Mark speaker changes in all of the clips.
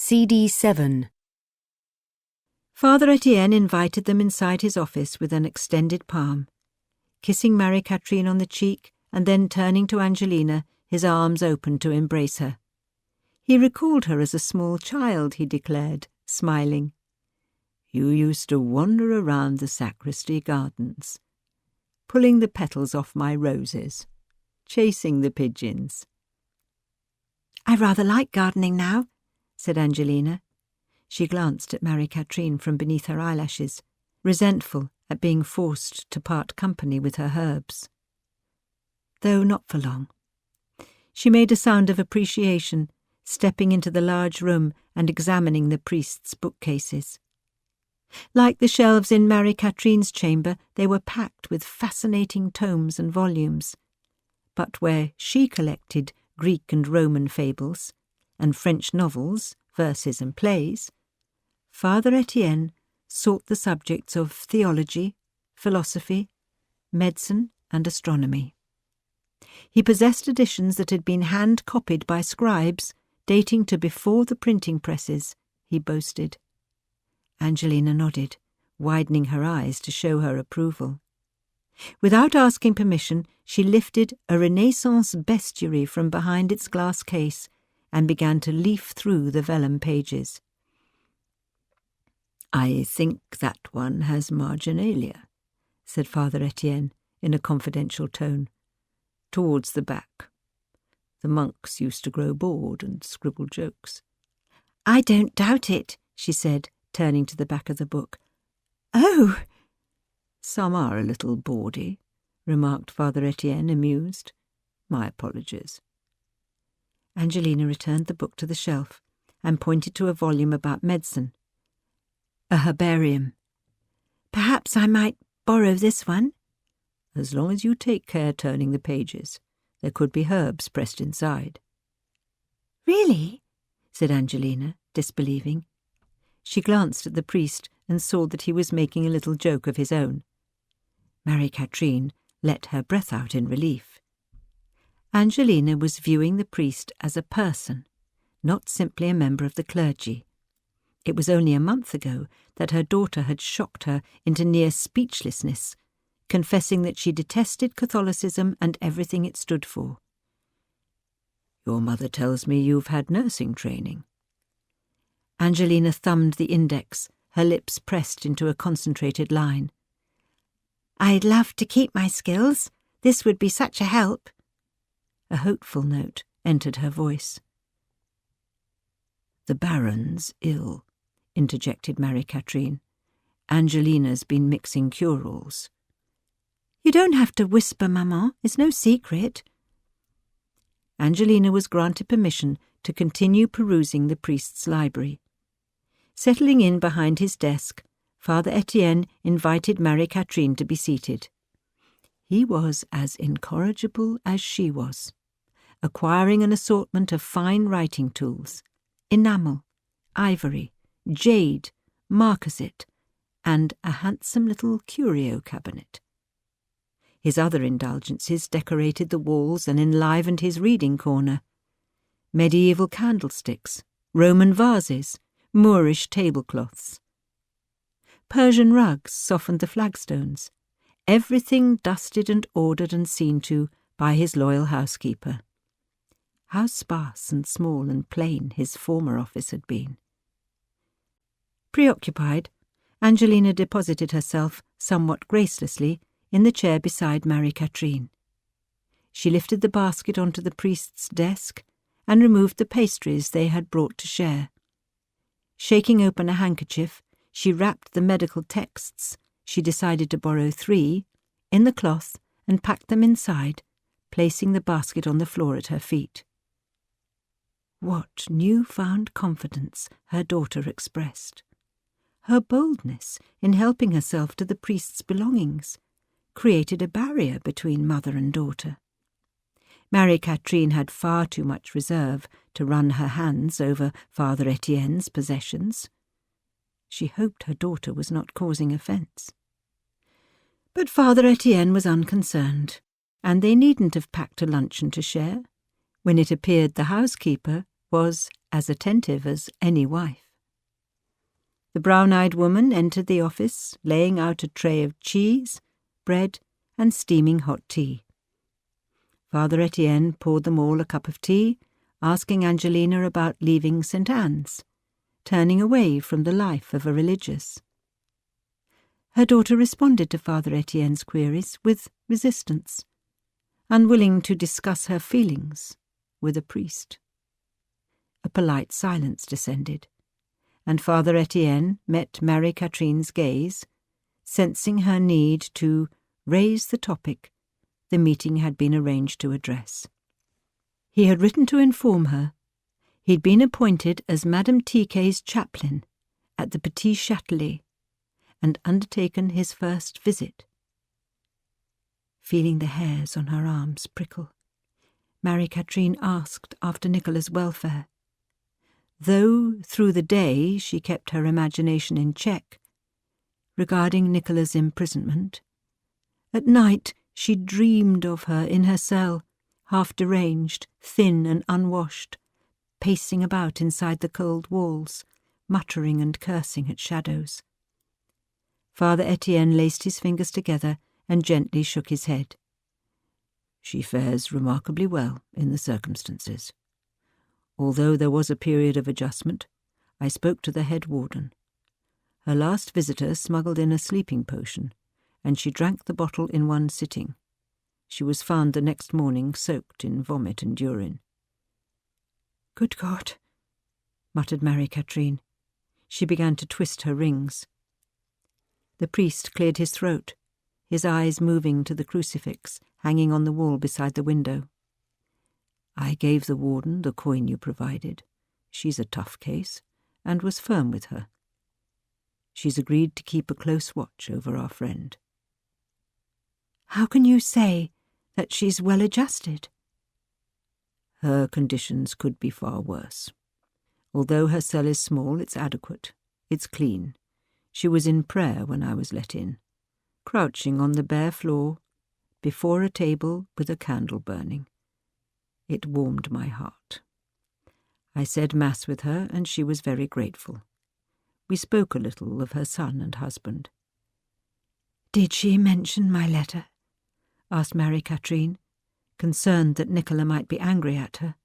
Speaker 1: CD 7.
Speaker 2: Father Etienne invited them inside his office with an extended palm, kissing Marie-Catherine on the cheek and then turning to Angelina, his arms open to embrace her. He recalled her as a small child, he declared, smiling. You used to wander around the sacristy gardens, pulling the petals off my roses, chasing the pigeons.
Speaker 3: I rather like gardening now,
Speaker 2: said Angelina. She glanced at Marie-Catherine from beneath her eyelashes, resentful at being forced to part company with her herbs. Though not for long. She made a sound of appreciation, stepping into the large room and examining the priest's bookcases. Like the shelves in Marie-Catherine's chamber, they were packed with fascinating tomes and volumes. But where she collected Greek and Roman fables, and French novels, verses and plays, Father Etienne sought the subjects of theology, philosophy, medicine, and astronomy. He possessed editions that had been hand-copied by scribes, dating to before the printing presses, he boasted. Angelina nodded, widening her eyes to show her approval. Without asking permission, she lifted a Renaissance bestiary from behind its glass case and began to leaf through the vellum pages. I think that one has marginalia, said Father Etienne in a confidential tone, towards the back. The monks used to grow bored and scribble jokes.
Speaker 3: I don't doubt it, she said, turning to the back of the book. Oh!
Speaker 2: Some are a little bawdy, remarked Father Etienne, amused. My apologies. Angelina returned the book to the shelf and pointed to a volume about medicine. A herbarium.
Speaker 3: Perhaps I might borrow this one?
Speaker 2: As long as you take care turning the pages. There could be herbs pressed inside.
Speaker 3: Really?
Speaker 2: Said Angelina, disbelieving. She glanced at the priest and saw that he was making a little joke of his own. Marie-Catherine let her breath out in relief. Angelina was viewing the priest as a person, not simply a member of the clergy. It was only a month ago that her daughter had shocked her into near speechlessness, confessing that she detested Catholicism and everything it stood for. Your mother tells me you've had nursing training. Angelina thumbed the index, her lips pressed into a concentrated line.
Speaker 3: I'd love to keep my skills. This would be such a help.
Speaker 2: A hopeful note entered her voice. The Baron's ill, interjected Marie-Catherine. Angelina's been mixing cure-alls.
Speaker 3: You don't have to whisper, Maman. It's no secret.
Speaker 2: Angelina was granted permission to continue perusing the priest's library. Settling in behind his desk, Father Etienne invited Marie-Catherine to be seated. He was as incorrigible as she was, acquiring an assortment of fine writing tools, enamel, ivory, jade, marquisite, and a handsome little curio cabinet. His other indulgences decorated the walls and enlivened his reading corner. Medieval candlesticks, Roman vases, Moorish tablecloths. Persian rugs softened the flagstones, everything dusted and ordered and seen to by his loyal housekeeper. How sparse and small and plain his former office had been. Preoccupied, Angelina deposited herself, somewhat gracelessly, in the chair beside Marie-Catherine. She lifted the basket onto the priest's desk and removed the pastries they had brought to share. Shaking open a handkerchief, she wrapped the medical texts, she decided to borrow 3, in the cloth and packed them inside, placing the basket on the floor at her feet. What new-found confidence her daughter expressed. Her boldness in helping herself to the priest's belongings created a barrier between mother and daughter. Marie-Catherine had far too much reserve to run her hands over Father Etienne's possessions. She hoped her daughter was not causing offence. But Father Etienne was unconcerned, and they needn't have packed a luncheon to share. When it appeared the housekeeper, was as attentive as any wife. The brown-eyed woman entered the office, laying out a tray of cheese, bread, and steaming hot tea. Father Etienne poured them all a cup of tea, asking Angelina about leaving St. Anne's, turning away from the life of a religious. Her daughter responded to Father Etienne's queries with resistance, unwilling to discuss her feelings with a priest. A polite silence descended, and Father Etienne met Marie-Catherine's gaze, sensing her need to raise the topic the meeting had been arranged to address. He had written to inform her he'd been appointed as Madame Tiquet's chaplain at the Petit Châtelet and undertaken his first visit. Feeling the hairs on her arms prickle, Marie-Catherine asked after Nicola's welfare. Though through the day she kept her imagination in check regarding Nicola's imprisonment, at night she dreamed of her in her cell, half deranged, thin and unwashed, pacing about inside the cold walls, muttering and cursing at shadows. Father Etienne laced his fingers together and gently shook his head. She fares remarkably well in the circumstances. Although there was a period of adjustment, I spoke to the head warden. Her last visitor smuggled in a sleeping potion, and she drank the bottle in one sitting. She was found the next morning soaked in vomit and urine. "Good God," muttered Marie-Catherine. She began to twist her rings. The priest cleared his throat, his eyes moving to the crucifix hanging on the wall beside the window. "I gave the warden the coin you provided. She's a tough case, and was firm with her. She's agreed to keep a close watch over our friend." "How can you say that she's well adjusted?" "Her conditions could be far worse. Although her cell is small, it's adequate. It's clean. She was in prayer when I was let in, crouching on the bare floor, before a table with a candle burning. It warmed my heart. I said Mass with her, and she was very grateful. We spoke a little of her son and husband." "Did she mention my letter?" asked Marie-Catherine, concerned that Nicola might be angry at her.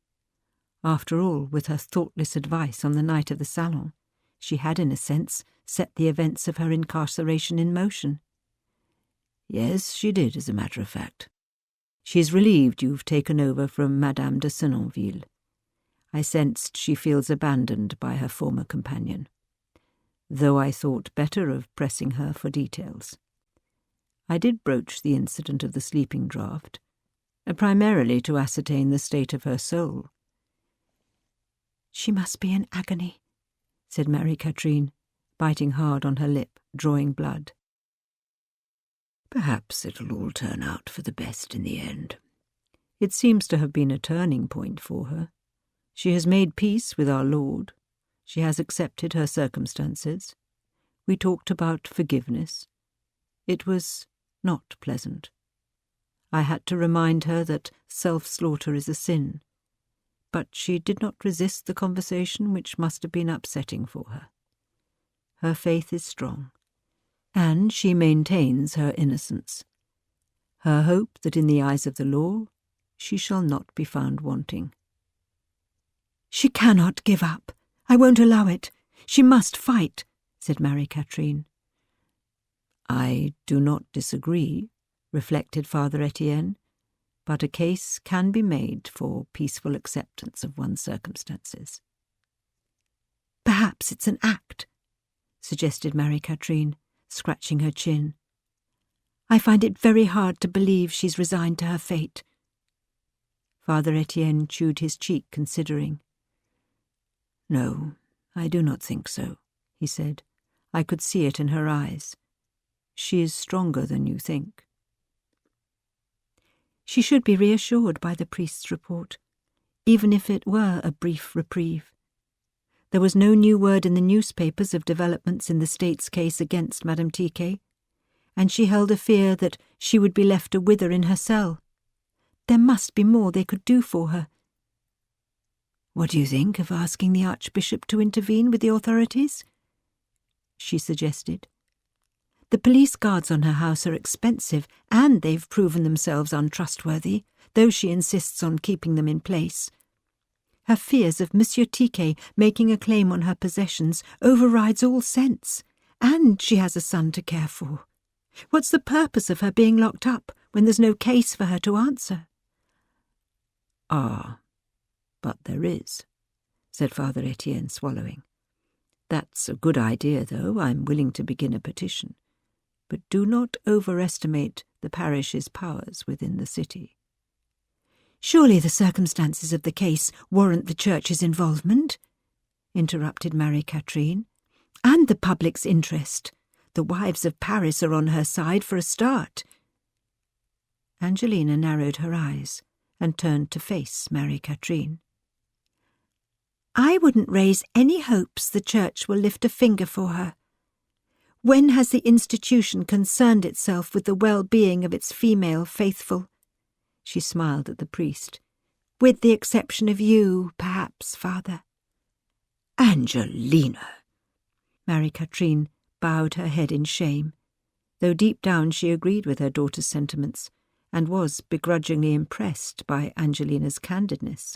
Speaker 2: After all, with her thoughtless advice on the night of the salon, she had, in a sense, set the events of her incarceration in motion. "Yes, she did, as a matter of fact. She's relieved you've taken over from Madame de Senonville. I sensed she feels abandoned by her former companion, though I thought better of pressing her for details. I did broach the incident of the sleeping draught, primarily to ascertain the state of her soul." "She must be in agony," said Marie-Catherine, biting hard on her lip, drawing blood. "Perhaps it'll all turn out for the best in the end. It seems to have been a turning point for her. She has made peace with our Lord. She has accepted her circumstances. We talked about forgiveness. It was not pleasant. I had to remind her that self-slaughter is a sin, but she did not resist the conversation, which must have been upsetting for her. Her faith is strong, and she maintains her innocence. Her hope that in the eyes of the law she shall not be found wanting." "She cannot give up. I won't allow it. She must fight," said Marie-Catherine. "I do not disagree," reflected Father Etienne, "but a case can be made for peaceful acceptance of one's circumstances." "Perhaps it's an act," suggested Marie-Catherine, scratching her chin. "I find it very hard to believe she's resigned to her fate." Father Etienne chewed his cheek, considering. "No, I do not think so," he said. "I could see it in her eyes. She is stronger than you think." She should be reassured by the priest's report, even if it were a brief reprieve. There was no new word in the newspapers of developments in the state's case against Madame Tiquet, and she held a fear that she would be left to wither in her cell. There must be more they could do for her. "What do you think of asking the Archbishop to intervene with the authorities?" she suggested. "The police guards on her house are expensive, and they've proven themselves untrustworthy, though she insists on keeping them in place. Her fears of Monsieur Tiquet making a claim on her possessions overrides all sense, and she has a son to care for. What's the purpose of her being locked up when there's no case for her to answer?" "Ah, but there is," said Father Etienne, swallowing. "That's a good idea, though. I'm willing to begin a petition. But do not overestimate the parish's powers within the city."
Speaker 3: "Surely the circumstances of the case warrant the Church's involvement," interrupted Marie-Catherine, "and the public's interest. The wives of Paris are on her side for a start."
Speaker 2: Angelina narrowed her eyes and turned to face Marie-Catherine.
Speaker 3: "I wouldn't raise any hopes the Church will lift a finger for her. When has the institution concerned itself with the well-being of its female faithful?" She smiled at the priest. "With the exception of you, perhaps, Father."
Speaker 2: "Angelina!" Marie-Catherine bowed her head in shame, though deep down she agreed with her daughter's sentiments and was begrudgingly impressed by Angelina's candidness.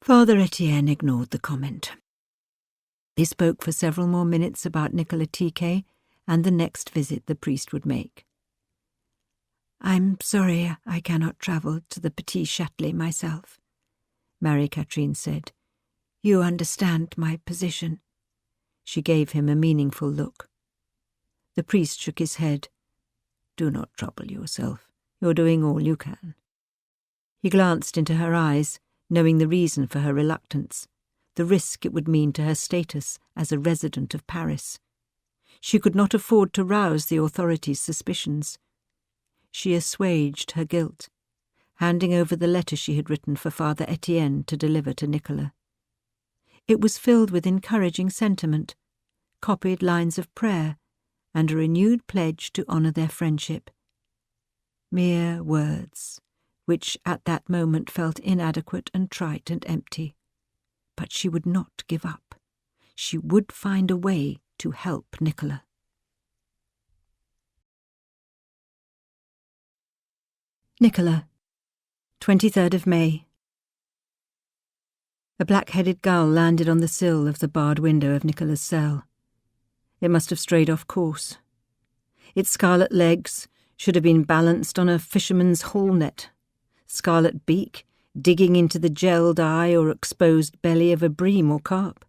Speaker 2: Father Etienne ignored the comment. He spoke for several more minutes about Nicolas Tiquet and the next visit the priest would make.
Speaker 3: "I'm sorry I cannot travel to the Petit Châtelet myself," Marie-Catherine said. "You understand my position."
Speaker 2: She gave him a meaningful look. The priest shook his head. "Do not trouble yourself. You're doing all you can." He glanced into her eyes, knowing the reason for her reluctance, the risk it would mean to her status as a resident of Paris. She could not afford to rouse the authorities' suspicions. She assuaged her guilt, handing over the letter she had written for Father Etienne to deliver to Nicolas. It was filled with encouraging sentiment, copied lines of prayer, and a renewed pledge to honour their friendship. Mere words, which at that moment felt inadequate and trite and empty. But she would not give up. She would find a way to help Nicolas. Nicolas, 23rd of May. A black-headed gull landed on the sill of the barred window of Nicolas' cell. It must have strayed off course. Its scarlet legs should have been balanced on a fisherman's haul net, scarlet beak digging into the gelled eye or exposed belly of a bream or carp.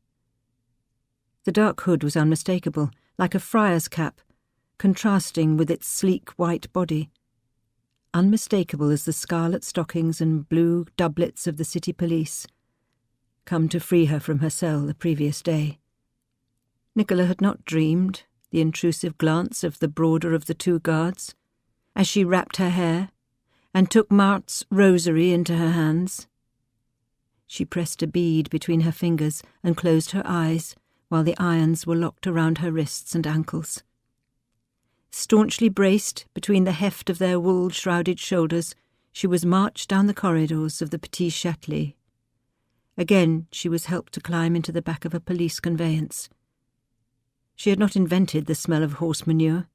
Speaker 2: The dark hood was unmistakable, like a friar's cap, contrasting with its sleek white body. Unmistakable as the scarlet stockings and blue doublets of the city police, come to free her from her cell the previous day. Nicolas had not dreamed the intrusive glance of the broader of the two guards, as she wrapped her hair and took Marthe's rosary into her hands. She pressed a bead between her fingers and closed her eyes while the irons were locked around her wrists and ankles. Staunchly braced between the heft of their wool-shrouded shoulders, she was marched down the corridors of the Petit Châtelet. Again she was helped to climb into the back of a police conveyance. She had not invented the smell of horse manure,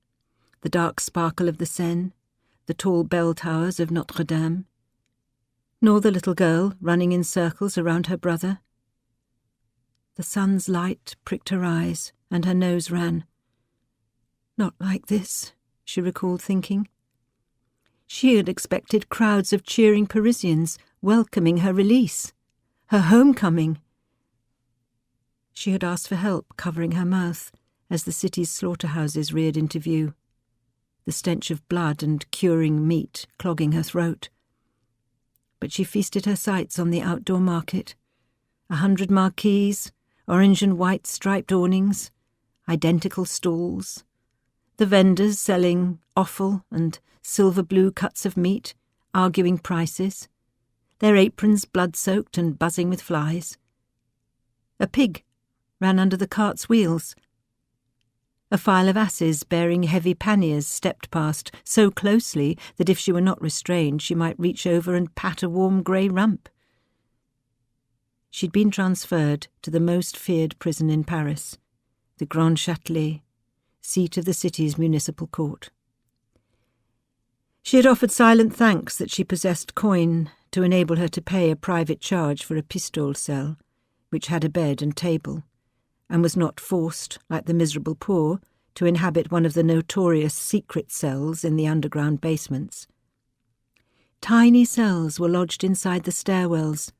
Speaker 2: the dark sparkle of the Seine, the tall bell towers of Notre Dame, nor the little girl running in circles around her brother. The sun's light pricked her eyes, and her nose ran. Not like this, she recalled thinking. She had expected crowds of cheering Parisians welcoming her release, her homecoming. She had asked for help covering her mouth as the city's slaughterhouses reared into view, the stench of blood and curing meat clogging her throat. But she feasted her sights on the outdoor market, 100 marquees, orange and white striped awnings, identical stalls, the vendors selling offal and silver-blue cuts of meat, arguing prices, their aprons blood-soaked and buzzing with flies. A pig ran under the cart's wheels. A file of asses bearing heavy panniers stepped past so closely that if she were not restrained she might reach over and pat a warm grey rump. she'd been transferred to the most feared prison in Paris, the Grand Châtelet, seat of the city's municipal court. She had offered silent thanks that she possessed coin to enable her to pay a private charge for a pistole cell, which had a bed and table, and was not forced, like the miserable poor, to inhabit one of the notorious secret cells in the underground basements. Tiny cells were lodged inside the stairwells,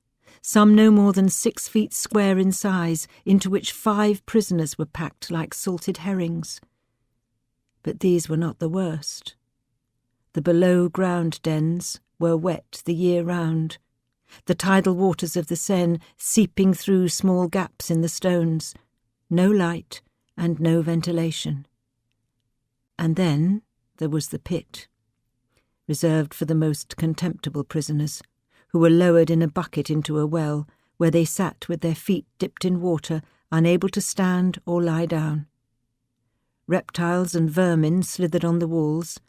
Speaker 2: some no more than 6 feet square in size, into which 5 prisoners were packed like salted herrings. But these were not the worst. The below-ground dens were wet the year round, the tidal waters of the Seine seeping through small gaps in the stones, no light and no ventilation. And then there was the pit, reserved for the most contemptible prisoners, who were lowered in a bucket into a well, where they sat with their feet dipped in water, unable to stand or lie down. Reptiles and vermin slithered on the walls,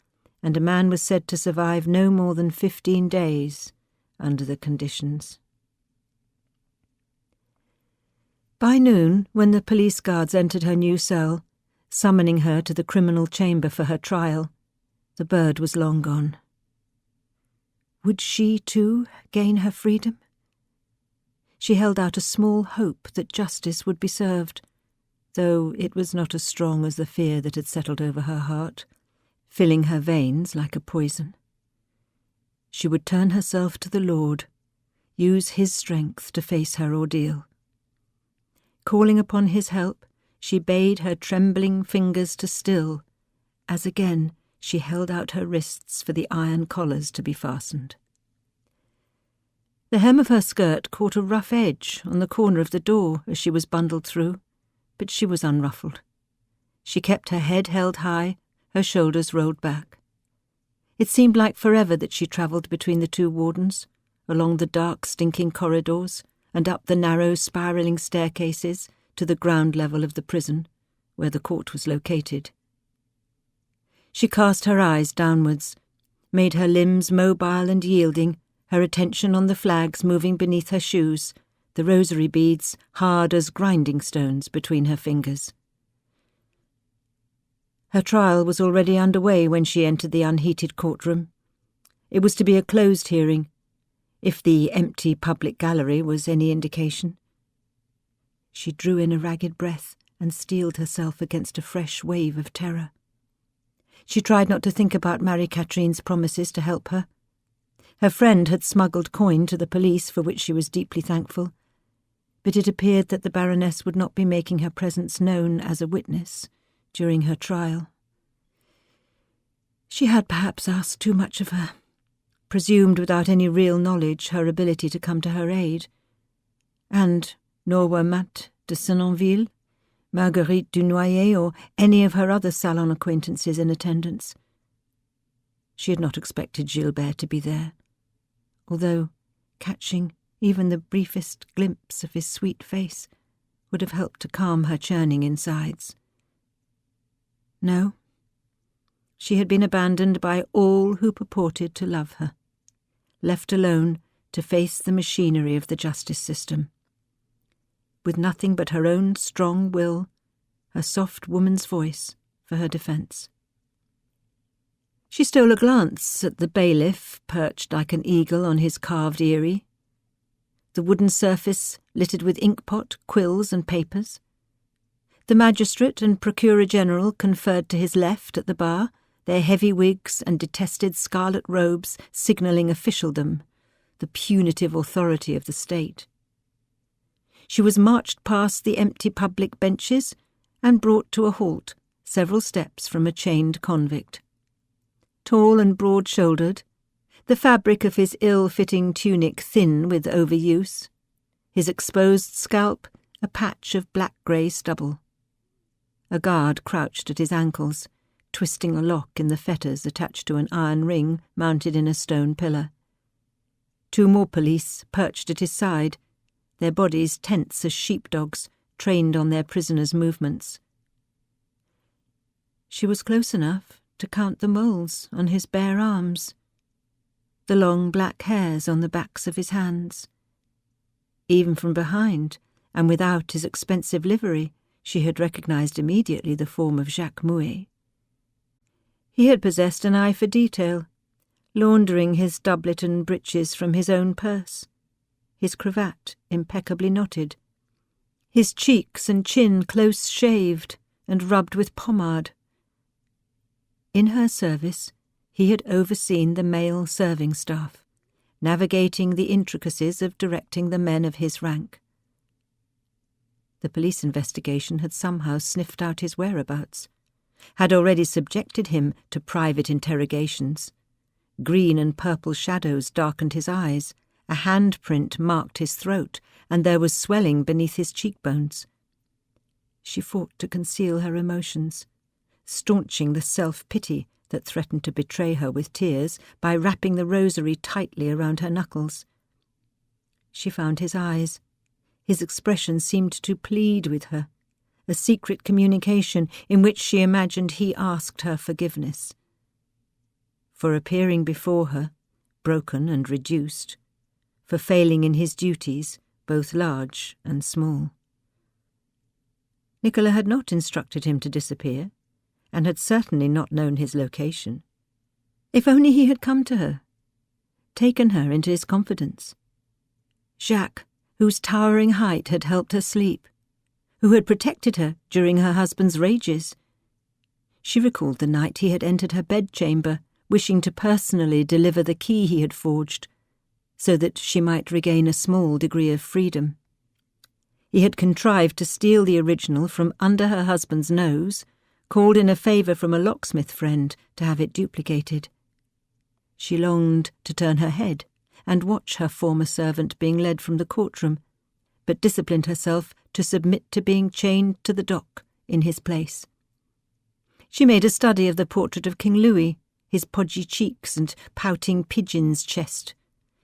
Speaker 2: and a man was said to survive no more than 15 days under the conditions. By noon, when the police guards entered her new cell, summoning her to the criminal chamber for her trial, the bird was long gone. Would she, too, gain her freedom? She held out a small hope that justice would be served, though it was not as strong as the fear that had settled over her heart, filling her veins like a poison. She would turn herself to the Lord, use his strength to face her ordeal. Calling upon his help, she bade her trembling fingers to still, as again she held out her wrists for the iron collars to be fastened. The hem of her skirt caught a rough edge on the corner of the door as she was bundled through, but she was unruffled. She kept her head held high, her shoulders rolled back. It seemed like forever that she travelled between the 2 wardens, along the dark, stinking corridors, and up the narrow, spiralling staircases to the ground level of the prison, where the court was located. She cast her eyes downwards, made her limbs mobile and yielding, her attention on the flags moving beneath her shoes, the rosary beads hard as grinding stones between her fingers. Her trial was already underway when she entered the unheated courtroom. It was to be a closed hearing, if the empty public gallery was any indication. She drew in a ragged breath and steeled herself against a fresh wave of terror. She tried not to think about Marie-Catherine's promises to help her. Her friend had smuggled coin to the police, for which she was deeply thankful, but it appeared that the Baroness would not be making her presence known as a witness during her trial. She had perhaps asked too much of her, presumed without any real knowledge her ability to come to her aid, and nor were Mat de Senonville, Marguerite Dunoyer, or any of her other salon acquaintances in attendance. She had not expected Gilbert to be there, although catching even the briefest glimpse of his sweet face would have helped to calm her churning insides. No, she had been abandoned by all who purported to love her, left alone to face the machinery of the justice system. With nothing but her own strong will, her soft woman's voice for her defence. She stole a glance at the bailiff, perched like an eagle on his carved eyrie, the wooden surface littered with inkpot, quills and papers, the magistrate and procureur-general conferred to his left at the bar, their heavy wigs and detested scarlet robes signalling officialdom, the punitive authority of the state. She was marched past the empty public benches and brought to a halt several steps from a chained convict. Tall and broad-shouldered, the fabric of his ill-fitting tunic thin with overuse, his exposed scalp a patch of black-grey stubble. A guard crouched at his ankles, twisting a lock in the fetters attached to an iron ring mounted in a stone pillar. 2 more police perched at his side, their bodies tense as sheepdogs trained on their prisoner's movements. She was close enough to count the moles on his bare arms, the long black hairs on the backs of his hands. Even from behind, and without his expensive livery, she had recognized immediately the form of Jacques Mouet. He had possessed an eye for detail, laundering his doublet and breeches from his own purse, his cravat impeccably knotted, his cheeks and chin close shaved and rubbed with pomade. In her service, he had overseen the male serving staff, navigating the intricacies of directing the men of his rank. The police investigation had somehow sniffed out his whereabouts, had already subjected him to private interrogations. Green and purple shadows darkened his eyes, a handprint marked his throat, and there was swelling beneath his cheekbones. She fought to conceal her emotions, staunching the self-pity that threatened to betray her with tears by wrapping the rosary tightly around her knuckles. She found his eyes. His expression seemed to plead with her, a secret communication in which she imagined he asked her forgiveness. For appearing before her, broken and reduced, for failing in his duties, both large and small. Nicola had not instructed him to disappear, and had certainly not known his location. If only he had come to her, taken her into his confidence. Jacques, whose towering height had helped her sleep, who had protected her during her husband's rages. She recalled the night he had entered her bedchamber, wishing to personally deliver the key he had forged, so that she might regain a small degree of freedom. He had contrived to steal the original from under her husband's nose, called in a favour from a locksmith friend to have it duplicated. She longed to turn her head and watch her former servant being led from the courtroom, but disciplined herself to submit to being chained to the dock in his place. She made a study of the portrait of King Louis, his podgy cheeks and pouting pigeon's chest,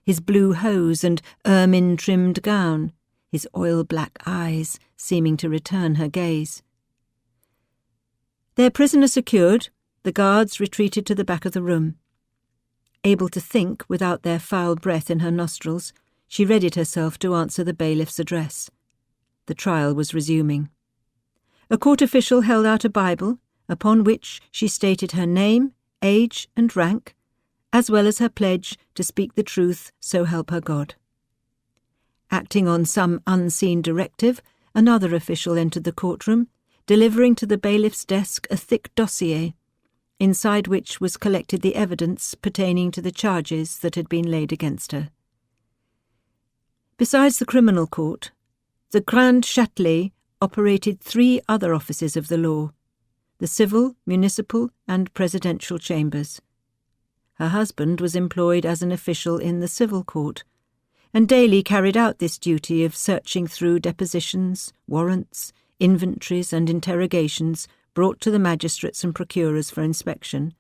Speaker 2: his blue hose and ermine-trimmed gown, his oil-black eyes seeming to return her gaze. Their prisoner secured, the guards retreated to the back of the room. Able to think without their foul breath in her nostrils, she readied herself to answer the bailiff's address. The trial was resuming. A court official held out a Bible, upon which she stated her name, age, and rank, as well as her pledge to speak the truth, so help her God. Acting on some unseen directive, another official entered the courtroom, delivering to the bailiff's desk a thick dossier, inside which was collected the evidence pertaining to the charges that had been laid against her. Besides the criminal court, the Grand Châtelet operated 3 other offices of the law, the civil, municipal, and presidential chambers. Her husband was employed as an official in the civil court, and daily carried out this duty of searching through depositions, warrants, inventories and interrogations brought to the magistrates and procurers for inspection,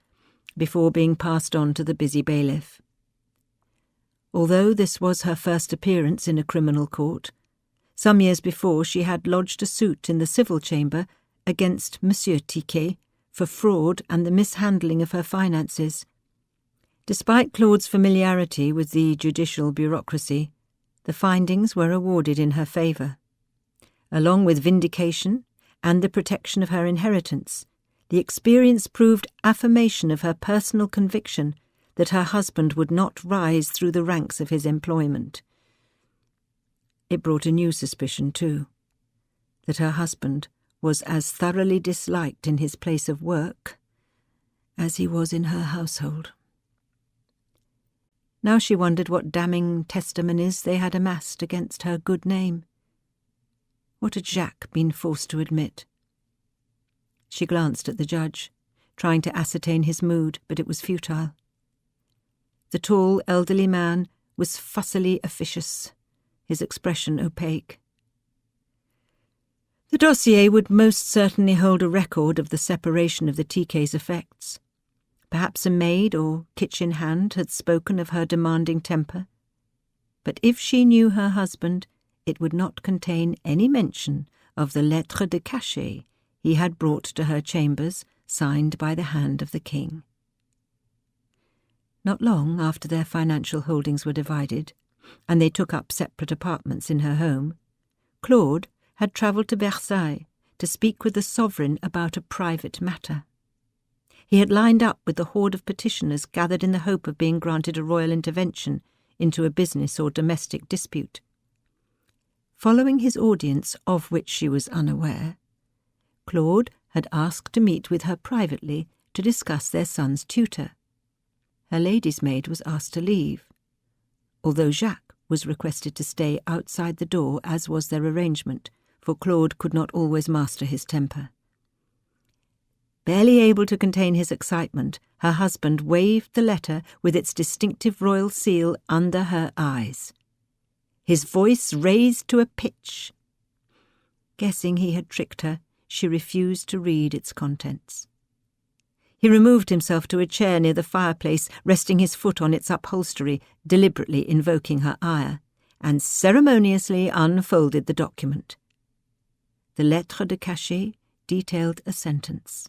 Speaker 2: before being passed on to the busy bailiff. Although this was her first appearance in a criminal court, some years before she had lodged a suit in the civil chamber against Monsieur Tiquet for fraud and the mishandling of her finances. Despite Claude's familiarity with the judicial bureaucracy, the findings were awarded in her favour. Along with vindication and the protection of her inheritance, the experience proved affirmation of her personal conviction that her husband would not rise through the ranks of his employment. It brought a new suspicion, too, that her husband was as thoroughly disliked in his place of work as he was in her household. Now she wondered what damning testimonies they had amassed against her good name. What had Jacques been forced to admit? She glanced at the judge, trying to ascertain his mood, but it was futile. The tall, elderly man was fussily officious, his expression opaque. The dossier would most certainly hold a record of the separation of the Tiquet's effects. Perhaps a maid or kitchen hand had spoken of her demanding temper. But if she knew her husband, it would not contain any mention of the lettre de cachet he had brought to her chambers, signed by the hand of the king. Not long after their financial holdings were divided, and they took up separate apartments in her home, Claude had travelled to Versailles to speak with the sovereign about a private matter. He had lined up with the horde of petitioners gathered in the hope of being granted a royal intervention into a business or domestic dispute. Following his audience, of which she was unaware, Claude had asked to meet with her privately to discuss their son's tutor. Her lady's maid was asked to leave, although Jacques was requested to stay outside the door, as was their arrangement, for Claude could not always master his temper. Barely able to contain his excitement, her husband waved the letter with its distinctive royal seal under her eyes. His voice raised to a pitch. Guessing he had tricked her, she refused to read its contents. He removed himself to a chair near the fireplace, resting his foot on its upholstery, deliberately invoking her ire, and ceremoniously unfolded the document. The lettre de cachet detailed a sentence: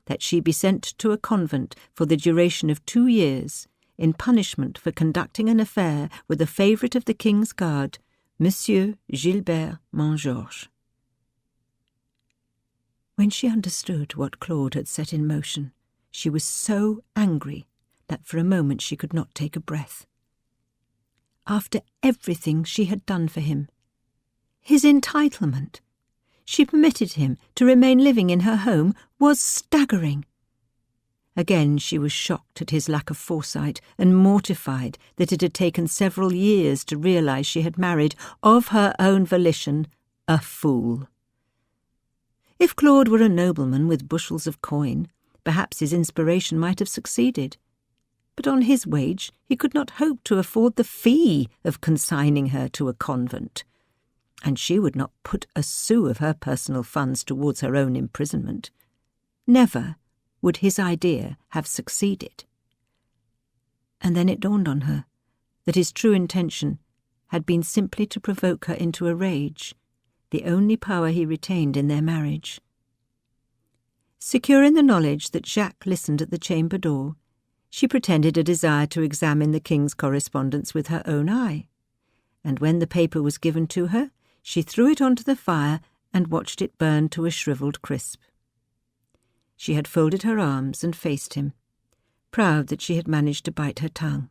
Speaker 2: that she be sent to a convent for the duration of 2 years, in punishment for conducting an affair with a favourite of the King's Guard, Monsieur Gilbert Montgeorges. When she understood what Claude had set in motion, she was so angry that for a moment she could not take a breath. After everything she had done for him, his entitlement, she permitted him to remain living in her home, was staggering. Again she was shocked at his lack of foresight and mortified that it had taken several years to realize she had married, of her own volition, a fool. If Claude were a nobleman with bushels of coin, perhaps his inspiration might have succeeded. But on his wage he could not hope to afford the fee of consigning her to a convent, and she would not put a sou of her personal funds towards her own imprisonment. Never would his idea have succeeded. And then it dawned on her that his true intention had been simply to provoke her into a rage, the only power he retained in their marriage. Secure in the knowledge that Jacques listened at the chamber door, she pretended a desire to examine the king's correspondence with her own eye, and when the paper was given to her, she threw it onto the fire and watched it burn to a shriveled crisp. She had folded her arms and faced him, proud that she had managed to bite her tongue,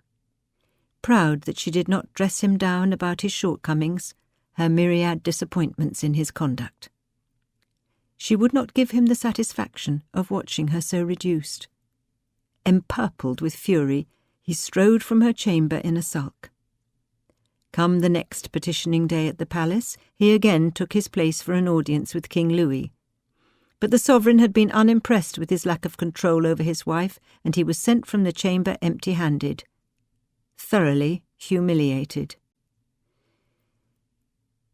Speaker 2: proud that she did not dress him down about his shortcomings, her myriad disappointments in his conduct. She would not give him the satisfaction of watching her so reduced. Empurpled with fury, he strode from her chamber in a sulk. Come the next petitioning day at the palace, he again took his place for an audience with King Louis. But the sovereign had been unimpressed with his lack of control over his wife, and he was sent from the chamber empty-handed, thoroughly humiliated.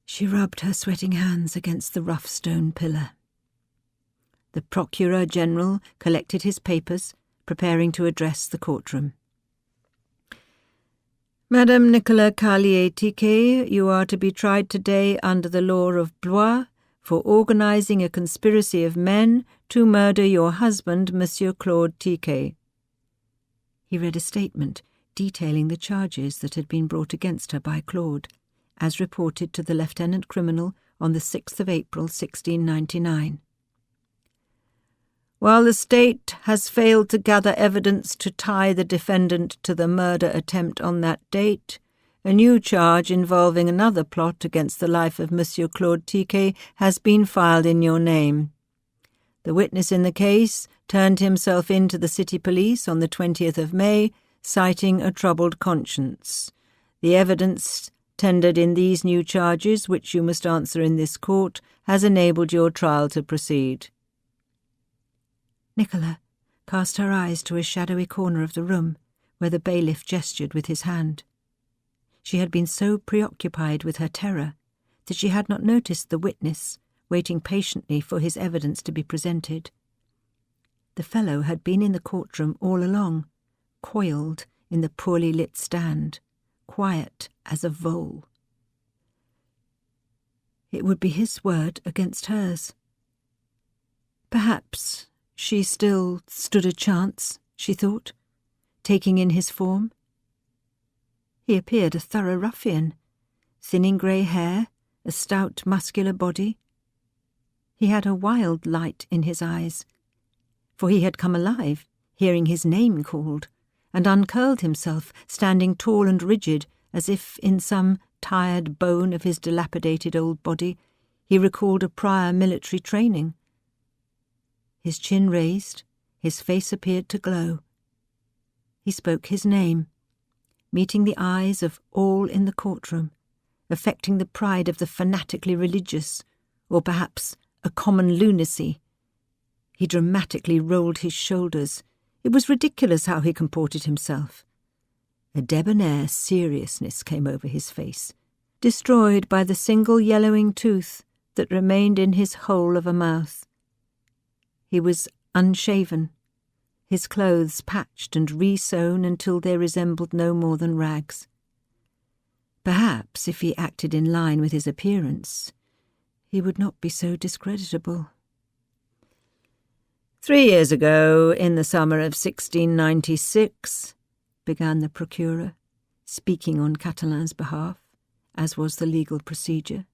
Speaker 2: She rubbed her sweating hands against the rough stone pillar. The Procureur General collected his papers, preparing to address the courtroom. Madame Nicolas Carlier-Tiquet, you are to be tried today under the law of Blois for organising a conspiracy of men to murder your husband, Monsieur Claude Tiquet. He read a statement detailing the charges that had been brought against her by Claude, as reported to the Lieutenant Criminal on the 6th of April, 1699. While the state has failed to gather evidence to tie the defendant to the murder attempt on that date, a new charge involving another plot against the life of Monsieur Claude Tiquet has been filed in your name. The witness in the case turned himself in to the city police on the 20th of May, citing a troubled conscience. The evidence tendered in these new charges, which you must answer in this court, has enabled your trial to proceed. Nicola cast her eyes to a shadowy corner of the room, where the bailiff gestured with his hand. She had been so preoccupied with her terror that she had not noticed the witness, waiting patiently for his evidence to be presented. The fellow had been in the courtroom all along, coiled in the poorly lit stand, quiet as a vole. It would be his word against hers. Perhaps she still stood a chance, she thought, taking in his form.
Speaker 3: He appeared a thorough ruffian, thinning grey hair, a stout muscular body. He had a wild light in his eyes, for he had come alive, hearing his name called, and uncurled himself, standing tall and rigid, as if in some tired bone of his dilapidated old body he recalled a prior military training. His chin raised, his face appeared to glow. He spoke his name, meeting the eyes of all in the courtroom, affecting the pride of the fanatically religious, or perhaps a common lunacy. He dramatically rolled his shoulders. It was ridiculous how he comported himself. A debonair seriousness came over his face, destroyed by the single yellowing tooth that remained in his hole of a mouth. He was unshaven, his clothes patched and re-sewn until they resembled no more than rags. Perhaps if he acted in line with his appearance, he would not be so discreditable. 3 years ago, in the summer of 1696, began the procurer, speaking on Catalin's behalf, as was the legal procedure,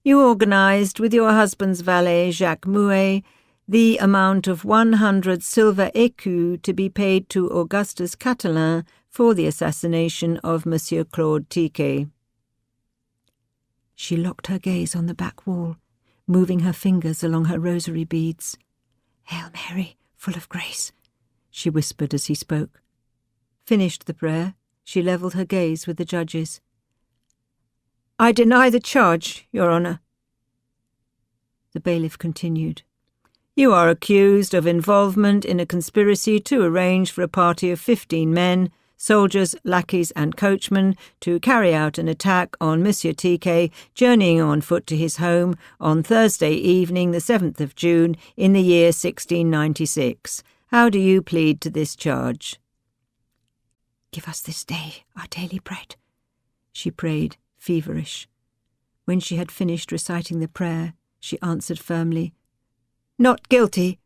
Speaker 3: you organised with your husband's valet, Jacques Mouet, the amount of 100 silver écus to be paid to Augustus Catalin for the assassination of Monsieur Claude Tiquet. She locked her gaze on the back wall, moving her fingers along her rosary beads. Hail Mary, full of grace, she whispered as he spoke. Finished the prayer, she levelled her gaze with the judges. I deny the charge, Your Honour. The bailiff continued. You are accused of involvement in a conspiracy to arrange for a party of 15 men, soldiers, lackeys and coachmen, to carry out an attack on Monsieur Tiquet, journeying on foot to his home on Thursday evening, the 7th of June, in the year 1696. How do you plead to this charge? Give us this day our daily bread, she prayed, feverish. When she had finished reciting the prayer, she answered firmly, Not guilty.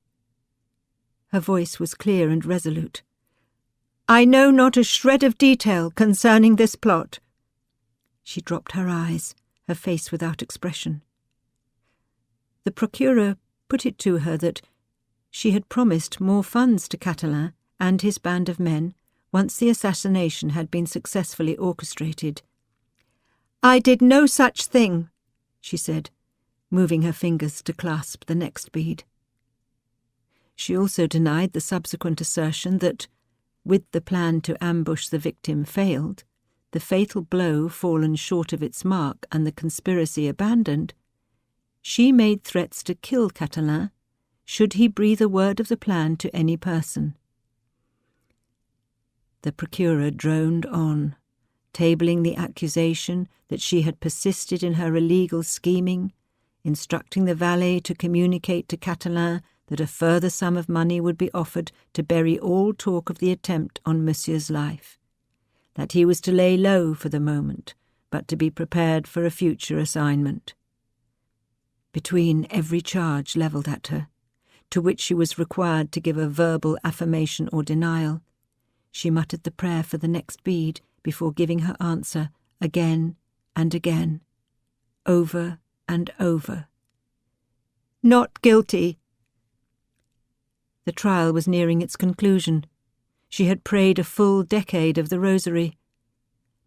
Speaker 3: Her voice was clear and resolute. I know not a shred of detail concerning this plot. She dropped her eyes, her face without expression. The procureur put it to her that she had promised more funds to Catalin and his band of men once the assassination had been successfully orchestrated. I did no such thing, she said, moving her fingers to clasp the next bead. She also denied the subsequent assertion that, with the plan to ambush the victim failed, the fatal blow fallen short of its mark and the conspiracy abandoned, she made threats to kill Catalin should he breathe a word of the plan to any person. The procureur droned on, tabling the accusation that she had persisted in her illegal scheming, instructing the valet to communicate to Catalin that a further sum of money would be offered to bury all talk of the attempt on Monsieur's life, that he was to lay low for the moment, but to be prepared for a future assignment. Between every charge levelled at her, to which she was required to give a verbal affirmation or denial, she muttered the prayer for the next bead before giving her answer again and again, over and over. Not guilty. The trial was nearing its conclusion. She had prayed a full decade of the Rosary,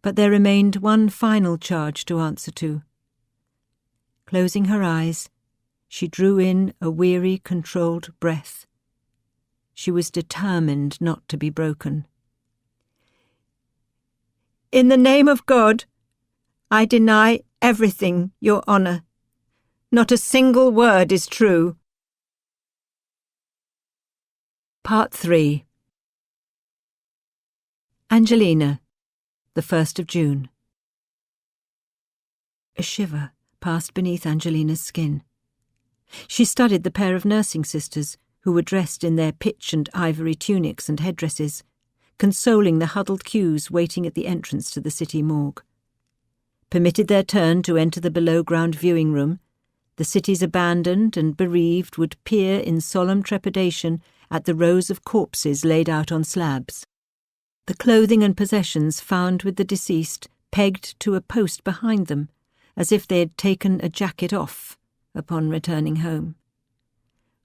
Speaker 3: but there remained one final charge to answer to. Closing her eyes, she drew in a weary, controlled breath. She was determined not to be broken. In the name of God, I deny everything, Your Honour. Not a single word is true. Part 3. Angelina, the 1st of June. A shiver passed beneath Angelina's skin. She studied the pair of nursing sisters who were dressed in their pitch and ivory tunics and headdresses, consoling the huddled queues waiting at the entrance to the city morgue. Permitted their turn to enter the below-ground viewing room, the city's abandoned and bereaved would peer in solemn trepidation at the rows of corpses laid out on slabs.
Speaker 2: the clothing and possessions found with the deceased pegged to a post behind them, as if they had taken a jacket off upon returning home.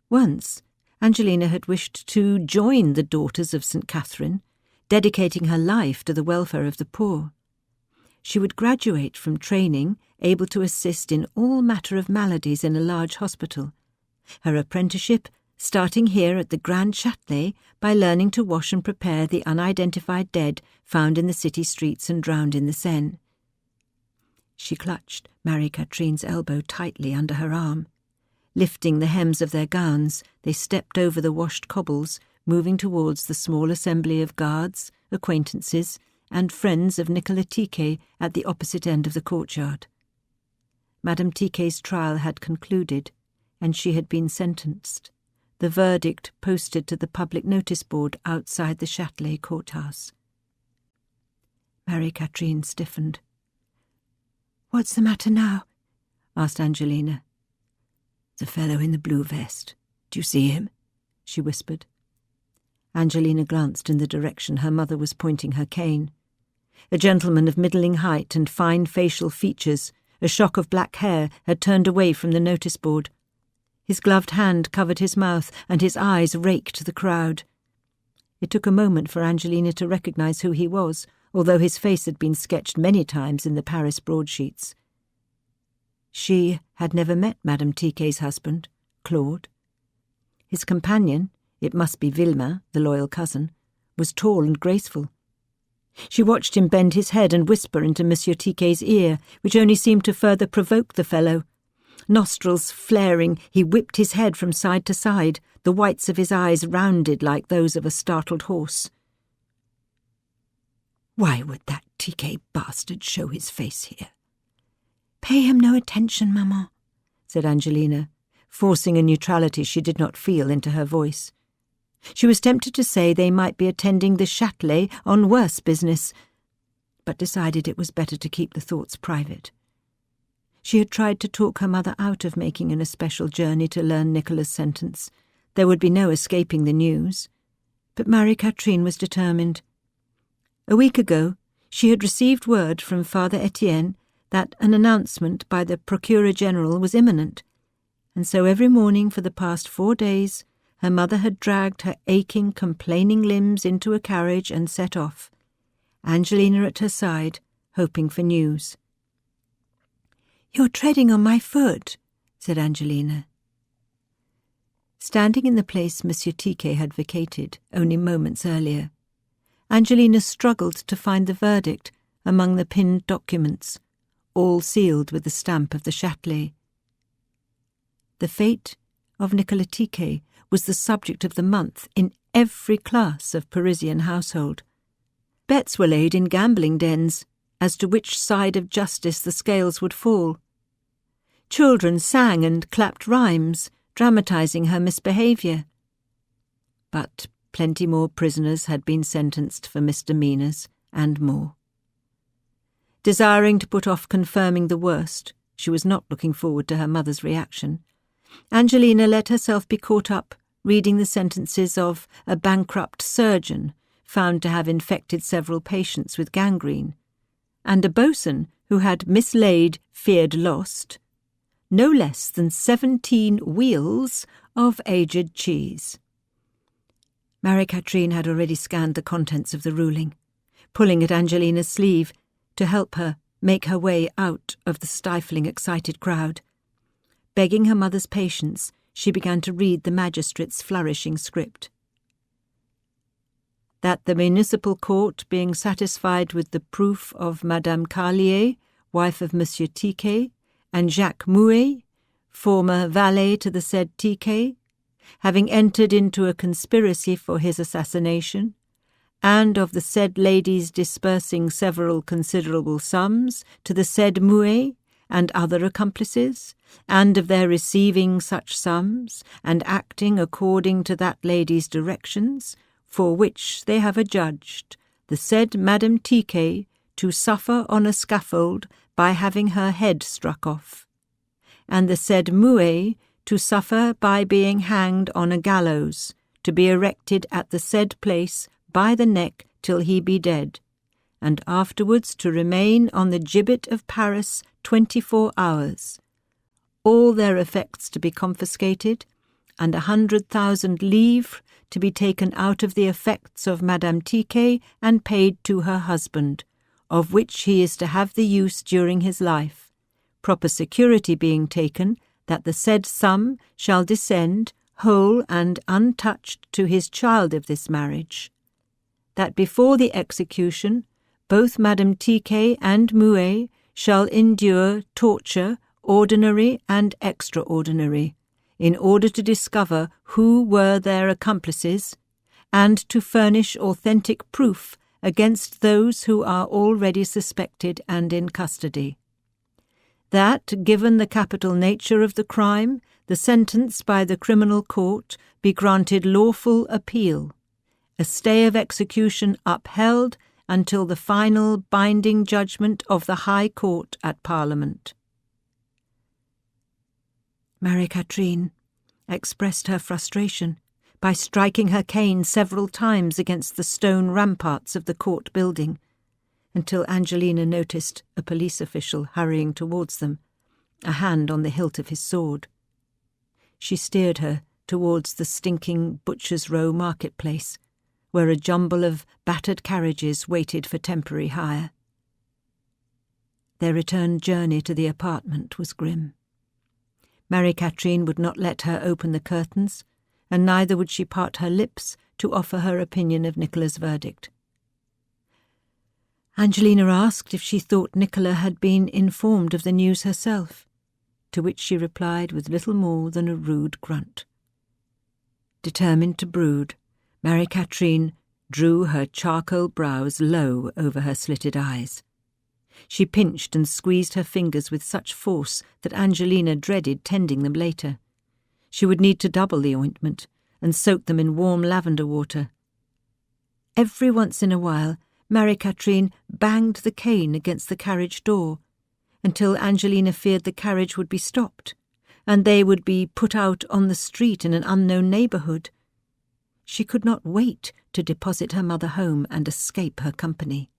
Speaker 2: Once, Angelina had wished to join the Daughters of St. Catherine, dedicating her life to the welfare of the poor. She would graduate from training, able to assist in all matter of maladies in a large hospital. Her apprenticeship starting here at the Grand Châtelet by learning to wash and prepare the unidentified dead found in the city streets and drowned in the Seine. She clutched Marie-Catherine's elbow tightly under her arm. Lifting the hems of their gowns, they stepped over the washed cobbles, moving towards the small assembly of guards, acquaintances, and friends of Nicolas Tiquet at the opposite end of the courtyard. Madame Tiquet's trial had concluded, and she had been sentenced, the verdict posted to the public notice board outside the Châtelet courthouse. Marie-Catherine stiffened.
Speaker 3: "What's the matter now?"
Speaker 2: asked Angelina.
Speaker 1: "The fellow in the blue vest. Do you see him?"
Speaker 2: she whispered. Angelina glanced in the direction her mother was pointing her cane. A gentleman of middling height and fine facial features, a shock of black hair, had turned away from the notice board. His gloved hand covered his mouth, and his eyes raked the crowd. It took a moment for Angelina to recognize who he was, although his face had been sketched many times in the Paris broadsheets. She had never met Madame Tiquet's husband, Claude. His companion, it must be Villemain, the loyal cousin, was tall and graceful. She watched him bend his head and whisper into Monsieur Tiquet's ear, which only seemed to further provoke the fellow. Nostrils flaring, he whipped his head from side to side, the whites of his eyes rounded like those of a startled horse.
Speaker 1: "Why would that Tiquet bastard show his face here?"
Speaker 3: "Pay him no attention, Maman,"
Speaker 2: said Angelina, forcing a neutrality she did not feel into her voice. She was tempted to say they might be attending the Châtelet on worse business, but decided it was better to keep the thoughts private. She had tried to talk her mother out of making an especial journey to learn Nicolas' sentence. There would be no escaping the news. But Marie-Catherine was determined. A week ago, she had received word from Father Etienne that an announcement by the Procureur General was imminent, and so every morning for the past 4 days her mother had dragged her aching, complaining limbs into a carriage and set off, Angelina at her side, hoping for news.
Speaker 3: "You're treading on my foot,"
Speaker 2: said Angelina. Standing in the place Monsieur Tiquet had vacated only moments earlier, Angelina struggled to find the verdict among the pinned documents, all sealed with the stamp of the Châtelet. The fate of Nicolas Tiquet was the subject of the month in every class of Parisian household. Bets were laid in gambling dens as to which side of justice the scales would fall. Children sang and clapped rhymes, dramatizing her misbehaviour. But plenty more prisoners had been sentenced for misdemeanours, and more. Desiring to put off confirming the worst, she was not looking forward to her mother's reaction. Angelina let herself be caught up reading the sentences of a bankrupt surgeon found to have infected several patients with gangrene, and a boatswain who had mislaid, feared lost, no less than 17 wheels of aged cheese. Marie-Catherine had already scanned the contents of the ruling, pulling at Angelina's sleeve to help her make her way out of the stifling, excited crowd. Begging her mother's patience, she began to read the magistrate's flourishing script. That the municipal court, being satisfied with the proof of Madame Carlier, wife of Monsieur Tiquet, and Jacques Mouet, former valet to the said Tiquet, having entered into a conspiracy for his assassination, and of the said ladies dispersing several considerable sums to the said Mouet and other accomplices, and of their receiving such sums, and acting according to that lady's directions, for which they have adjudged the said Madame Tiquet to suffer on a scaffold by having her head struck off, and the said Mouet to suffer by being hanged on a gallows, to be erected at the said place by the neck till he be dead, and afterwards to remain on the gibbet of Paris 24 hours, all their effects to be confiscated, and 100,000 livres to be taken out of the effects of Madame Tiquet and paid to her husband, of which he is to have the use during his life, proper security being taken that the said sum shall descend, whole and untouched, to his child of this marriage, that before the execution both Madame Tiquet and Mouet shall endure torture, ordinary and extraordinary, in order to discover who were their accomplices, and to furnish authentic proof against those who are already suspected and in custody. That, given the capital nature of the crime, the sentence by the criminal court be granted lawful appeal, a stay of execution upheld until the final binding judgment of the High Court at Parliament. Marie-Catherine expressed her frustration by striking her cane several times against the stone ramparts of the court building, until Angelina noticed a police official hurrying towards them, a hand on the hilt of his sword. She steered her towards the stinking Butcher's Row marketplace, where a jumble of battered carriages waited for temporary hire. Their return journey to the apartment was grim. Marie-Catherine would not let her open the curtains, and neither would she part her lips to offer her opinion of Nicola's verdict. Angelina asked if she thought Nicola had been informed of the news herself, to which she replied with little more than a rude grunt. Determined to brood, Marie-Catherine drew her charcoal brows low over her slitted eyes. She pinched and squeezed her fingers with such force that Angelina dreaded tending them later. She would need to double the ointment and soak them in warm lavender water. Every once in a while, Marie-Catherine banged the cane against the carriage door, until Angelina feared the carriage would be stopped, and they would be put out on the street in an unknown neighbourhood. She could not wait to deposit her mother home and escape her company.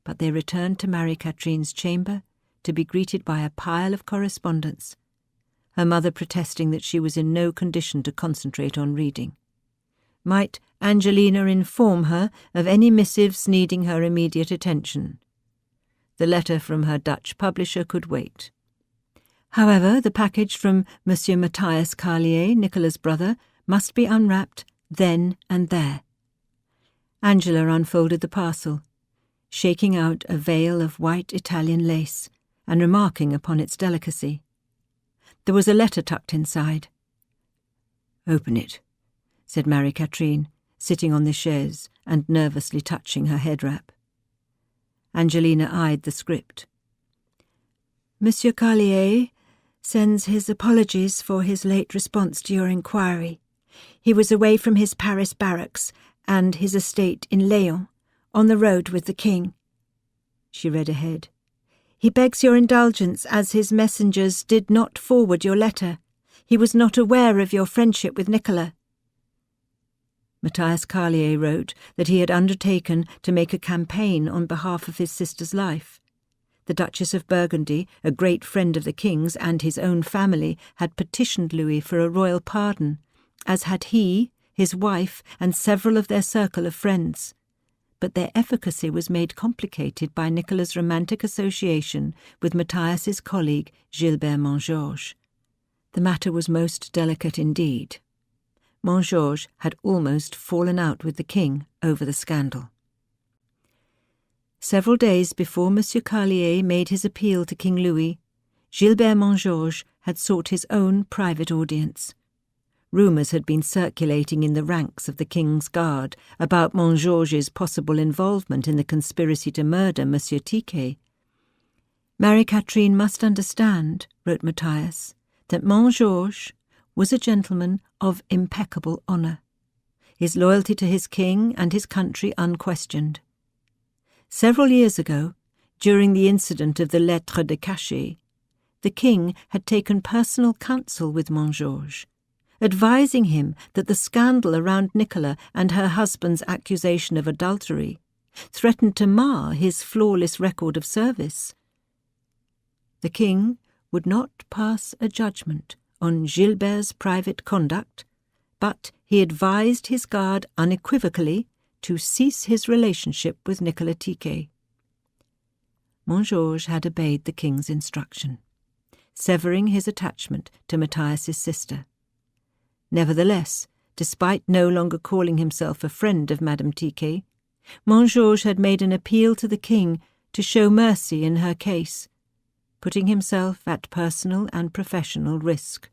Speaker 2: But they returned to Marie-Catherine's chamber to be greeted by a pile of correspondence, her mother protesting that she was in no condition to concentrate on reading. Might Angelina inform her of any missives needing her immediate attention? The letter from her Dutch publisher could wait. However, the package from Monsieur Matthias Carlier, Nicola's brother, must be unwrapped then and there. Angela unfolded the parcel, shaking out a veil of white Italian lace and remarking upon its delicacy. There was a letter tucked inside. "Open it," said Marie-Catherine, sitting on the chaise and nervously touching her head wrap. Angelina eyed the script. "Monsieur Carlier sends his apologies for his late response to your inquiry. He was away from his Paris barracks and his estate in Léon, on the road with the king." She read ahead. "He begs your indulgence as his messengers did not forward your letter. He was not aware of your friendship with Nicola." Matthias Carlier wrote that he had undertaken to make a campaign on behalf of his sister's life. The Duchess of Burgundy, a great friend of the king's and his own family, had petitioned Louis for a royal pardon, as had he, his wife, and several of their circle of friends. But their efficacy was made complicated by Nicola's romantic association with Matthias's colleague Gilbert Montgeorges. The matter was most delicate indeed. Montgeorges had almost fallen out with the king over the scandal. Several days before Monsieur Carlier made his appeal to King Louis, Gilbert Montgeorges had sought his own private audience. Rumours had been circulating in the ranks of the king's guard about Montgeorges's possible involvement in the conspiracy to murder Monsieur Tiquet. "Marie-Catherine must understand," wrote Matthias, "that Montgeorges was a gentleman of impeccable honour, his loyalty to his king and his country unquestioned. Several years ago, during the incident of the lettre de cachet, the king had taken personal counsel with Montgeorges, advising him that the scandal around Nicola and her husband's accusation of adultery threatened to mar his flawless record of service. The king would not pass a judgment on Gilbert's private conduct, but he advised his guard unequivocally to cease his relationship with Nicola Tiquet. Montgeorges had obeyed the king's instruction, severing his attachment to Matthias's sister. Nevertheless, despite no longer calling himself a friend of Madame Tiquet, Montgeorges had made an appeal to the king to show mercy in her case, putting himself at personal and professional risk.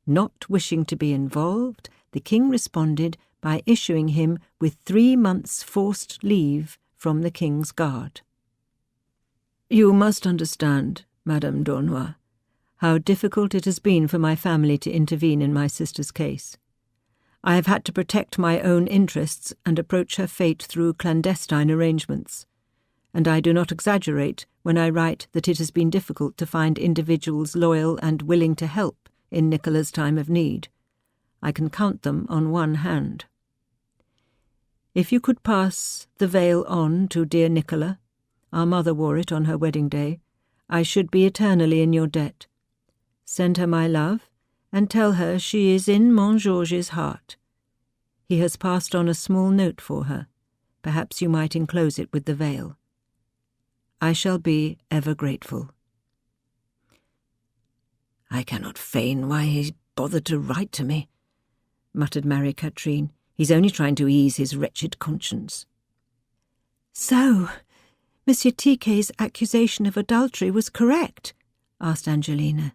Speaker 2: Not wishing to be involved, the king responded by issuing him with 3 months' forced leave from the king's guard. "You must understand, Madame d'Aulnoy, how difficult it has been for my family to intervene in my sister's case. I have had to protect my own interests and approach her fate through clandestine arrangements, and I do not exaggerate when I write that it has been difficult to find individuals loyal and willing to help in Nicola's time of need. I can count them on one hand. If you could pass the veil on to dear Nicola, our mother wore it on her wedding day, I should be eternally in your debt. Send her my love, and tell her she is in Montgeorges' heart. He has passed on a small note for her. Perhaps you might enclose it with the veil. I shall be ever grateful." "I cannot feign why he bothered to write to me," muttered Marie-Catherine. "He's only trying to ease his wretched conscience."
Speaker 3: "So, Monsieur Tiquet's accusation of adultery was correct?" asked Angelina.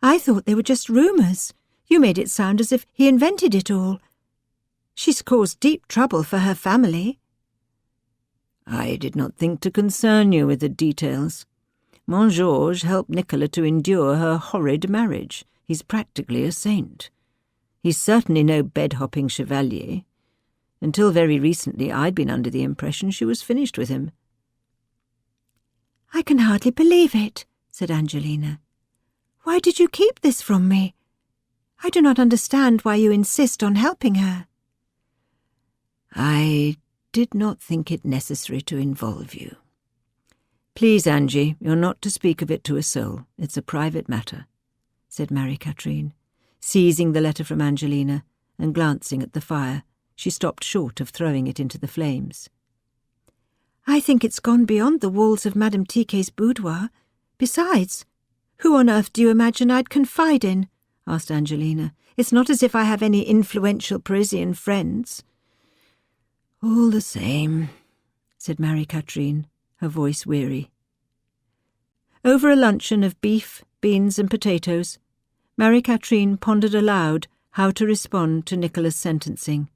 Speaker 3: "I thought they were just rumours. You made it sound as if he invented it all. She's caused deep trouble for her family."
Speaker 2: "I did not think to concern you with the details. Montgeorges helped Nicola to endure her horrid marriage. He's practically a saint. He's certainly no bed-hopping chevalier. Until very recently I'd been under the impression she was finished with him."
Speaker 3: "I can hardly believe it," said Angelina. "Why did you keep this from me? I do not understand why you insist on helping her."
Speaker 2: "I did not think it necessary to involve you. Please, Angie, you're not to speak of it to a soul. It's a private matter," said Marie-Catherine. Seizing the letter from Angelina and glancing at the fire, she stopped short of throwing it into the flames.
Speaker 3: "I think it's gone beyond the walls of Madame Tiquet's boudoir. Besides, who on earth do you imagine I'd confide in?" asked Angelina. "It's not as if I have any influential Parisian friends."
Speaker 2: "All the same," said Marie-Catherine, her voice weary. Over a luncheon of beef, beans and potatoes, Marie-Catherine pondered aloud how to respond to Nicola's sentencing.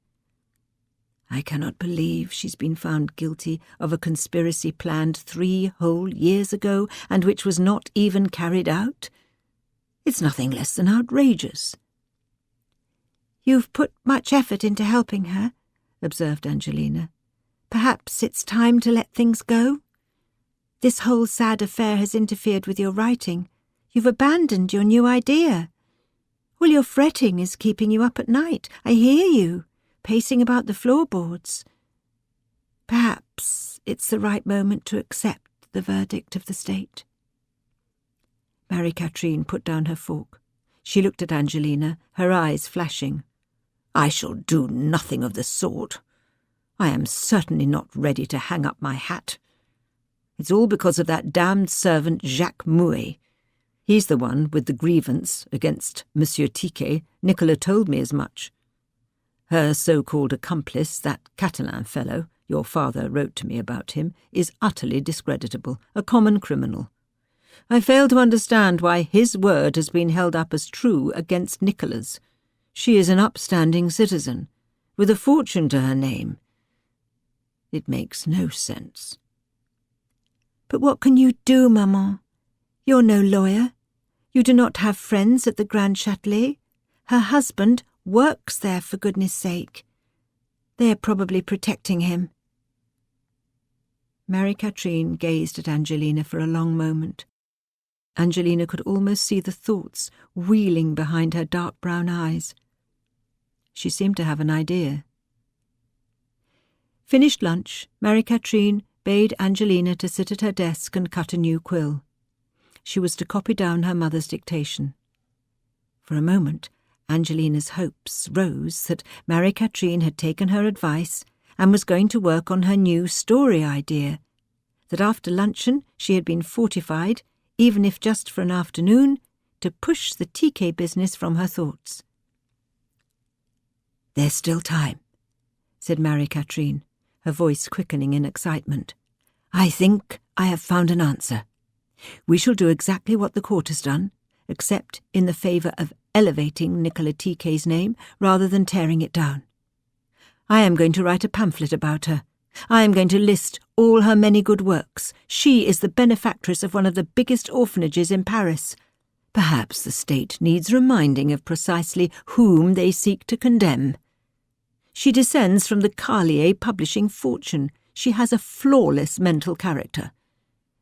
Speaker 2: "I cannot believe she's been found guilty of a conspiracy planned 3 whole years ago and which was not even carried out. It's nothing less than outrageous."
Speaker 3: "You've put much effort into helping her," observed Angelina. "Perhaps it's time to let things go? This whole sad affair has interfered with your writing. You've abandoned your new idea. All your fretting is keeping you up at night. I hear you, pacing about the floorboards. Perhaps it's the right moment to accept the verdict of the state."
Speaker 2: Marie-Catherine put down her fork. She looked at Angelina, her eyes flashing. "I shall do nothing of the sort. I am certainly not ready to hang up my hat. It's all because of that damned servant Jacques Mouet. He's the one with the grievance against Monsieur Tiquet. Nicola told me as much. Her so-called accomplice, that Catalan fellow, your father wrote to me about him, is utterly discreditable, a common criminal. I fail to understand why his word has been held up as true against Nicola's. She is an upstanding citizen, with a fortune to her name. It makes no sense."
Speaker 3: "But what can you do, Maman? You're no lawyer. You do not have friends at the Grand Châtelet. Her husband works there, for goodness sake. They are probably protecting him."
Speaker 2: Marie-Catherine gazed at Angelina for a long moment. Angelina could almost see the thoughts wheeling behind her dark brown eyes. She seemed to have an idea. Finished lunch, Marie-Catherine bade Angelina to sit at her desk and cut a new quill. She was to copy down her mother's dictation. For a moment, Angelina's hopes rose that Marie-Catherine had taken her advice and was going to work on her new story idea, that after luncheon she had been fortified, even if just for an afternoon, to push the TK business from her thoughts. "There's still time," said Marie-Catherine, her voice quickening in excitement. "I think I have found an answer. We shall do exactly what the court has done, except in the favour of elevating Nicola TK's name rather than tearing it down. I am going to write a pamphlet about her. I am going to list all her many good works. She is the benefactress of one of the biggest orphanages in Paris. Perhaps the state needs reminding of precisely whom they seek to condemn. She descends from the Carlier publishing fortune. She has a flawless mental character.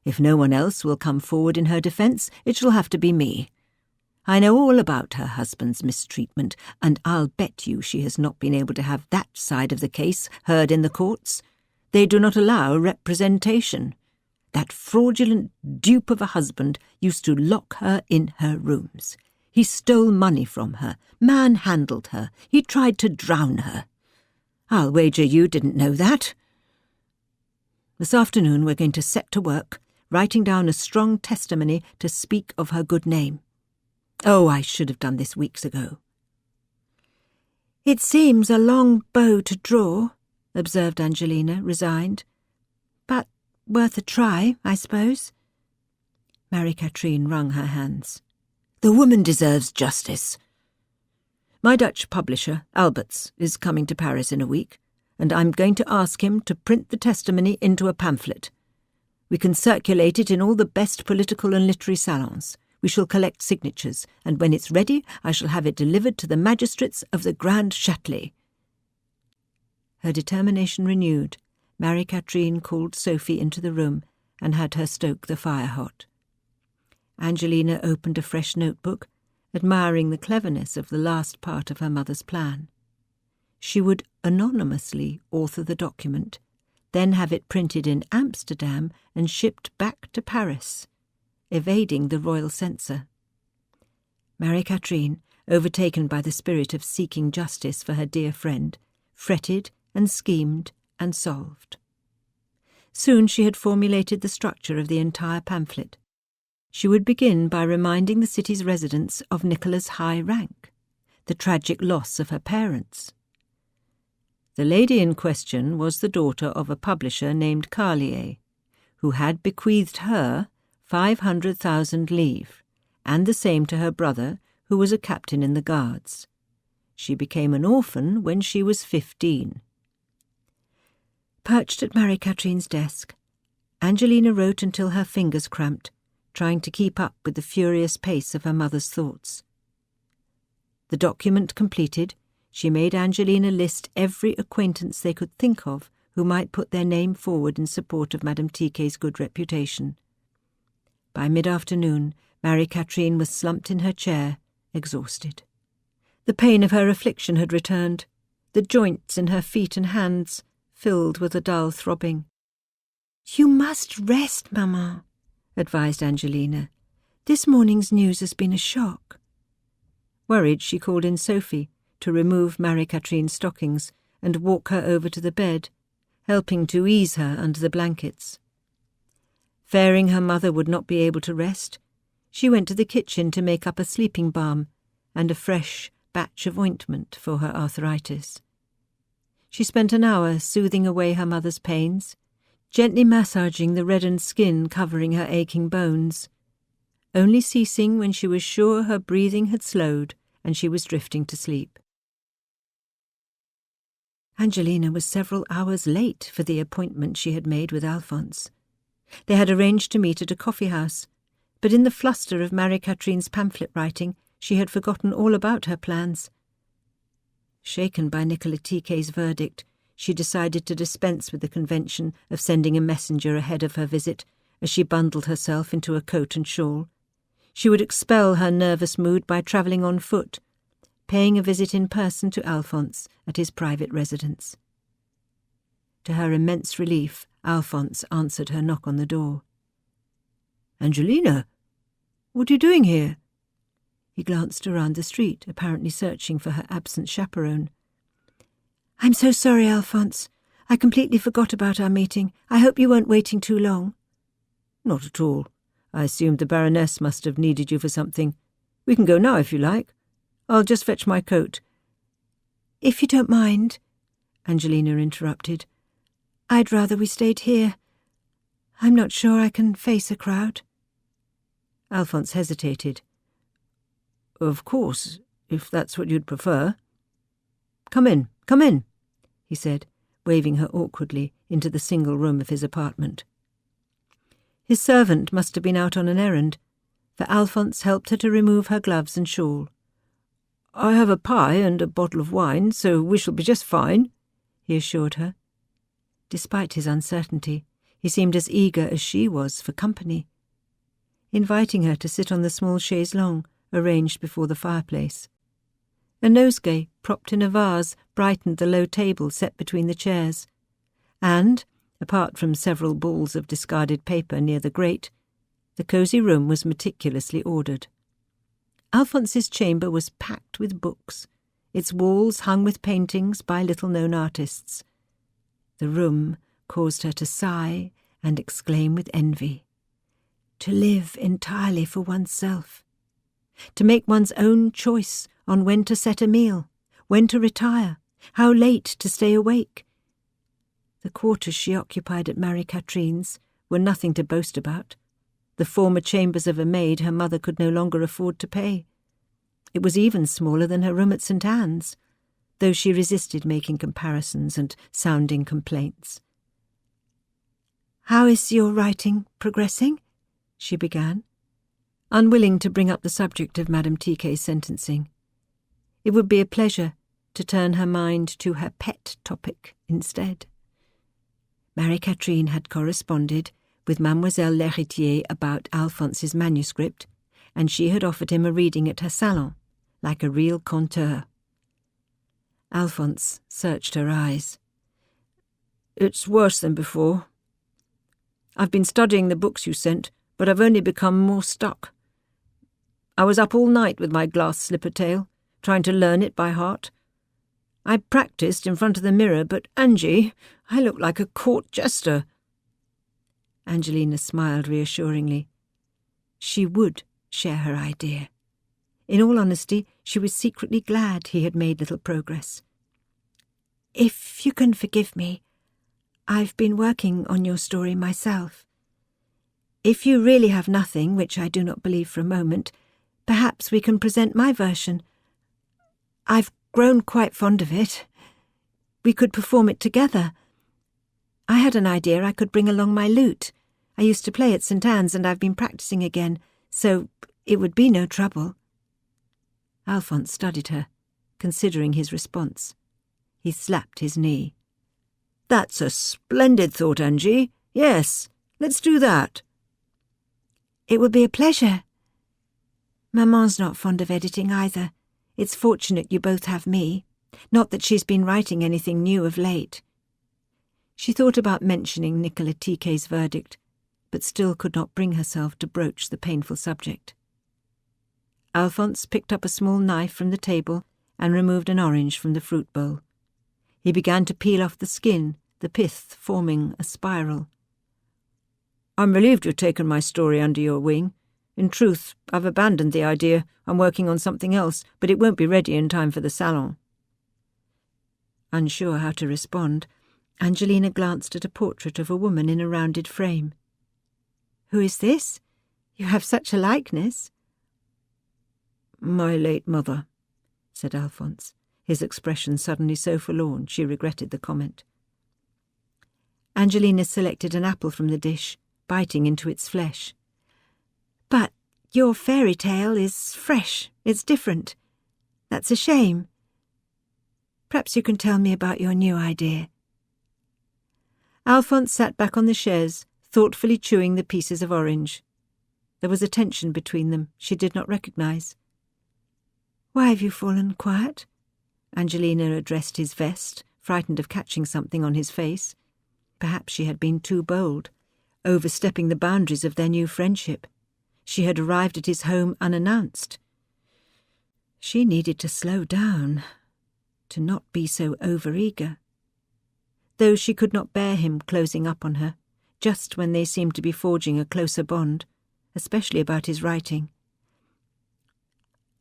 Speaker 2: If no one else will come forward in her defence, it shall have to be me. I know all about her husband's mistreatment, and I'll bet you she has not been able to have that side of the case heard in the courts. They do not allow representation. That fraudulent dupe of a husband used to lock her in her rooms. He stole money from her, manhandled her, he tried to drown her. I'll wager you didn't know that. This afternoon we're going to set to work, writing down a strong testimony to speak of her good name. Oh, I should have done this weeks ago."
Speaker 3: "It seems a long bow to draw," observed Angelina, resigned. "But worth a try, I suppose."
Speaker 2: Marie-Catherine wrung her hands.
Speaker 1: The woman deserves justice.
Speaker 2: My Dutch publisher, Alberts, is coming to Paris in a week, and I'm going to ask him to print the testimony into a pamphlet. We can circulate it in all the best political and literary salons. We shall collect signatures, and when it's ready, I shall have it delivered to the magistrates of the Grand Châtelet." Her determination renewed, Marie-Catherine called Sophie into the room and had her stoke the fire hot. Angelina opened a fresh notebook, admiring the cleverness of the last part of her mother's plan. She would anonymously author the document, then have it printed in Amsterdam and shipped back to Paris, evading the royal censor. Marie-Catherine, overtaken by the spirit of seeking justice for her dear friend, fretted and schemed and solved. Soon she had formulated the structure of the entire pamphlet. She would begin by reminding the city's residents of Nicola's high rank, the tragic loss of her parents. The lady in question was the daughter of a publisher named Carlier, who had bequeathed her 500,000 livres, and the same to her brother, who was a captain in the Guards. She became an orphan when she was 15. Perched at Marie-Catherine's desk, Angelina wrote until her fingers cramped, trying to keep up with the furious pace of her mother's thoughts. The document completed, she made Angelina list every acquaintance they could think of who might put their name forward in support of Madame Tiquet's good reputation. By mid-afternoon, Marie-Catherine was slumped in her chair, exhausted. The pain of her affliction had returned, the joints in her feet and hands filled with a dull throbbing.
Speaker 3: "You must rest, Maman," advised Angelina. "This morning's news has been a shock."
Speaker 2: Worried, she called in Sophie to remove Marie-Catherine's stockings and walk her over to the bed, helping to ease her under the blankets. Fearing her mother would not be able to rest, she went to the kitchen to make up a sleeping balm and a fresh batch of ointment for her arthritis. She spent an hour soothing away her mother's pains, gently massaging the reddened skin covering her aching bones, only ceasing when she was sure her breathing had slowed and she was drifting to sleep. Angelina was several hours late for the appointment she had made with Alphonse. They had arranged to meet at a coffee-house, but in the fluster of Marie-Catherine's pamphlet writing, she had forgotten all about her plans. Shaken by Nicola Tiquet's verdict, she decided to dispense with the convention of sending a messenger ahead of her visit as she bundled herself into a coat and shawl, She would expel her nervous mood by travelling on foot, paying a visit in person to Alphonse at his private residence. To her immense relief, Alphonse answered her knock on the door. "Angelina, what are you doing here?" He glanced around the street, apparently searching for her absent chaperone.
Speaker 3: "I'm so sorry, Alphonse. I completely forgot about our meeting. I hope you weren't waiting too long."
Speaker 2: "Not at all. I assumed the Baroness must have needed you for something. We can go now if you like. I'll just fetch my coat."
Speaker 3: "If you don't mind," Angelina interrupted, "I'd rather we stayed here. I'm not sure I can face a crowd."
Speaker 2: Alphonse hesitated. "Of course, if that's what you'd prefer." Come in," he said, waving her awkwardly into the single room of his apartment. His servant must have been out on an errand, for Alphonse helped her to remove her gloves and shawl. "I have a pie and a bottle of wine, so we shall be just fine," he assured her. Despite his uncertainty, he seemed as eager as she was for company, inviting her to sit on the small chaise longue arranged before the fireplace. A nosegay propped in a vase brightened the low table set between the chairs, and, apart from several balls of discarded paper near the grate, the cosy room was meticulously ordered. Alphonse's chamber was packed with books, its walls hung with paintings by little-known artists. The room caused her to sigh and exclaim with envy. To live entirely for oneself. To make one's own choice on when to set a meal, when to retire, how late to stay awake. The quarters she occupied at Marie-Catherine's were nothing to boast about. The former chambers of a maid her mother could no longer afford to pay. It was even smaller than her room at St. Anne's, though she resisted making comparisons and sounding complaints.
Speaker 3: "How is your writing progressing?" she began,
Speaker 2: unwilling to bring up the subject of Madame Tiquet's sentencing. It would be a pleasure to turn her mind to her pet topic instead. Marie-Catherine had corresponded with Mademoiselle L'Héritier about Alphonse's manuscript, and she had offered him a reading at her salon, like a real conteur. Alphonse searched her eyes. "It's worse than before. I've been studying the books you sent, but I've only become more stuck. I was up all night with my glass slipper tail, trying to learn it by heart. I practised in front of the mirror, but, Angie, I look like a court jester." Angelina smiled reassuringly. She would share her idea. In all honesty, she was secretly glad he had made little progress.
Speaker 3: "If you can forgive me, I've been working on your story myself. If you really have nothing, which I do not believe for a moment, perhaps we can present my version. I've grown quite fond of it. We could perform it together. I had an idea I could bring along my lute. I used to play at St. Anne's and I've been practising again, so it would be no trouble."
Speaker 2: Alphonse studied her, considering his response. He slapped his knee. "That's a splendid thought, Angie. Yes, let's do that."
Speaker 3: "It would be a pleasure. Maman's not fond of editing either. It's fortunate you both have me. Not that she's been writing anything new of late."
Speaker 2: She thought about mentioning Nicolas Tiquet's verdict, but still could not bring herself to broach the painful subject. Alphonse picked up a small knife from the table and removed an orange from the fruit bowl. He began to peel off the skin, the pith forming a spiral. "I'm relieved you've taken my story under your wing. In truth, I've abandoned the idea. I'm working on something else, but it won't be ready in time for the salon." Unsure how to respond, Angelina glanced at a portrait of a woman in a rounded frame.
Speaker 3: "Who is this? You have such a likeness."
Speaker 2: "My late mother," said Alphonse, his expression suddenly so forlorn she regretted the comment. Angelina selected an apple from the dish, biting into its flesh.
Speaker 3: "But your fairy tale is fresh. It's different. That's a shame. Perhaps you can tell me about your new idea."
Speaker 2: Alphonse sat back on the chaise, thoughtfully chewing the pieces of orange. There was a tension between them she did not recognise.
Speaker 3: "Why have you fallen quiet?"
Speaker 2: Angelina addressed his vest, frightened of catching something on his face. Perhaps she had been too bold, overstepping the boundaries of their new friendship. She had arrived at his home unannounced. She needed to slow down, to not be so overeager. Though she could not bear him closing up on her, just when they seemed to be forging a closer bond, especially about his writing.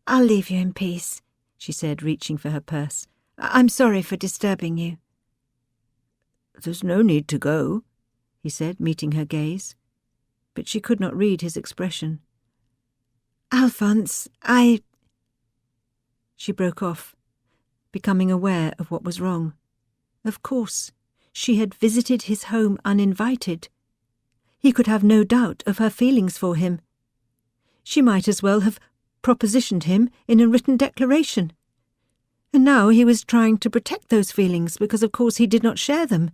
Speaker 3: "I'll leave you in peace," she said, reaching for her purse. "I'm sorry for disturbing you."
Speaker 2: "There's no need to go," he said, meeting her gaze. But she could not read his expression.
Speaker 3: "Alphonse,
Speaker 2: She broke off, becoming aware of what was wrong. Of course, she had visited his home uninvited. He could have no doubt of her feelings for him. She might as well have propositioned him in a written declaration. And now he was trying to protect those feelings because of course he did not share them.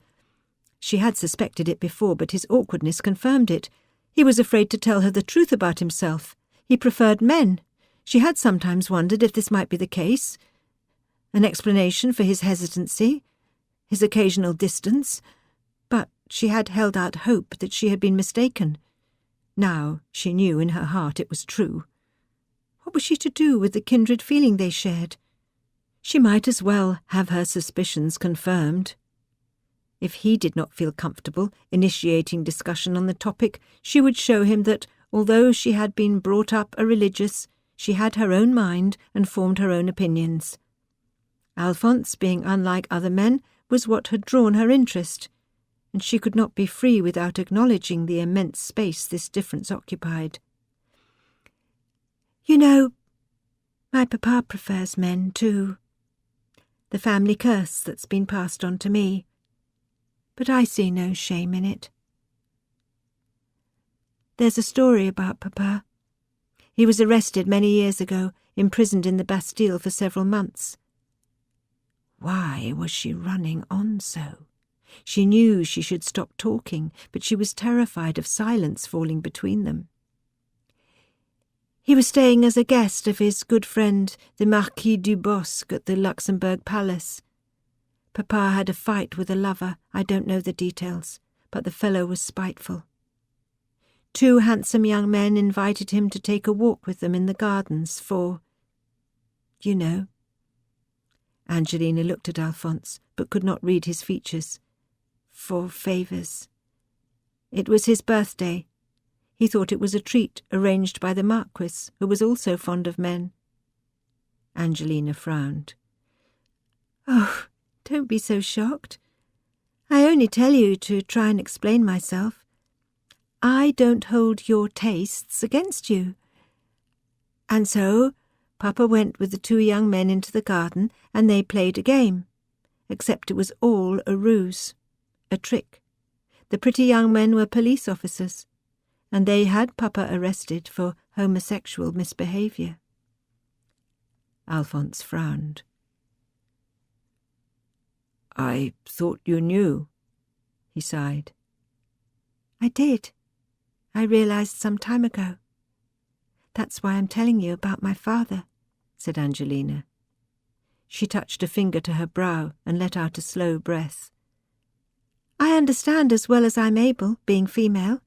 Speaker 2: She had suspected it before, but his awkwardness confirmed it. He was afraid to tell her the truth about himself. He preferred men. She had sometimes wondered if this might be the case. An explanation for his hesitancy, his occasional distance, but she had held out hope that she had been mistaken. Now she knew in her heart it was true. What was she to do with the kindred feeling they shared? She might as well have her suspicions confirmed. If he did not feel comfortable initiating discussion on the topic, she would show him that, although she had been brought up a religious, she had her own mind and formed her own opinions. Alphonse, being unlike other men, was what had drawn her interest, and she could not be free without acknowledging the immense space this difference occupied.
Speaker 3: "You know, my papa prefers men too. The family curse that's been passed on to me. But I see no shame in it. There's a story about papa. He was arrested many years ago, imprisoned in the Bastille for several months."
Speaker 2: Why was she running on so? She knew she should stop talking, but she was terrified of silence falling between them.
Speaker 3: "He was staying as a guest of his good friend, the Marquis du Bosc, at the Luxembourg Palace. Papa had a fight with a lover. I don't know the details, but the fellow was spiteful. 2 handsome young men invited him to take a walk with them in the gardens for, you know."
Speaker 2: Angelina looked at Alphonse, but could not read his features.
Speaker 3: "For favours. It was his birthday. He thought it was a treat arranged by the Marquis, who was also fond of men."
Speaker 2: Angelina frowned.
Speaker 3: "Oh, don't be so shocked. I only tell you to try and explain myself. I don't hold your tastes against you. And so Papa went with the 2 young men into the garden, and they played a game, except it was all a ruse, a trick. The pretty young men were police officers, and they had Papa arrested for homosexual misbehaviour."
Speaker 2: Alphonse frowned. "I thought you knew," he sighed.
Speaker 3: "I did. I realised some time ago. That's why I'm telling you about my father," said Angelina.
Speaker 2: She touched a finger to her brow and let out a slow breath.
Speaker 3: "I understand as well as I'm able, being female,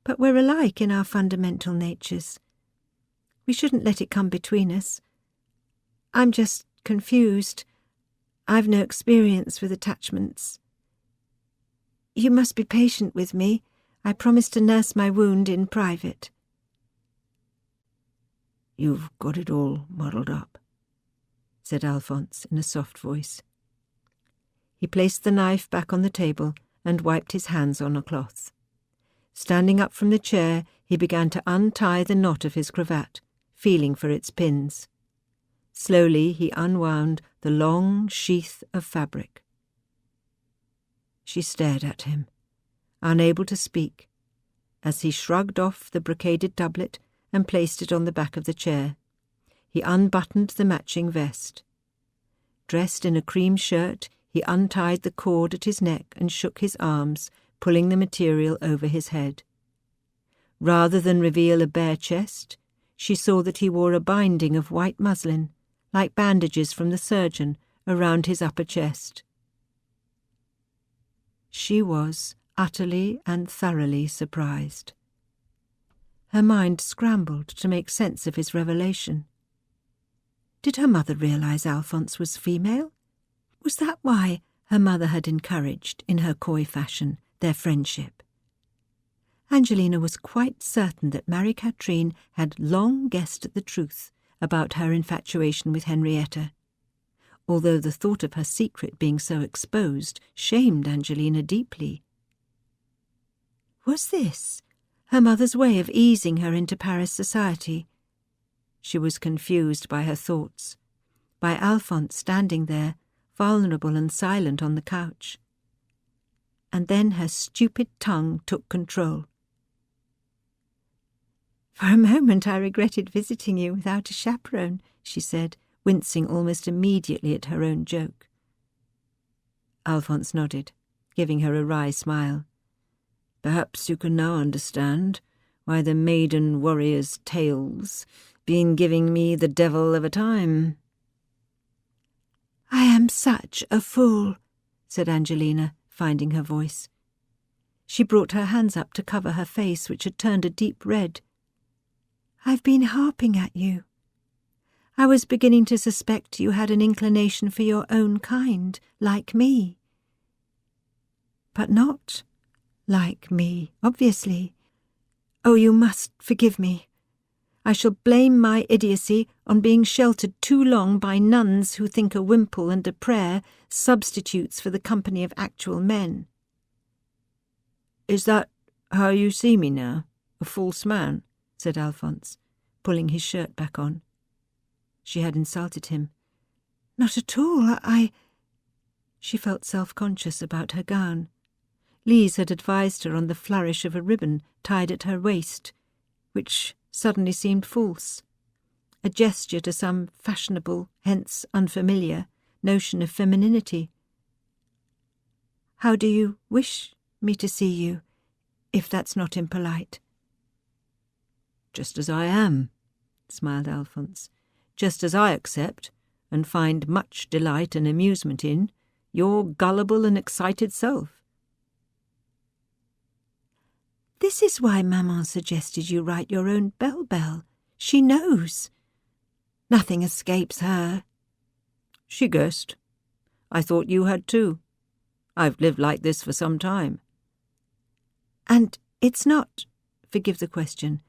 Speaker 3: but we're alike in our fundamental natures. We shouldn't let it come between us. I'm just confused. I've no experience with attachments. You must be patient with me. I promised to nurse my wound in private."
Speaker 2: "You've got it all muddled up," said Alphonse in a soft voice. He placed the knife back on the table and wiped his hands on a cloth. Standing up from the chair, he began to untie the knot of his cravat, feeling for its pins. Slowly he unwound the long sheath of fabric. She stared at him, unable to speak, as he shrugged off the brocaded doublet and placed it on the back of the chair. He unbuttoned the matching vest. Dressed in a cream shirt, he untied the cord at his neck and shook his arms, pulling the material over his head. Rather than reveal a bare chest, she saw that he wore a binding of white muslin, like bandages from the surgeon, around his upper chest. She was utterly and thoroughly surprised. Her mind scrambled to make sense of his revelation. Did her mother realize Alphonse was female? Was that why her mother had encouraged, in her coy fashion, their friendship? Angelina was quite certain that Marie-Catherine had long guessed at the truth about her infatuation with Henrietta, although the thought of her secret being so exposed shamed Angelina deeply. Was this her mother's way of easing her into Paris society? She was confused by her thoughts, by Alphonse standing there, vulnerable and silent on the couch. And then her stupid tongue took control. "For a moment I regretted visiting you without a chaperone," she said, wincing almost immediately at her own joke. Alphonse nodded, giving her a wry smile. "Perhaps you can now understand why the maiden warrior's tales been giving me the devil of a time." "I am such a fool," said Angelina, finding her voice. She brought her hands up to cover her face, which had turned a deep red. "I've been harping at you. I was beginning to suspect you had an inclination for your own kind, like me. But not like me, obviously. Oh, you must forgive me. I shall blame my idiocy on being sheltered too long by nuns who think a wimple and a prayer substitutes for the company of actual men." "Is that how you see me now, a false man?" said Alphonse, pulling his shirt back on. She had insulted him. "Not at all, She felt self-conscious about her gown. Lise had advised her on the flourish of a ribbon tied at her waist, which suddenly seemed false, a gesture to some fashionable, hence unfamiliar, notion of femininity. "How do you wish me to see you, if that's not impolite?" "Just as I am," smiled Alphonse, "just as I accept, and find much delight and amusement in, your gullible and excited self." "This is why Maman suggested you write your own Belle. She knows. Nothing escapes her." "She guessed. I thought you had too. I've lived like this for some time." "And it's not, forgive the question,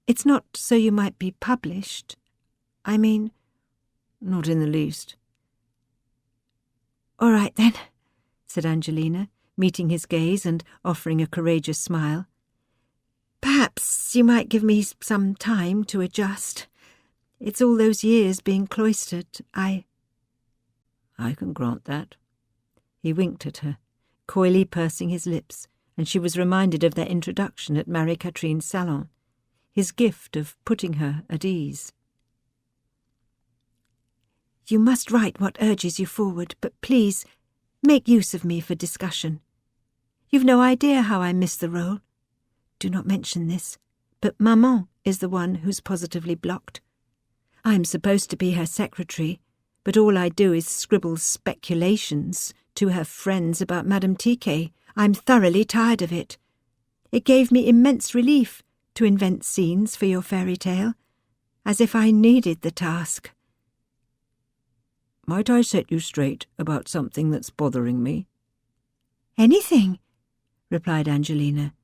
Speaker 2: it's not so you might be published? I mean—" "Not in the least." "All right, then," said Angelina, meeting his gaze and offering a courageous smile. "Perhaps you might give me some time to adjust. It's all those years being cloistered. I can grant that." He winked at her, coyly pursing his lips, and she was reminded of their introduction at Marie-Catherine's salon, his gift of putting her at ease. "You must write what urges you forward, but please make use of me for discussion. You've no idea how I miss the role. Do not mention this, but Maman is the one who's positively blocked. I'm supposed to be her secretary, but all I do is scribble speculations to her friends about Madame Tiquet. I'm thoroughly tired of it. It gave me immense relief to invent scenes for your fairy tale, as if I needed the task." "Might I set you straight about something that's bothering me?" "Anything," replied Angelina,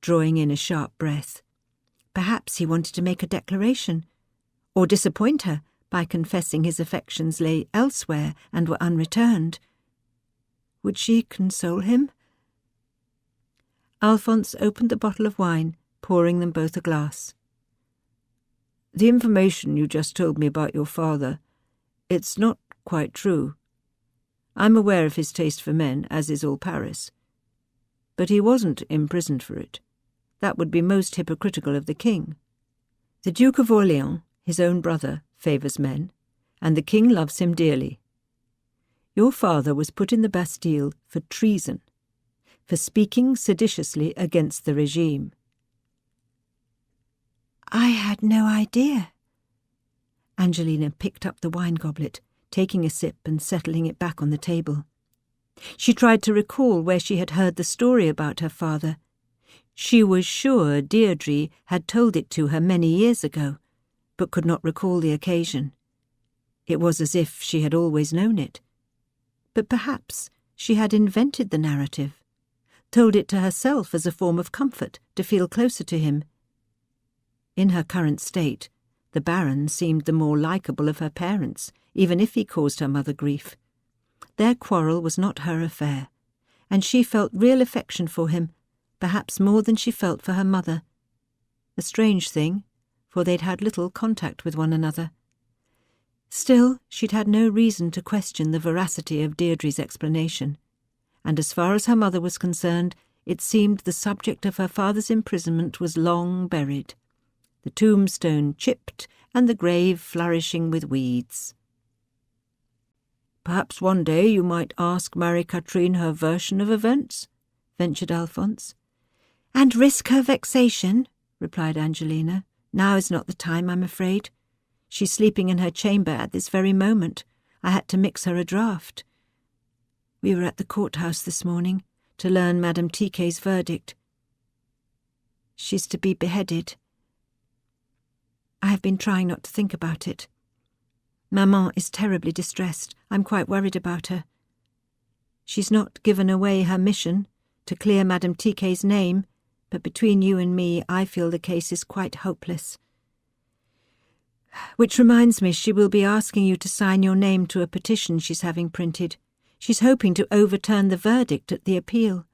Speaker 2: drawing in a sharp breath. Perhaps he wanted to make a declaration, or disappoint her by confessing his affections lay elsewhere and were unreturned. Would she console him? Alphonse opened the bottle of wine, pouring them both a glass. "The information you just told me about your father, it's not quite true. I'm aware of his taste for men, as is all Paris. But he wasn't imprisoned for it. That would be most hypocritical of the king. The Duke of Orléans, his own brother, favours men, and the king loves him dearly. Your father was put in the Bastille for treason, for speaking seditiously against the regime.
Speaker 3: I had no idea. Angelina picked up the wine goblet, taking a sip and settling it back on the table. She tried to recall where she had heard the story about her father. She was sure Deirdre had told it to her many years ago, but could not recall the occasion. It was as if she had always known it. But perhaps she had invented the narrative, told it to herself as a form of comfort to feel closer to him. In her current state, the Baron seemed the more likeable of her parents, even if he caused her mother grief. Their quarrel was not her affair, and she felt real affection for him, perhaps more than she felt for her mother. A strange thing, for they'd had little contact with one another. Still, she'd had no reason to question the veracity of Deirdre's explanation, and as far as her mother was concerned, it seemed the subject of her father's imprisonment was long buried, the tombstone chipped and the grave flourishing with weeds. "Perhaps one day you might ask Marie-Catherine her version of events," ventured Alphonse. "And risk her vexation," replied Angelina. "Now is not the time, I'm afraid. She's sleeping in her chamber at this very moment. I had to mix her a draught. We were at the courthouse this morning to learn Madame Tiquet's verdict. She's to be beheaded. I have been trying not to think about it. Maman is terribly distressed. I'm quite worried about her. She's not given away her mission to clear Madame Tiquet's name, but between you and me, I feel the case is quite hopeless. Which reminds me, she will be asking you to sign your name to a petition she's having printed. She's hoping to overturn the verdict at the appeal."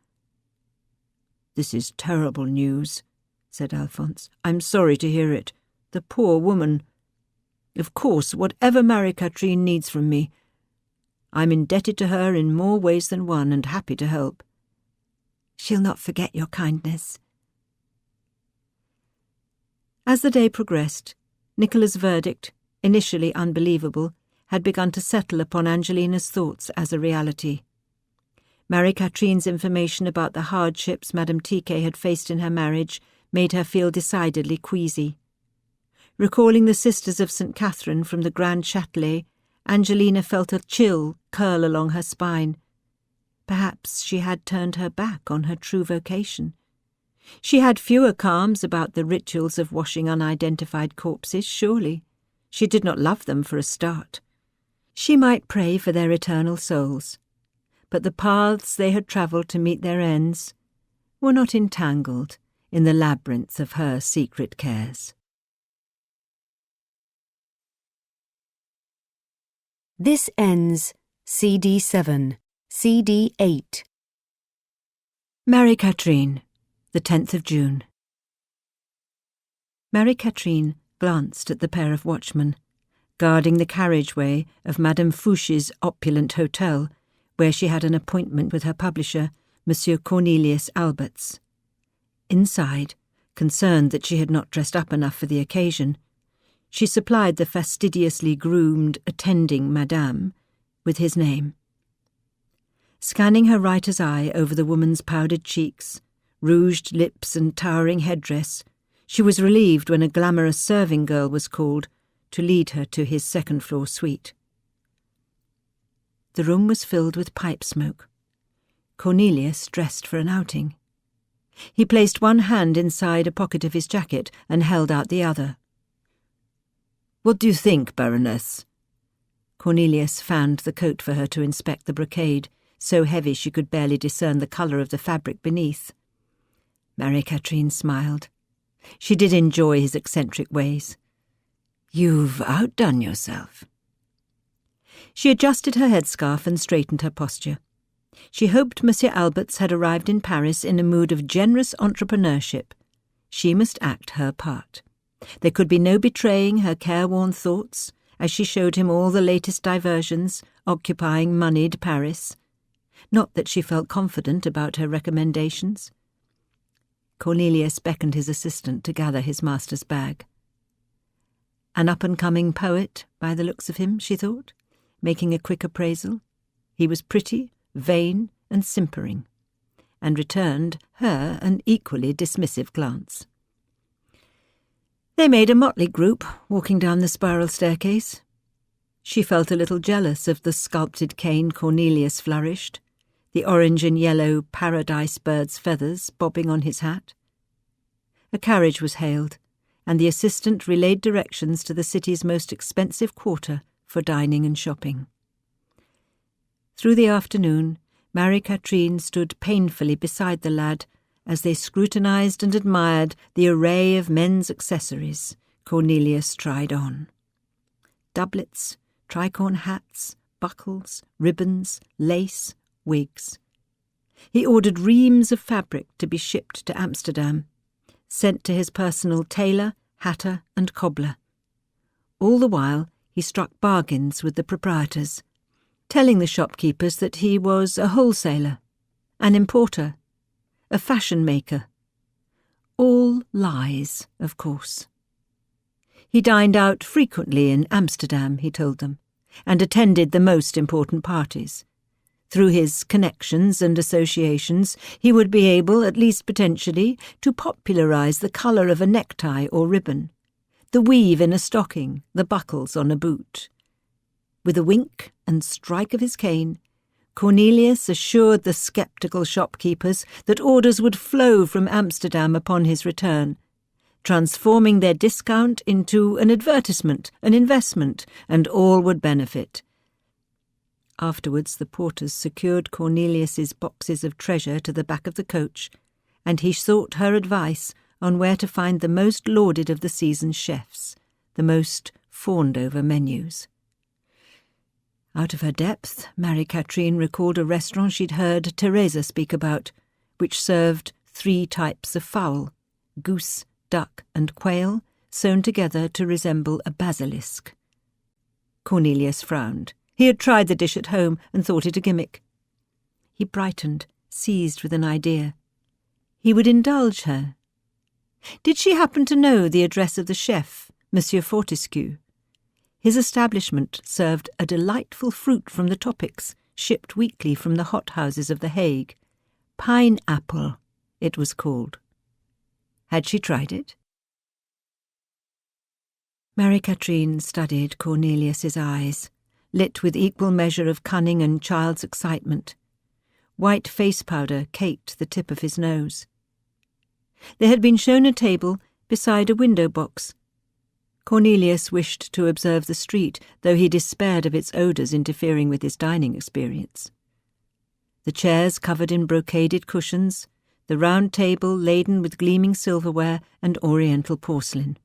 Speaker 3: "This is terrible news," said Alphonse. "I'm sorry to hear it. The poor woman. Of course, whatever Marie-Catherine needs from me, I'm indebted to her in more ways than one and happy to help." "She'll not forget your kindness." As the day progressed, Nicola's verdict, initially unbelievable, had begun to settle upon Angelina's thoughts as a reality. Marie-Catherine's information about the hardships Madame Tiquet had faced in her marriage made her feel decidedly queasy. Recalling the Sisters of St. Catherine from the Grand Châtelet, Angelina felt a chill curl along her spine. Perhaps she had turned her back on her true vocation. She had fewer qualms about the rituals of washing unidentified corpses, surely. She did not love them for a start. She might pray for their eternal souls, but the paths they had travelled to meet their ends were not entangled in the labyrinth of her secret cares.
Speaker 4: This ends CD 7, CD 8.
Speaker 2: Marie-Catherine, the 10th of June. Marie-Catherine glanced at the pair of watchmen, guarding the carriageway of Madame Fouche's opulent hotel, where she had an appointment with her publisher, Monsieur Cornelius Alberts. Inside, concerned that she had not dressed up enough for the occasion, she supplied the fastidiously groomed attending madame with his name. Scanning her writer's eye over the woman's powdered cheeks, rouged lips and towering headdress, she was relieved when a glamorous serving girl was called to lead her to his second-floor suite. The room was filled with pipe smoke. Cornelius dressed for an outing. He placed one hand inside a pocket of his jacket and held out the other. "What do you think, Baroness?" Cornelius fanned the coat for her to inspect the brocade, so heavy she could barely discern the colour of the fabric beneath. Marie-Catherine smiled. She did enjoy his eccentric ways. "You've outdone yourself." She adjusted her headscarf and straightened her posture. She hoped Monsieur Alberts had arrived in Paris in a mood of generous entrepreneurship. She must act her part. There could be no betraying her careworn thoughts as she showed him all the latest diversions occupying moneyed Paris. Not that she felt confident about her recommendations. Cornelius beckoned his assistant to gather his master's bag. An up-and-coming poet, by the looks of him, she thought, making a quick appraisal. He was pretty, vain, and simpering, and returned her an equally dismissive glance. They made a motley group, walking down the spiral staircase. She felt a little jealous of the sculpted cane Cornelius flourished, the orange and yellow paradise bird's feathers bobbing on his hat. A carriage was hailed, and the assistant relayed directions to the city's most expensive quarter for dining and shopping. Through the afternoon, Marie-Catherine stood painfully beside the lad as they scrutinized and admired the array of men's accessories Cornelius tried on. Doublets, tricorn hats, buckles, ribbons, lace, wigs. He ordered reams of fabric to be shipped to Amsterdam, sent to his personal tailor, hatter and cobbler. All the while he struck bargains with the proprietors, telling the shopkeepers that he was a wholesaler, an importer, a fashion maker. All lies, of course. He dined out frequently in Amsterdam, he told them, and attended the most important parties. Through his connections and associations, he would be able, at least potentially, to popularize the colour of a necktie or ribbon, the weave in a stocking, the buckles on a boot. With a wink and strike of his cane, Cornelius assured the sceptical shopkeepers that orders would flow from Amsterdam upon his return, transforming their discount into an advertisement, an investment, and all would benefit. Afterwards the porters secured Cornelius's boxes of treasure to the back of the coach, and he sought her advice on where to find the most lauded of the season's chefs, the most fawned-over menus. Out of her depth, Marie-Catherine recalled a restaurant she'd heard Teresa speak about, which served 3 types of fowl, goose, duck and quail, sewn together to resemble a basilisk. Cornelius frowned. He had tried the dish at home and thought it a gimmick. He brightened, seized with an idea. He would indulge her. Did she happen to know the address of the chef, Monsieur Fortescue? His establishment served a delightful fruit from the tropics, shipped weekly from the hothouses of The Hague. Pineapple, it was called. Had she tried it? Marie-Catherine studied Cornelius's eyes, lit with equal measure of cunning and child's excitement. White face powder caked the tip of his nose. They had been shown a table beside a window box. Cornelius wished to observe the street, though he despaired of its odours interfering with his dining experience. The chairs covered in brocaded cushions, the round table laden with gleaming silverware and oriental porcelain.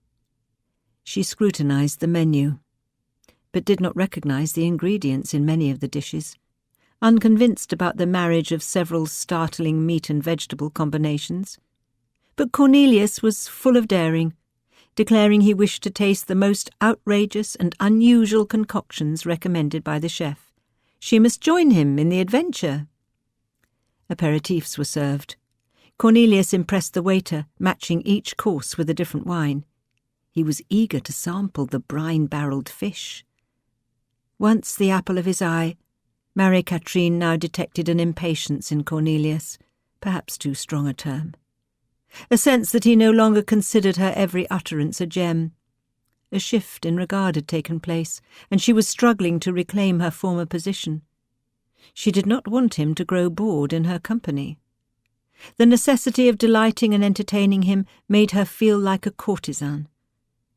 Speaker 2: She scrutinized the menu, but did not recognize the ingredients in many of the dishes, unconvinced about the marriage of several startling meat and vegetable combinations. But Cornelius was full of daring, declaring he wished to taste the most outrageous and unusual concoctions recommended by the chef. She must join him in the adventure. Aperitifs were served. Cornelius impressed the waiter, matching each course with a different wine. He was eager to sample the brine-barrelled fish. Once the apple of his eye, Marie-Catherine now detected an impatience in Cornelius, perhaps too strong a term. A sense that he no longer considered her every utterance a gem. A shift in regard had taken place, and she was struggling to reclaim her former position. She did not want him to grow bored in her company. The necessity of delighting and entertaining him made her feel like a courtesan.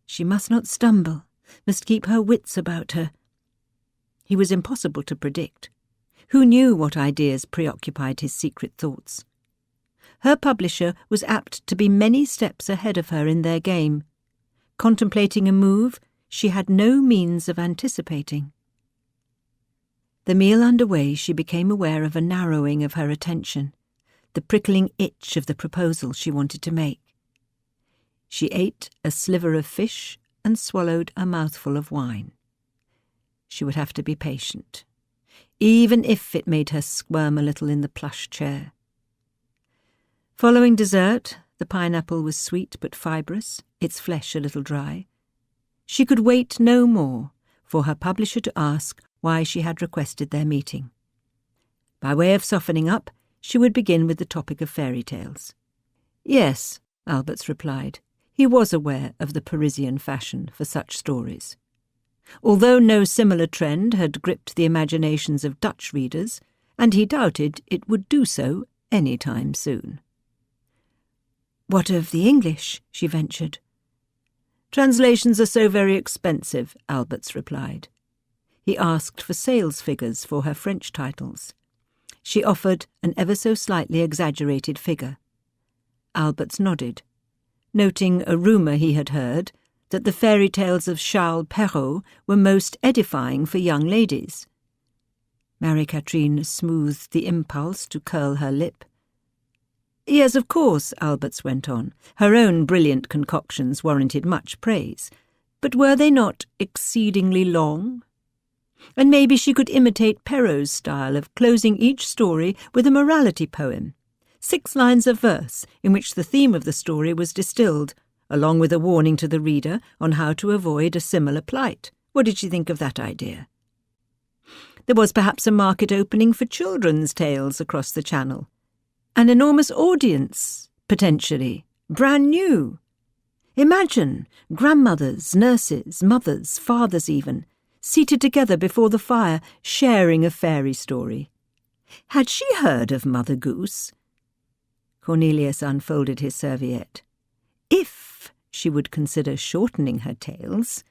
Speaker 2: She must not stumble, must keep her wits about her. He was impossible to predict. Who knew what ideas preoccupied his secret thoughts? Her publisher was apt to be many steps ahead of her in their game. Contemplating a move she had no means of anticipating. The meal underway, she became aware of a narrowing of her attention, the prickling itch of the proposal she wanted to make. She ate a sliver of fish and swallowed a mouthful of wine. She would have to be patient, even if it made her squirm a little in the plush chair. Following dessert, the pineapple was sweet but fibrous, its flesh a little dry. She could wait no more for her publisher to ask why she had requested their meeting. By way of softening up, she would begin with the topic of fairy tales. Yes, Alberts replied. He was aware of the Parisian fashion for such stories. Although no similar trend had gripped the imaginations of Dutch readers, and he doubted it would do so any time soon.
Speaker 3: "What of the English?" she ventured.
Speaker 2: "Translations are so very expensive," Alberts replied. He asked for sales figures for her French titles. She offered an ever so slightly exaggerated figure. Alberts nodded, noting a rumour he had heard that the fairy tales of Charles Perrault were most edifying for young ladies. Marie-Catherine smoothed the impulse to curl her lip. "Yes, of course," Alberts went on. Her own brilliant concoctions warranted much praise. But were they not exceedingly long? And maybe she could imitate Perrault's style of closing each story with a morality poem, 6 lines of verse in which the theme of the story was distilled, along with a warning to the reader on how to avoid a similar plight. What did she think of that idea? There was perhaps a market opening for children's tales across the Channel. An enormous audience, potentially, brand new. Imagine grandmothers, nurses, mothers, fathers even, seated together before the fire, sharing a fairy story. Had she heard of Mother Goose? Cornelius unfolded his serviette. If she would consider shortening her tales,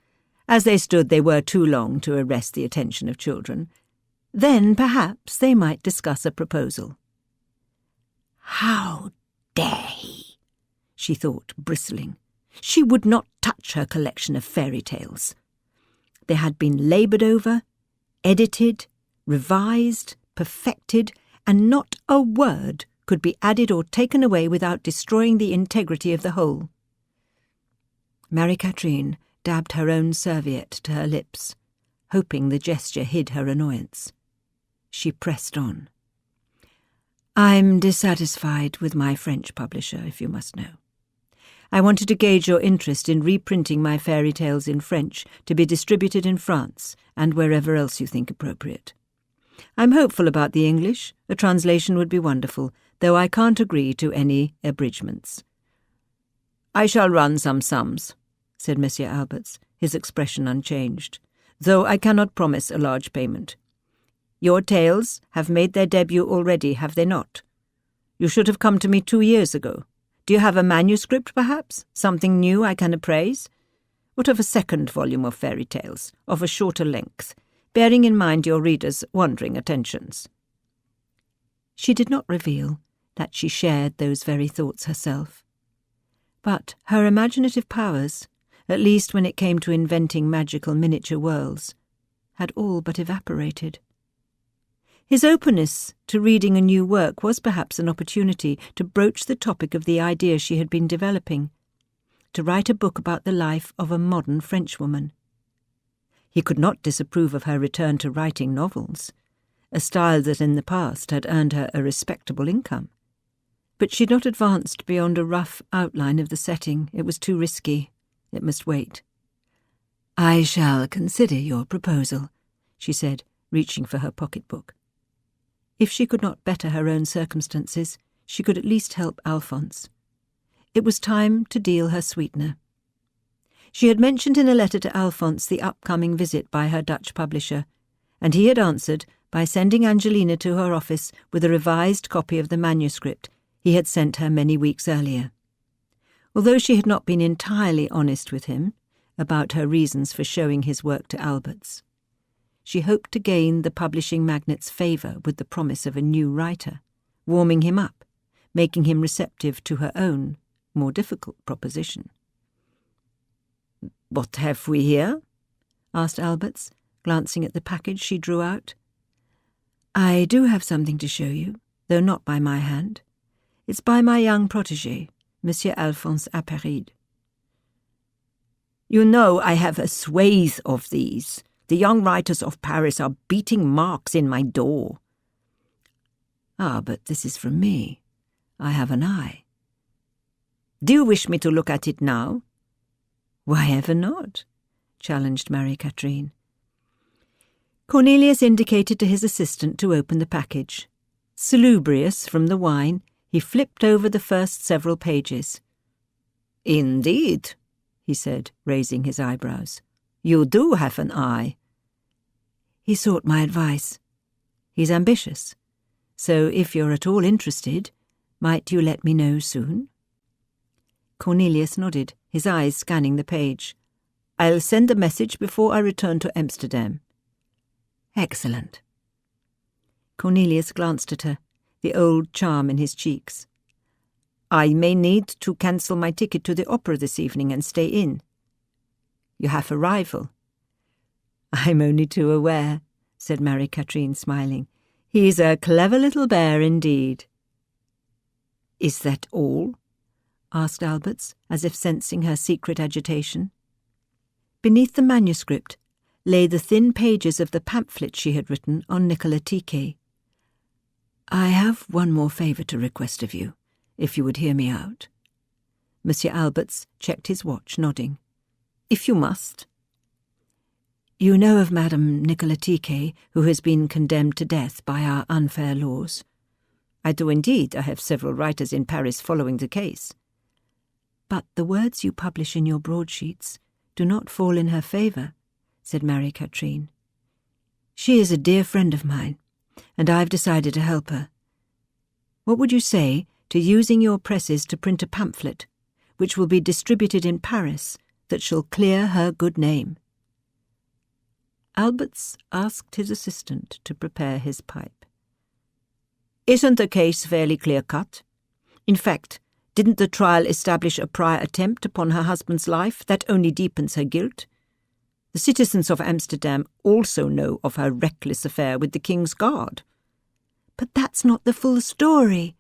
Speaker 2: as they stood they were too long to arrest the attention of children, then perhaps they might discuss a proposal. How dare he? She thought, bristling. She would not touch her collection of fairy tales. They had been laboured over, edited, revised, perfected, and not a word could be added or taken away without destroying the integrity of the whole. Marie-Catherine dabbed her own serviette to her lips, hoping the gesture hid her annoyance. She pressed on. "I'm dissatisfied with my French publisher, if you must know. I wanted to gauge your interest in reprinting my fairy tales in French to be distributed in France and wherever else you think appropriate. I'm hopeful about the English. A translation would be wonderful, though I can't agree to any abridgments." "I shall run some sums," said Monsieur Alberts, his expression unchanged, "though I cannot promise a large payment. Your tales have made their debut already, have they not? You should have come to me 2 years ago. Do you have a manuscript, perhaps? Something new I can appraise? What of a second volume of fairy tales, of a shorter length, bearing in mind your readers' wandering attentions?" She did not reveal that she shared those very thoughts herself. But her imaginative powers, at least when it came to inventing magical miniature worlds, had all but evaporated. His openness to reading a new work was perhaps an opportunity to broach the topic of the idea she had been developing, to write a book about the life of a modern Frenchwoman. He could not disapprove of her return to writing novels, a style that in the past had earned her a respectable income. But she had not advanced beyond a rough outline of the setting. It was too risky. It must wait. "I shall consider your proposal," she said, reaching for her pocketbook. If she could not better her own circumstances, she could at least help Alphonse. It was time to deal her sweetener. She had mentioned in a letter to Alphonse the upcoming visit by her Dutch publisher, and he had answered by sending Angelina to her office with a revised copy of the manuscript he had sent her many weeks earlier. Although she had not been entirely honest with him about her reasons for showing his work to Alberts, she hoped to gain the publishing magnate's favour with the promise of a new writer, warming him up, making him receptive to her own, more difficult proposition. "What have we here?" asked Alberts, glancing at the package she drew out. "I do have something to show you, though not by my hand. It's by my young protégé, Monsieur Alphonse Apéride." "You know I have a swathe of these. The young writers of Paris are beating marks in my door." "Ah, but this is from me. I have an eye." "Do you wish me to look at it now?" "Why ever not?" challenged Marie-Catherine. Cornelius indicated to his assistant to open the package. Salubrious from the wine, he flipped over the first several pages. "Indeed," he said, raising his eyebrows. "You do have an eye."
Speaker 1: He sought my advice.
Speaker 2: He's ambitious, so if you're at all interested, might you let me know soon? Cornelius nodded, his eyes scanning the page. "I'll send a message before I return to Amsterdam."
Speaker 1: Excellent.
Speaker 2: Cornelius glanced at her, the old charm in his cheeks. "I may need to cancel my ticket to the opera this evening and stay in. You have a rival." "I'm only too aware," said Marie-Catherine, smiling. "He's a clever little bear indeed." "Is that all?" asked Alberts, as if sensing her secret agitation. Beneath the manuscript lay the thin pages of the pamphlet she had written on Nicolas Tiquet.
Speaker 1: "I have one more favour to request of you, if you would hear me out."
Speaker 2: Monsieur Alberts checked his watch, nodding. "If you must."
Speaker 1: "You know of Madame Nicolas Tiquet, who has been condemned to death by our unfair laws?"
Speaker 2: "I do indeed. I have several writers in Paris following the case."
Speaker 1: "But the words you publish in your broadsheets do not fall in her favour," said Marie-Catherine. "She is a dear friend of mine, and I've decided to help her. What would you say to using your presses to print a pamphlet, which will be distributed in Paris, that shall clear her good name?"
Speaker 2: Alberts asked his assistant to prepare his pipe. "Isn't the case fairly clear-cut? In fact, didn't the trial establish a prior attempt upon her husband's life that only deepens her guilt? The citizens of Amsterdam also know of her reckless affair with the King's Guard."
Speaker 1: "But that's not the full story,"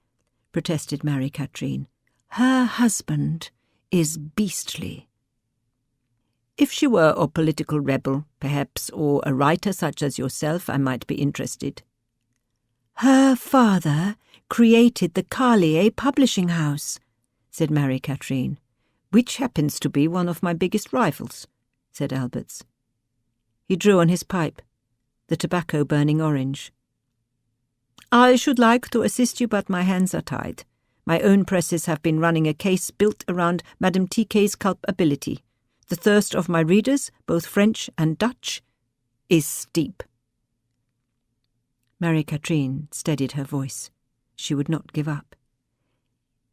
Speaker 1: protested Marie-Catherine. "Her husband is beastly."
Speaker 2: "If she were a political rebel, perhaps, or a writer such as yourself, I might be interested."
Speaker 1: "Her father created the Carlier publishing house,"
Speaker 2: said Marie-Catherine. "Which happens to be one of my biggest rivals," said Alberts. He drew on his pipe, the tobacco burning orange. "I should like to assist you, but my hands are tied. My own presses have been running a case built around Madame Tiquet's culpability. The thirst of my readers, both French and Dutch, is steep."
Speaker 1: Marie-Catherine steadied her voice. She would not give up.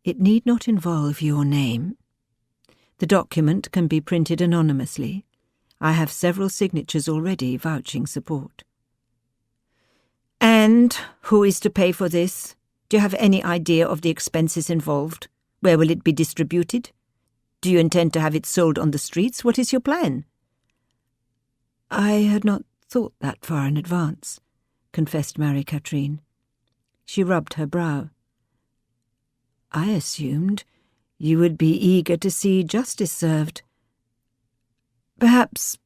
Speaker 1: "It need not involve your name. The document can be printed anonymously. I have several signatures already vouching support."
Speaker 2: "And who is to pay for this? Do you have any idea of the expenses involved? Where will it be distributed? Do you intend to have it sold on the streets? What is your plan?"
Speaker 1: "I had not thought that far in advance," confessed Marie-Catherine. She rubbed her brow. "I assumed you would be eager to see justice served. Perhaps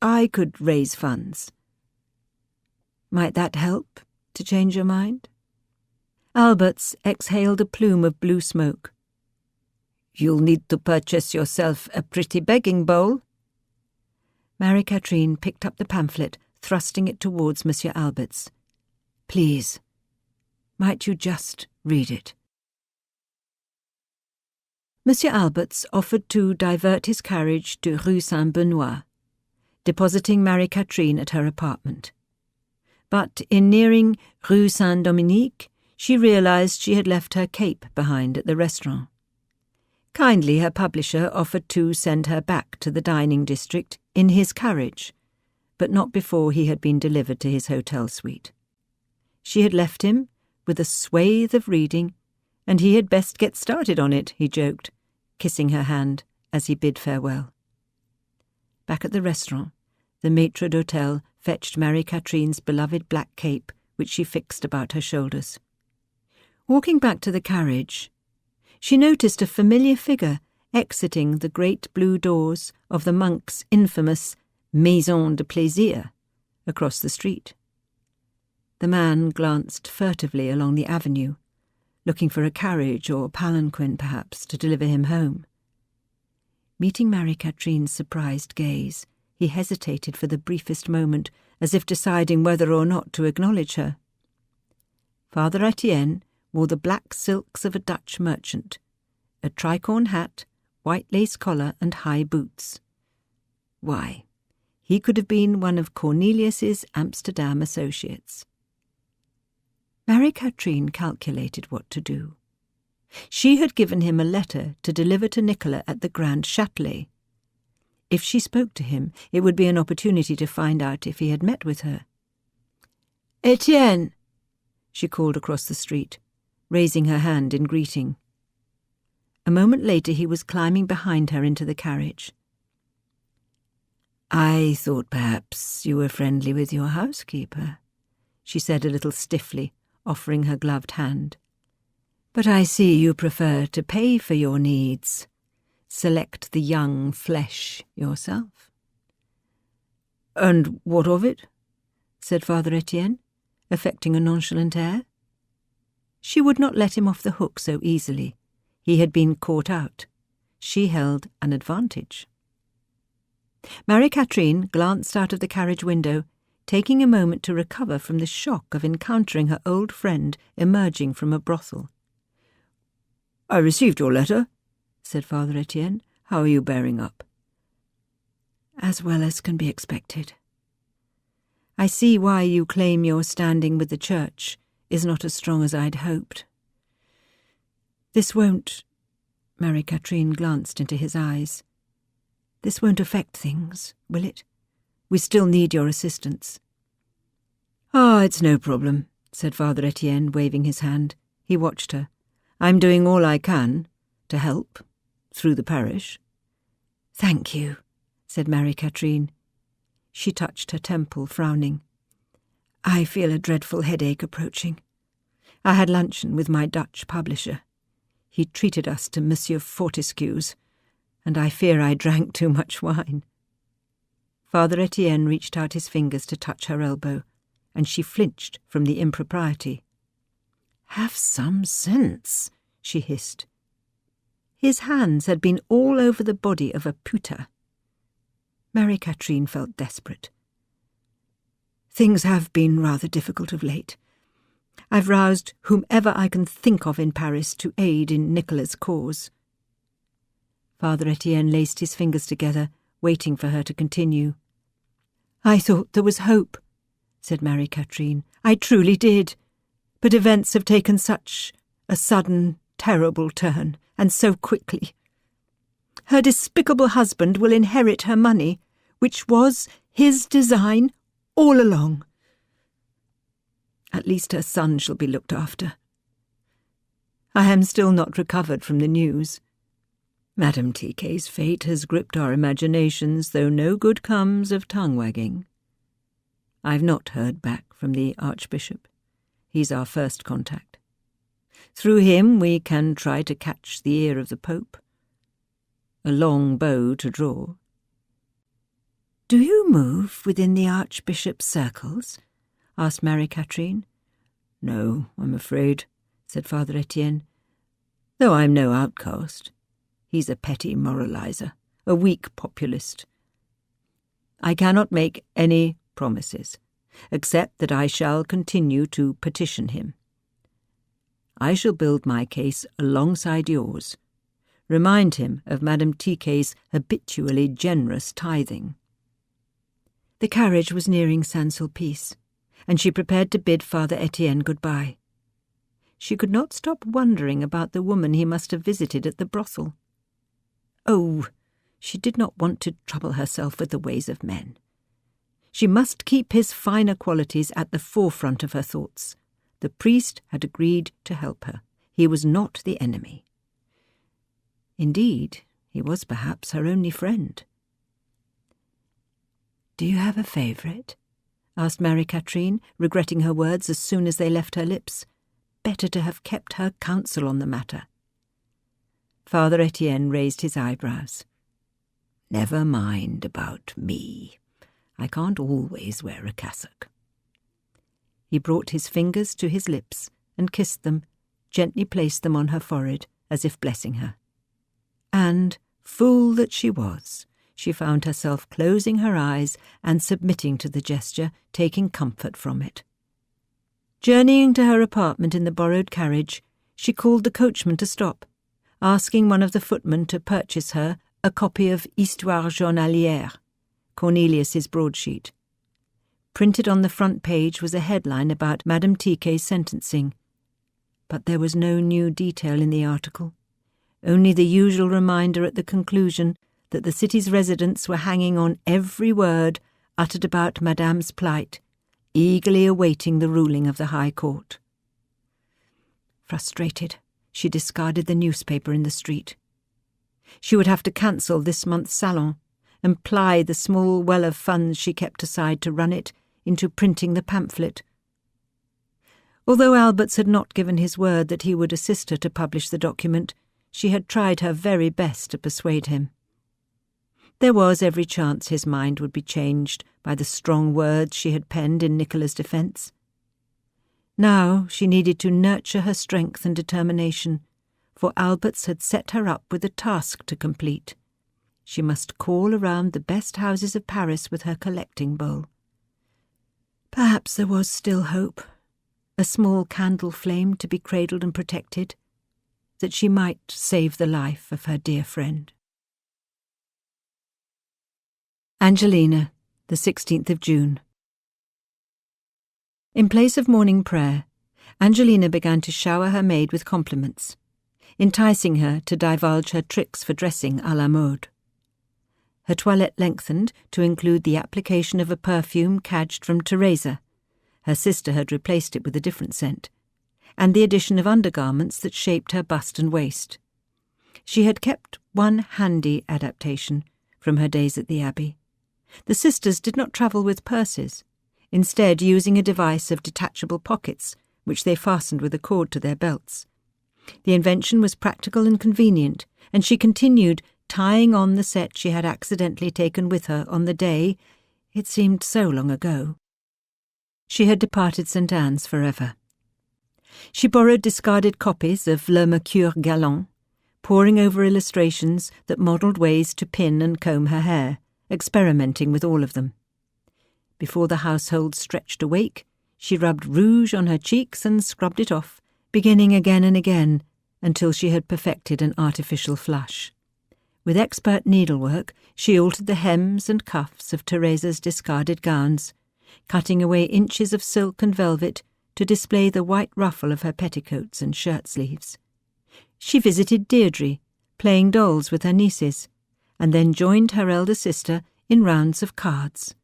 Speaker 1: I could raise funds. Might that help to change your mind?"
Speaker 2: Alberts exhaled a plume of blue smoke. "You'll need to purchase yourself a pretty begging bowl."
Speaker 1: Marie-Catherine picked up the pamphlet, thrusting it towards Monsieur Alberts. "Please, might you just read it?"
Speaker 2: Monsieur Alberts offered to divert his carriage to Rue Saint-Benoît, depositing Marie-Catherine at her apartment. But in nearing Rue Saint-Dominique, she realized she had left her cape behind at the restaurant. Kindly, her publisher offered to send her back to the dining district in his carriage, but not before he had been delivered to his hotel suite. She had left him with a swathe of reading, and he had best get started on it, he joked, kissing her hand as he bid farewell. Back at the restaurant, the maître d'hôtel fetched Marie-Catherine's beloved black cape, which she fixed about her shoulders. Walking back to the carriage, she noticed a familiar figure exiting the great blue doors of the monk's infamous Maison de Plaisir across the street. The man glanced furtively along the avenue, looking for a carriage or palanquin, perhaps, to deliver him home. Meeting Marie-Catherine's surprised gaze, he hesitated for the briefest moment, as if deciding whether or not to acknowledge her. Father Etienne wore the black silks of a Dutch merchant, a tricorn hat white lace collar and high boots. Why, he could have been one of Cornelius's Amsterdam associates. Marie-Catherine calculated what to do. She had given him a letter to deliver to Nicola at the Grand Châtelet. If she spoke to him, it would be an opportunity to find out if he had met with her. "Etienne!" she called across the street, raising her hand in greeting. A moment later he was climbing behind her into the carriage. "I thought perhaps you were friendly with your housekeeper," she said a little stiffly, offering her gloved hand. "But I see you prefer to pay for your needs. Select the young flesh yourself." "And what of it?" said Father Etienne, affecting a nonchalant air. She would not let him off the hook so easily. He had been caught out. She held an advantage. Marie-Catherine glanced out of the carriage window, taking a moment to recover from the shock of encountering her old friend emerging from a brothel. "I received your letter," said Father Etienne. "How are you bearing up?" "As well as can be expected. I see why you claim your standing with the Church is not as strong as I'd hoped. This won't—" Marie-Catherine glanced into his eyes. "This won't affect things, will it? We still need your assistance." "Ah, it's no problem," said Father Etienne, waving his hand. He watched her. "I'm doing all I can to help, through the parish." "Thank you," said Marie-Catherine. She touched her temple, frowning. "I feel a dreadful headache approaching. I had luncheon with my Dutch publisher. He treated us to Monsieur Fortescue's, and I fear I drank too much wine." Father Etienne reached out his fingers to touch her elbow, and she flinched from the impropriety. "Have some sense," she hissed. His hands had been all over the body of a puta. Marie-Catherine felt desperate. "Things have been rather difficult of late. I've roused whomever I can think of in Paris to aid in Nicola's cause." Father Etienne laced his fingers together, waiting for her to continue. "I thought there was hope," said Marie-Catherine. "I truly did. But events have taken such a sudden, terrible turn, and so quickly. Her despicable husband will inherit her money, which was his design all along. At least her son shall be looked after. I am still not recovered from the news. Madame TK's fate has gripped our imaginations, though no good comes of tongue-wagging. I've not heard back from the Archbishop. He's our first contact. Through him we can try to catch the ear of the Pope. A long bow to draw." "Do you move within the Archbishop's circles?" asked Marie-Catherine. "No, I'm afraid," said Father Etienne. "Though I'm no outcast. He's a petty moralizer, a weak populist. I cannot make any promises, except that I shall continue to petition him. I shall build my case alongside yours. Remind him of Madame TK's habitually generous tithing." The carriage was nearing Saint-Sulpice, and she prepared to bid Father Etienne goodbye. She could not stop wondering about the woman he must have visited at the brothel. Oh, she did not want to trouble herself with the ways of men. She must keep his finer qualities at the forefront of her thoughts. The priest had agreed to help her. He was not the enemy. Indeed, he was perhaps her only friend. "Do you have a favourite?" asked Marie-Catherine, regretting her words as soon as they left her lips. Better to have kept her counsel on the matter. Father Etienne raised his eyebrows. "Never mind about me. I can't always wear a cassock." He brought his fingers to his lips and kissed them, gently placed them on her forehead as if blessing her. And, fool that she was, she found herself closing her eyes and submitting to the gesture, taking comfort from it. Journeying to her apartment in the borrowed carriage, she called the coachman to stop, asking one of the footmen to purchase her a copy of Histoire journalière, Cornelius's broadsheet. Printed on the front page was a headline about Madame Tiquet's sentencing, but there was no new detail in the article, only the usual reminder at the conclusion that the city's residents were hanging on every word uttered about Madame's plight, eagerly awaiting the ruling of the High Court. Frustrated, she discarded the newspaper in the street. She would have to cancel this month's salon and ply the small well of funds she kept aside to run it into printing the pamphlet. Although Alberts had not given his word that he would assist her to publish the document, she had tried her very best to persuade him. There was every chance his mind would be changed by the strong words she had penned in Nicola's defence. Now she needed to nurture her strength and determination, for Alberts had set her up with a task to complete. She must call around the best houses of Paris with her collecting bowl. Perhaps there was still hope, a small candle flame to be cradled and protected, that she might save the life of her dear friend. Angelina, the 16th of June. In place of morning prayer, Angelina began to shower her maid with compliments, enticing her to divulge her tricks for dressing à la mode. Her toilette lengthened to include the application of a perfume cadged from Teresa — her sister had replaced it with a different scent — and the addition of undergarments that shaped her bust and waist. She had kept one handy adaptation from her days at the Abbey. The sisters did not travel with purses, instead using a device of detachable pockets, which they fastened with a cord to their belts. The invention was practical and convenient, and she continued tying on the set she had accidentally taken with her on the day, it seemed so long ago, she had departed St. Anne's forever. She borrowed discarded copies of Le Mercure Galant, poring over illustrations that modelled ways to pin and comb her hair, experimenting with all of them. Before the household stretched awake, she rubbed rouge on her cheeks and scrubbed it off, beginning again and again, until she had perfected an artificial flush. With expert needlework, she altered the hems and cuffs of Teresa's discarded gowns, cutting away inches of silk and velvet to display the white ruffle of her petticoats and shirt sleeves. She visited Deirdre, playing dolls with her nieces, and then joined her elder sister in rounds of cards.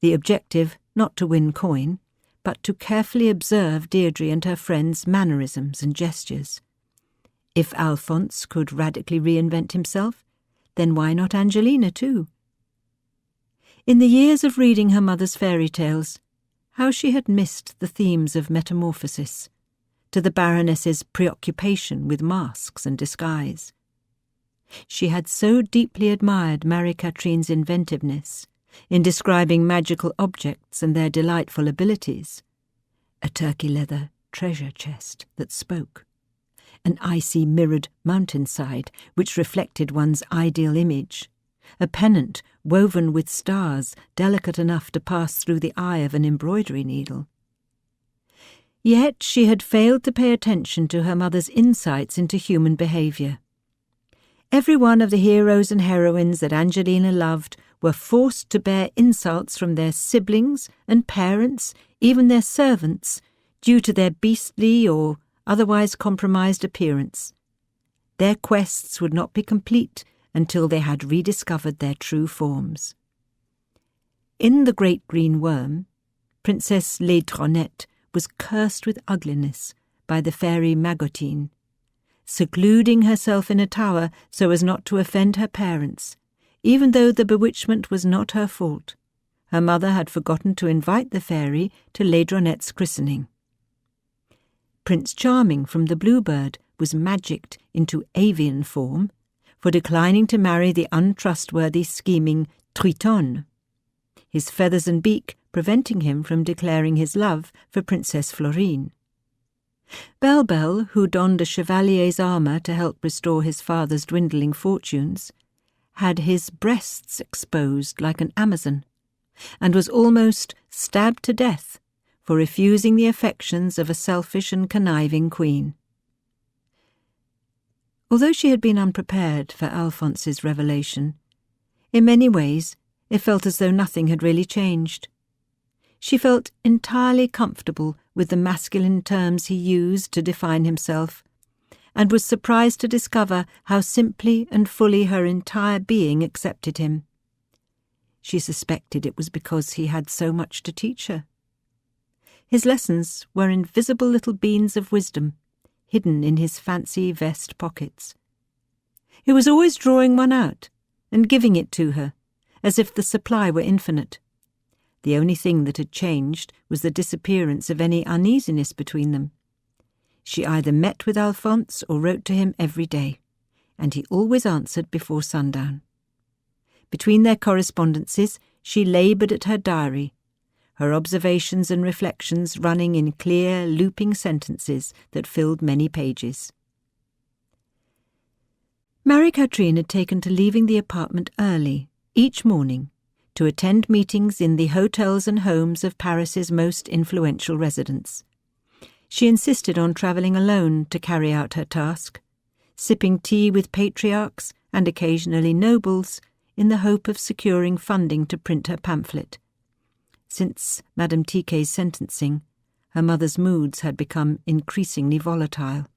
Speaker 2: The objective not to win coin, but to carefully observe Deirdre and her friends' mannerisms and gestures. If Alphonse could radically reinvent himself, then why not Angelina too? In the years of reading her mother's fairy tales, how she had missed the themes of metamorphosis, to the Baroness's preoccupation with masks and disguise. She had so deeply admired Marie-Catherine's inventiveness in describing magical objects and their delightful abilities. A turkey-leather treasure chest that spoke, an icy mirrored mountainside which reflected one's ideal image, a pennant woven with stars delicate enough to pass through the eye of an embroidery needle. Yet she had failed to pay attention to her mother's insights into human behaviour. Every one of the heroes and heroines that Angelina loved were forced to bear insults from their siblings and parents, even their servants, due to their beastly or otherwise compromised appearance. Their quests would not be complete until they had rediscovered their true forms. In The Great Green Worm, Princess Laidronette was cursed with ugliness by the fairy Magotine, secluding herself in a tower so as not to offend her parents. Even though the bewitchment was not her fault, her mother had forgotten to invite the fairy to Laidronette's christening. Prince Charming from the Bluebird was magicked into avian form for declining to marry the untrustworthy, scheming Truitonne, his feathers and beak preventing him from declaring his love for Princess Florine. Belle Belle, who donned a chevalier's armour to help restore his father's dwindling fortunes, had his breasts exposed like an Amazon, and was almost stabbed to death for refusing the affections of a selfish and conniving queen. Although she had been unprepared for Alphonse's revelation, in many ways it felt as though nothing had really changed. She felt entirely comfortable with the masculine terms he used to define himself, and was surprised to discover how simply and fully her entire being accepted him. She suspected it was because he had so much to teach her. His lessons were invisible little beans of wisdom, hidden in his fancy vest pockets. He was always drawing one out and giving it to her, as if the supply were infinite. The only thing that had changed was the disappearance of any uneasiness between them. She either met with Alphonse or wrote to him every day, and he always answered before sundown. Between their correspondences, she laboured at her diary, her observations and reflections running in clear, looping sentences that filled many pages. Marie-Catherine had taken to leaving the apartment early, each morning, to attend meetings in the hotels and homes of Paris's most influential residents. She insisted on travelling alone to carry out her task, sipping tea with patriarchs and occasionally nobles in the hope of securing funding to print her pamphlet. Since Madame Tiquet's sentencing, her mother's moods had become increasingly volatile,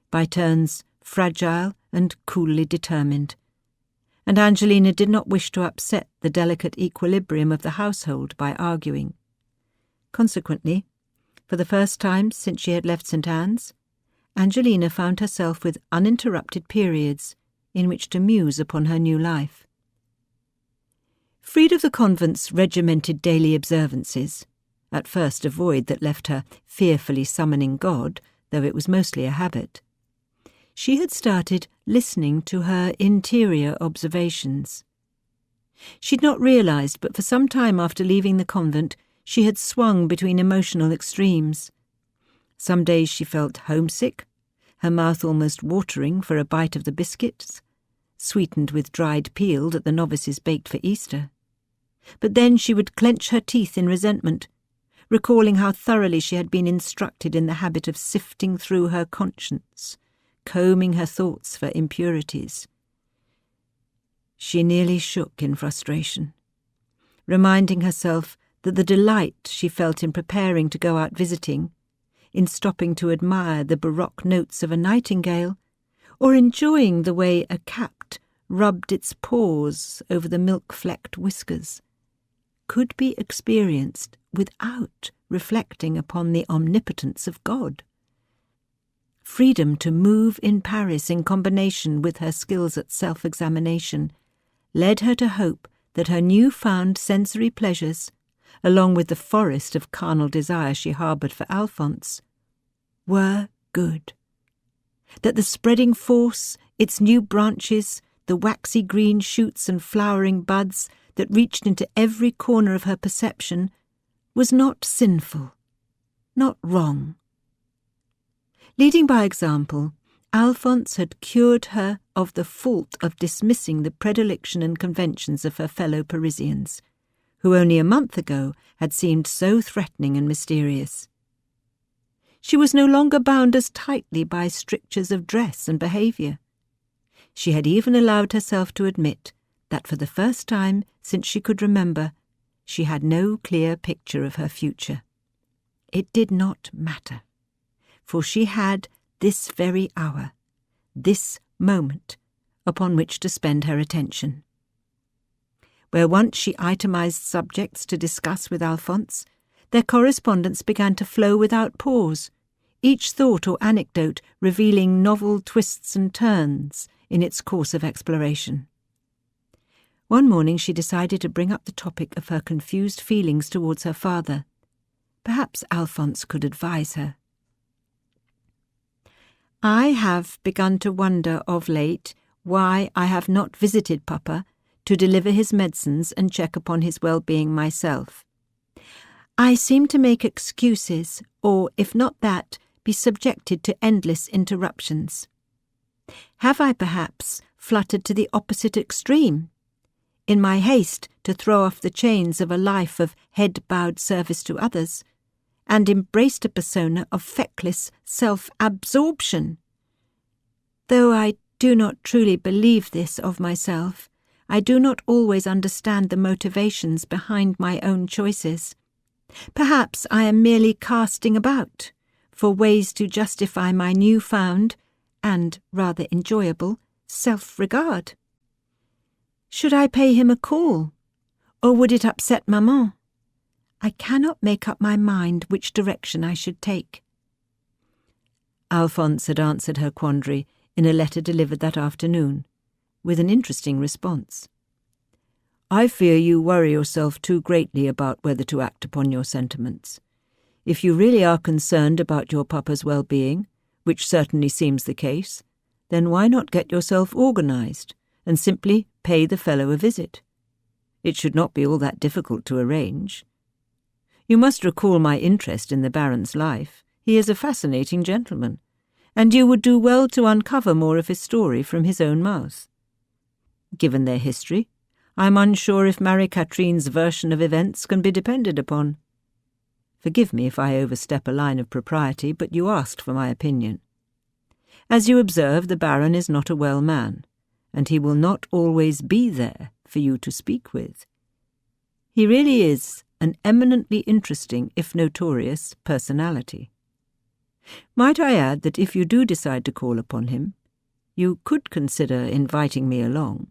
Speaker 2: by turns fragile and coolly determined, and Angelina did not wish to upset the delicate equilibrium of the household by arguing. Consequently, for the first time since she had left St. Anne's, Angelina found herself with uninterrupted periods in which to muse upon her new life. Freed of the convent's regimented daily observances, at first a void that left her fearfully summoning God, though it was mostly a habit, she had started listening to her interior observations. She'd not realised, but for some time after leaving the convent, she had swung between emotional extremes. Some days she felt homesick, her mouth almost watering for a bite of the biscuits, sweetened with dried peel that the novices baked for Easter. But then she would clench her teeth in resentment, recalling how thoroughly she had been instructed in the habit of sifting through her conscience, combing her thoughts for impurities. She nearly shook in frustration, reminding herself that the delight she felt in preparing to go out visiting, in stopping to admire the baroque notes of a nightingale, or enjoying the way a cat rubbed its paws over the milk-flecked whiskers, could be experienced without reflecting upon the omnipotence of God. Freedom to move in Paris in combination with her skills at self-examination led her to hope that her new-found sensory pleasures, along with the forest of carnal desire she harboured for Alphonse, were good. That the spreading force, its new branches, the waxy green shoots and flowering buds that reached into every corner of her perception, was not sinful, not wrong. Leading by example, Alphonse had cured her of the fault of dismissing the predilection and conventions of her fellow Parisians, who only a month ago had seemed so threatening and mysterious. She was no longer bound as tightly by strictures of dress and behaviour. She had even allowed herself to admit that for the first time since she could remember, she had no clear picture of her future. It did not matter, for she had this very hour, this moment, upon which to spend her attention. Where once she itemised subjects to discuss with Alphonse, their correspondence began to flow without pause, each thought or anecdote revealing novel twists and turns in its course of exploration. One morning she decided to bring up the topic of her confused feelings towards her father. Perhaps Alphonse could advise her. "I have begun to wonder of late why I have not visited Papa to deliver his medicines and check upon his well-being myself. I seem to make excuses, or, if not that, be subjected to endless interruptions. Have I perhaps fluttered to the opposite extreme, in my haste to throw off the chains of a life of head-bowed service to others, and embraced a persona of feckless self-absorption?
Speaker 3: Though I do not truly believe this of myself, I do not always understand the motivations behind my own choices. Perhaps I am merely casting about for ways to justify my newfound, and rather enjoyable, self-regard. Should I pay him a call, or would it upset Maman? I cannot make up my mind which direction I should take.
Speaker 2: Alphonse had answered her quandary in a letter delivered that afternoon, with an interesting response. I fear you worry yourself too greatly about whether to act upon your sentiments. If you really are concerned about your papa's well-being, which certainly seems the case, then why not get yourself organized and simply pay the fellow a visit? It should not be all that difficult to arrange. You must recall my interest in the Baron's life. He is a fascinating gentleman, and you would do well to uncover more of his story from his own mouth. Given their history, I am unsure if Marie-Catherine's version of events can be depended upon. Forgive me if I overstep a line of propriety, but you asked for my opinion. As you observe, the Baron is not a well man, and he will not always be there for you to speak with. He really is an eminently interesting, if notorious, personality. Might I add that if you do decide to call upon him, you could consider inviting me along.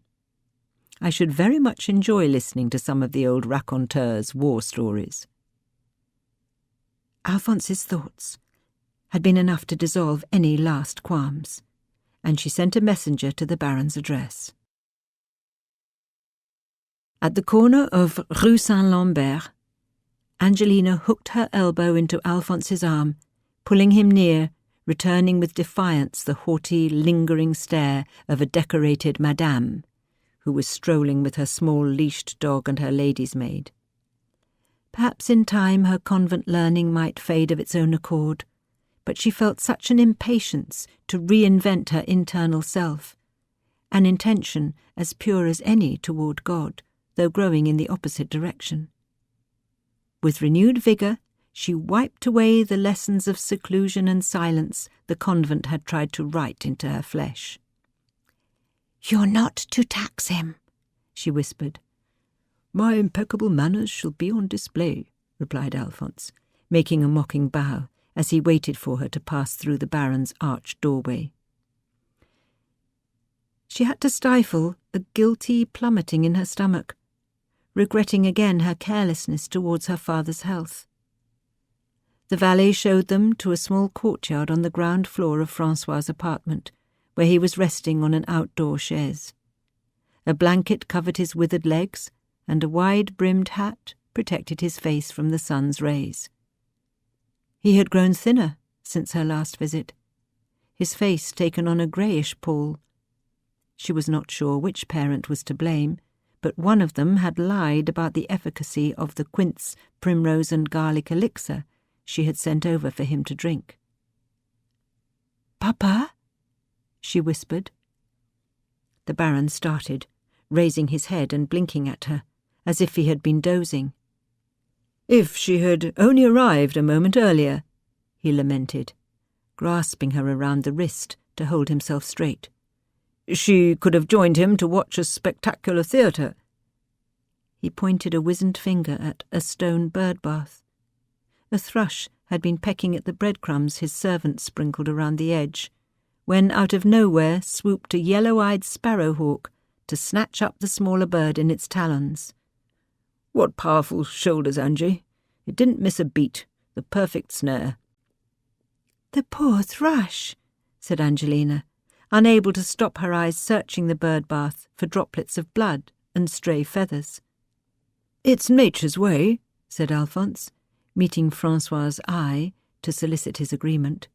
Speaker 2: I should very much enjoy listening to some of the old raconteurs' war stories.
Speaker 3: Alphonse's thoughts had been enough to dissolve any last qualms, and she sent a messenger to the Baron's address.
Speaker 2: At the corner of Rue Saint-Lambert, Angelina hooked her elbow into Alphonse's arm, pulling him near, returning with defiance the haughty, lingering stare of a decorated madame, who was strolling with her small leashed dog and her lady's maid. Perhaps in time her convent learning might fade of its own accord, but she felt such an impatience to reinvent her internal self, an intention as pure as any toward God, though growing in the opposite direction. With renewed vigour, she wiped away the lessons of seclusion and silence the convent had tried to write into her flesh.
Speaker 3: "You're not to tax him," she whispered.
Speaker 2: "My impeccable manners shall be on display," replied Alphonse, making a mocking bow as he waited for her to pass through the Baron's arched doorway.
Speaker 3: She had to stifle a guilty plummeting in her stomach, regretting again her carelessness towards her father's health. The valet showed them to a small courtyard on the ground floor of Francois's apartment, where he was resting on an outdoor chaise. A blanket covered his withered legs, and a wide-brimmed hat protected his face from the sun's rays. He had grown thinner since her last visit, his face taken on a greyish pall. She was not sure which parent was to blame, but one of them had lied about the efficacy of the quince, primrose and garlic elixir she had sent over for him to drink. "Papa?"
Speaker 2: she whispered. The Baron started, raising his head and blinking at her, as if he had been dozing. "If she had only arrived a moment earlier," he lamented, grasping her around the wrist to hold himself straight. "She could have joined him to watch a spectacular theatre." He pointed a wizened finger at a stone bird bath. A thrush had been pecking at the breadcrumbs his servant sprinkled around the edge, when out of nowhere swooped a yellow-eyed sparrowhawk to snatch up the smaller bird in its talons. "What powerful shoulders, Angie! It didn't miss a beat. The perfect snare."
Speaker 3: "The poor thrush," said Angelina, unable to stop her eyes searching the bird bath for droplets of blood and stray feathers.
Speaker 2: "It's nature's way," said Alphonse, meeting Francois's eye to solicit his agreement.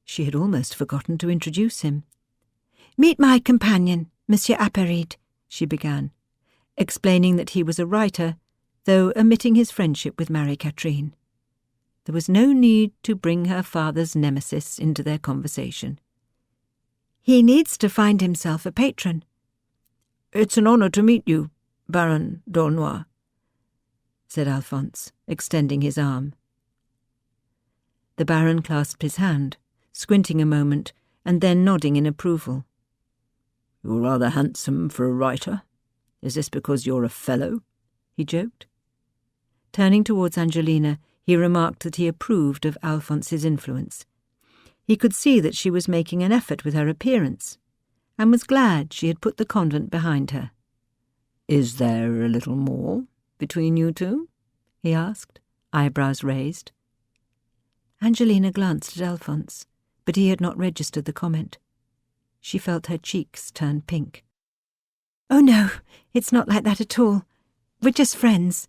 Speaker 2: She had almost forgotten to introduce him.
Speaker 3: "Meet my companion, Monsieur Apéride," she began, explaining that he was a writer, though omitting his friendship with Marie-Catherine. There was no need to bring her father's nemesis into their conversation. "He needs to find himself a patron."
Speaker 2: "It's an honour to meet you, Baron d'Aulnoy," said Alphonse, extending his arm. The Baron clasped his hand, squinting a moment, and then nodding in approval. "You're rather handsome for a writer. Is this because you're a fellow?" he joked. Turning towards Angelina, he remarked that he approved of Alphonse's influence. He could see that she was making an effort with her appearance, and was glad she had put the convent behind her. "Is there a little more between you two?" he asked, eyebrows raised. Angelina glanced at Alphonse, but he had not registered the comment. She felt her cheeks turn pink.
Speaker 3: "Oh no, it's not like that at all. We're just friends."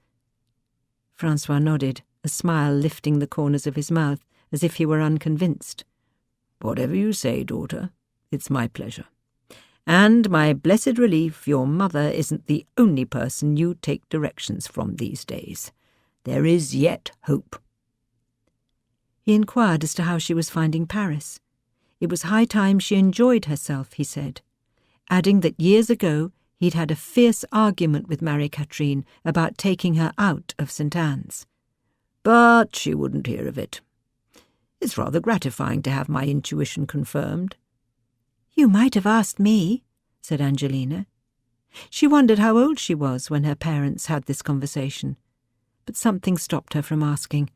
Speaker 2: Francois nodded, a smile lifting the corners of his mouth as if he were unconvinced. "Whatever you say, daughter, it's my pleasure. And my blessed relief your mother isn't the only person you take directions from these days. There is yet hope." He inquired as to how she was finding Paris. It was high time she enjoyed herself, he said, adding that years ago he'd had a fierce argument with Marie-Catherine about taking her out of St. Anne's. But she wouldn't hear of it. It's rather gratifying to have my intuition confirmed.
Speaker 3: "You might have asked me," said Angelina.
Speaker 2: She wondered how old she was when her parents had this conversation, but something stopped her from asking.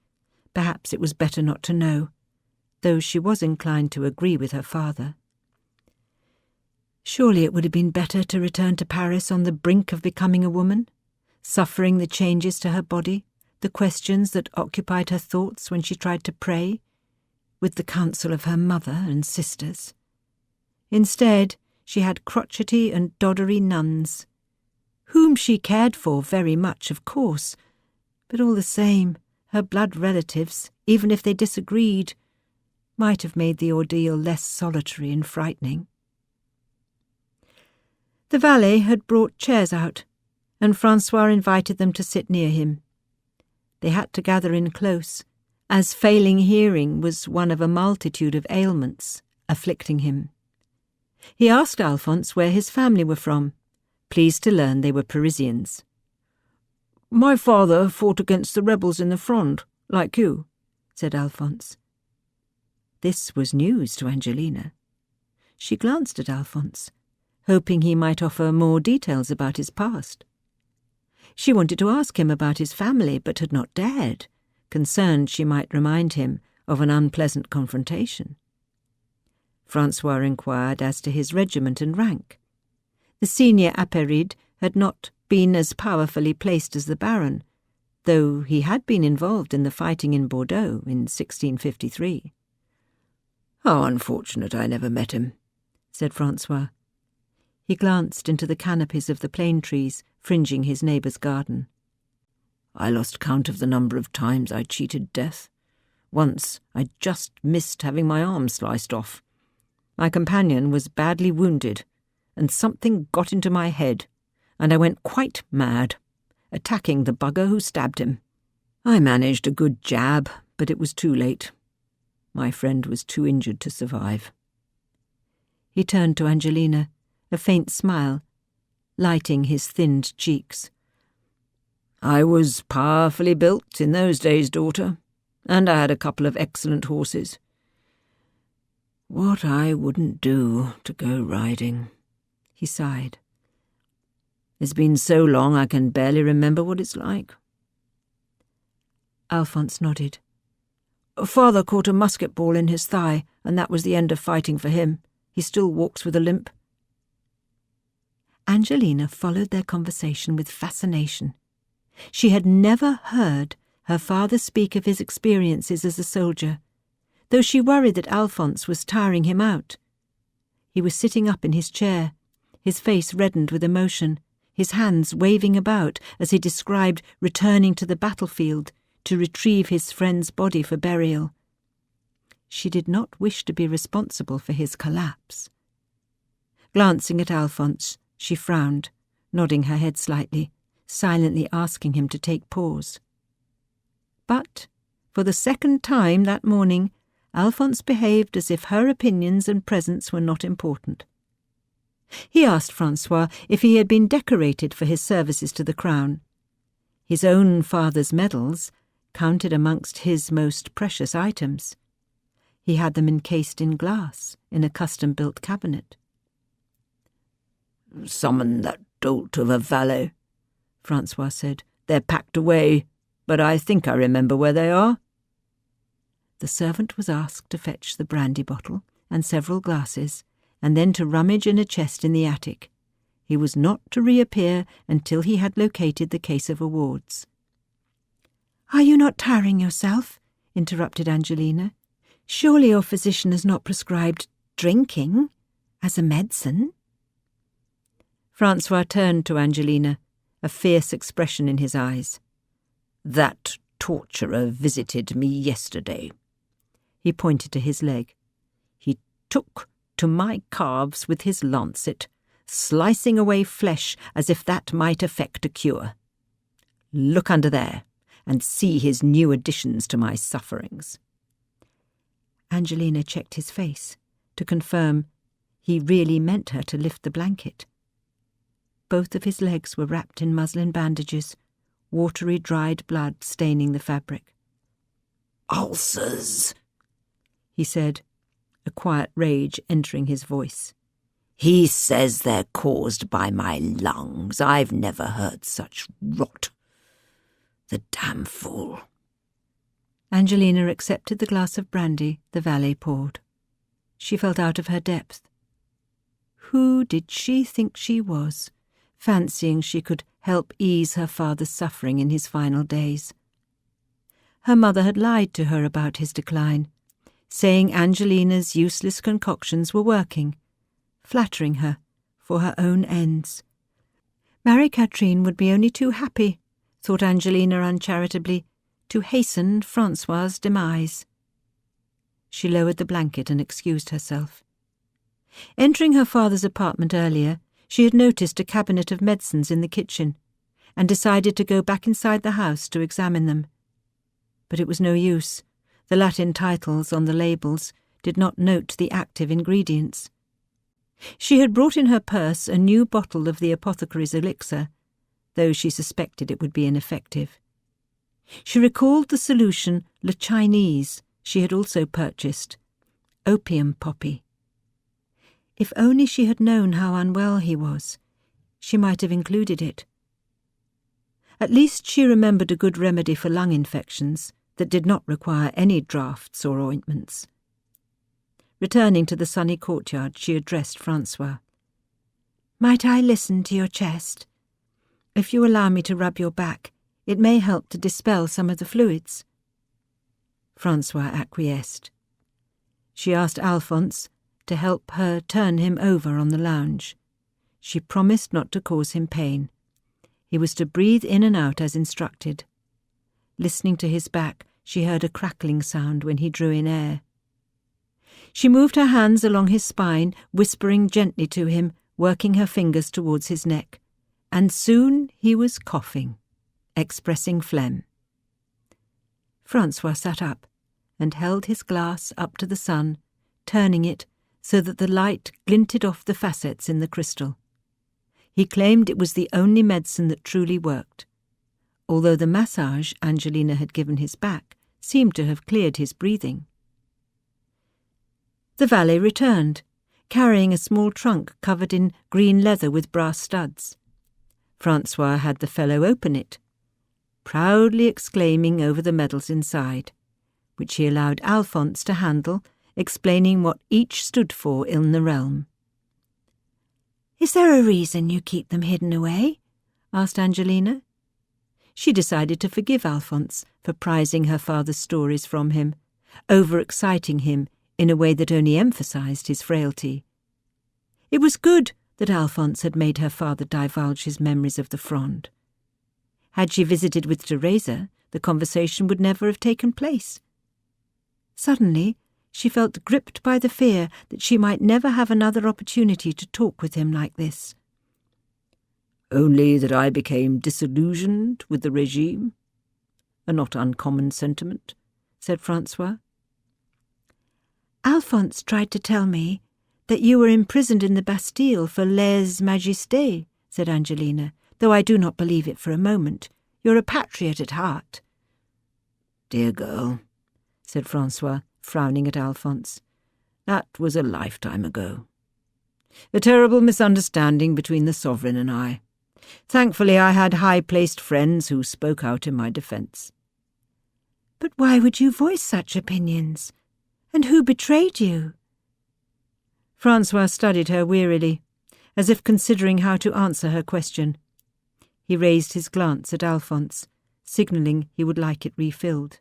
Speaker 2: Perhaps it was better not to know, though she was inclined to agree with her father. Surely it would have been better to return to Paris on the brink of becoming a woman, suffering the changes to her body, the questions that occupied her thoughts when she tried to pray, with the counsel of her mother and sisters. Instead, she had crotchety and doddery nuns, whom she cared for very much, of course, but all the same, her blood relatives, even if they disagreed, might have made the ordeal less solitary and frightening. The valet had brought chairs out, and Francois invited them to sit near him. They had to gather in close, as failing hearing was one of a multitude of ailments afflicting him. He asked Alphonse where his family were from, pleased to learn they were Parisians. "My father fought against the rebels in the Fronde, like you," said Alphonse. This was news to Angelina. She glanced at Alphonse, hoping he might offer more details about his past. She wanted to ask him about his family, but had not dared, concerned she might remind him of an unpleasant confrontation. Francois inquired as to his regiment and rank. The senior apéride had not been as powerfully placed as the Baron, though he had been involved in the fighting in Bordeaux in 1653. "How unfortunate I never met him," said Francois. He glanced into the canopies of the plane trees fringing his neighbour's garden. "I lost count of the number of times I cheated death. Once I just missed having my arm sliced off. My companion was badly wounded, and something got into my head, and I went quite mad, attacking the bugger who stabbed him. I managed a good jab, but it was too late. My friend was too injured to survive." He turned to Angelina, a faint smile lighting his thinned cheeks. "I was powerfully built in those days, daughter, and I had a couple of excellent horses. What I wouldn't do to go riding," he sighed. "It's been so long I can barely remember what it's like." Alphonse nodded. "Father caught a musket ball in his thigh, and that was the end of fighting for him. He still walks with a limp." Angelina followed their conversation with fascination. She had never heard her father speak of his experiences as a soldier, though she worried that Alphonse was tiring him out. He was sitting up in his chair, his face reddened with emotion, his hands waving about as he described returning to the battlefield to retrieve his friend's body for burial. She did not wish to be responsible for his collapse. Glancing at Alphonse, she frowned, nodding her head slightly, silently asking him to take pause. But, for the second time that morning, Alphonse behaved as if her opinions and presence were not important. He asked Francois if he had been decorated for his services to the crown. His own father's medals counted amongst his most precious items. He had them encased in glass in a custom-built cabinet.
Speaker 1: "Summon that dolt of a valet," Francois said. "They're packed away, but I think I remember where they are."
Speaker 2: The servant was asked to fetch the brandy bottle and several glasses, and then to rummage in a chest in the attic. He was not to reappear until he had located the case of awards.
Speaker 3: "Are you not tiring yourself?" interrupted Angelina. "Surely your physician has not prescribed drinking as a medicine?"
Speaker 2: Francois turned to Angelina, a fierce expression in his eyes.
Speaker 1: "That torturer visited me yesterday."
Speaker 2: He pointed to his leg.
Speaker 1: "He took to my calves with his lancet, slicing away flesh as if that might effect a cure. Look under there, and see his new additions to my sufferings."
Speaker 2: Angelina checked his face to confirm he really meant her to lift the blanket. Both of his legs were wrapped in muslin bandages, watery dried blood staining the fabric.
Speaker 1: "Ulcers,"
Speaker 2: he said, a quiet rage entering his voice.
Speaker 1: "He says they're caused by my lungs. I've never heard such rot. The damn fool."
Speaker 2: Angelina accepted the glass of brandy the valet poured. She felt out of her depth. Who did she think she was, fancying she could help ease her father's suffering in his final days? Her mother had lied to her about his decline, saying Angelina's useless concoctions were working, flattering her for her own ends. Marie-Catherine would be only too happy, thought Angelina uncharitably, to hasten Francois's demise. She lowered the blanket and excused herself. Entering her father's apartment earlier, she had noticed a cabinet of medicines in the kitchen and decided to go back inside the house to examine them. But it was no use. The Latin titles on the labels did not note the active ingredients. She had brought in her purse a new bottle of the apothecary's elixir, though she suspected it would be ineffective. She recalled the solution Le Chinese she had also purchased, opium poppy. If only she had known how unwell he was, she might have included it. At least she remembered a good remedy for lung infections that did not require any draughts or ointments. Returning to the sunny courtyard, she addressed Francois.
Speaker 3: "Might I listen to your chest? If you allow me to rub your back, it may help to dispel some of the fluids."
Speaker 2: Francois acquiesced. She asked Alphonse to help her turn him over on the lounge. She promised not to cause him pain. He was to breathe in and out as instructed. Listening to his back, she heard a crackling sound when he drew in air. She moved her hands along his spine, whispering gently to him, working her fingers towards his neck, and soon he was coughing, expressing phlegm. Francois sat up and held his glass up to the sun, turning it so that the light glinted off the facets in the crystal. He claimed it was the only medicine that truly worked, although the massage Angelina had given his back seemed to have cleared his breathing. The valet returned, carrying a small trunk covered in green leather with brass studs. Francois had the fellow open it, proudly exclaiming over the medals inside, which he allowed Alphonse to handle, explaining what each stood for in the realm.
Speaker 3: "Is there a reason you keep them hidden away?"
Speaker 2: asked Angelina. She decided to forgive Alphonse for prizing her father's stories from him, overexciting him in a way that only emphasized his frailty. It was good that Alphonse had made her father divulge his memories of the Fronde. Had she visited with Teresa, the conversation would never have taken place. Suddenly, she felt gripped by the fear that she might never have another opportunity to talk with him like this.
Speaker 1: "Only that I became disillusioned with the regime? A not uncommon sentiment," said Francois.
Speaker 3: "Alphonse tried to tell me that you were imprisoned in the Bastille for lèse-majesté," said Angelina, "though I do not believe it for a moment. You're a patriot at heart."
Speaker 1: "Dear girl," said Francois,
Speaker 2: frowning at Alphonse. "That was a lifetime ago. A terrible misunderstanding between the sovereign and I. Thankfully I had high-placed friends who spoke out in my defence."
Speaker 3: "But why would you voice such opinions? And who betrayed you?"
Speaker 2: Francois studied her wearily, as if considering how to answer her question. He raised his glance at Alphonse, signalling he would like it refilled.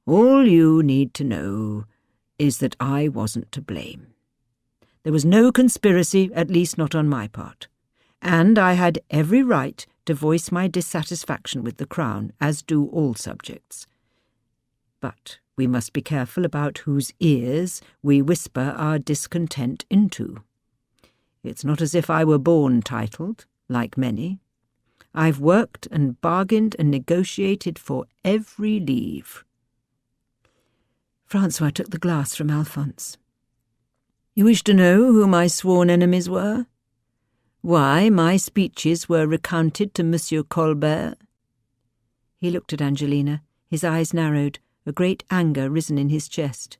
Speaker 2: "All you need to know is that I wasn't to blame. There was no conspiracy, at least not on my part, and I had every right to voice my dissatisfaction with the Crown, as do all subjects. But we must be careful about whose ears we whisper our discontent into. It's not as if I were born titled, like many. I've worked and bargained and negotiated for every leave." Francois took the glass from Alphonse. "You wish to know who my sworn enemies were? Why my speeches were recounted to Monsieur Colbert?" He looked at Angelina, his eyes narrowed, a great anger risen in his chest.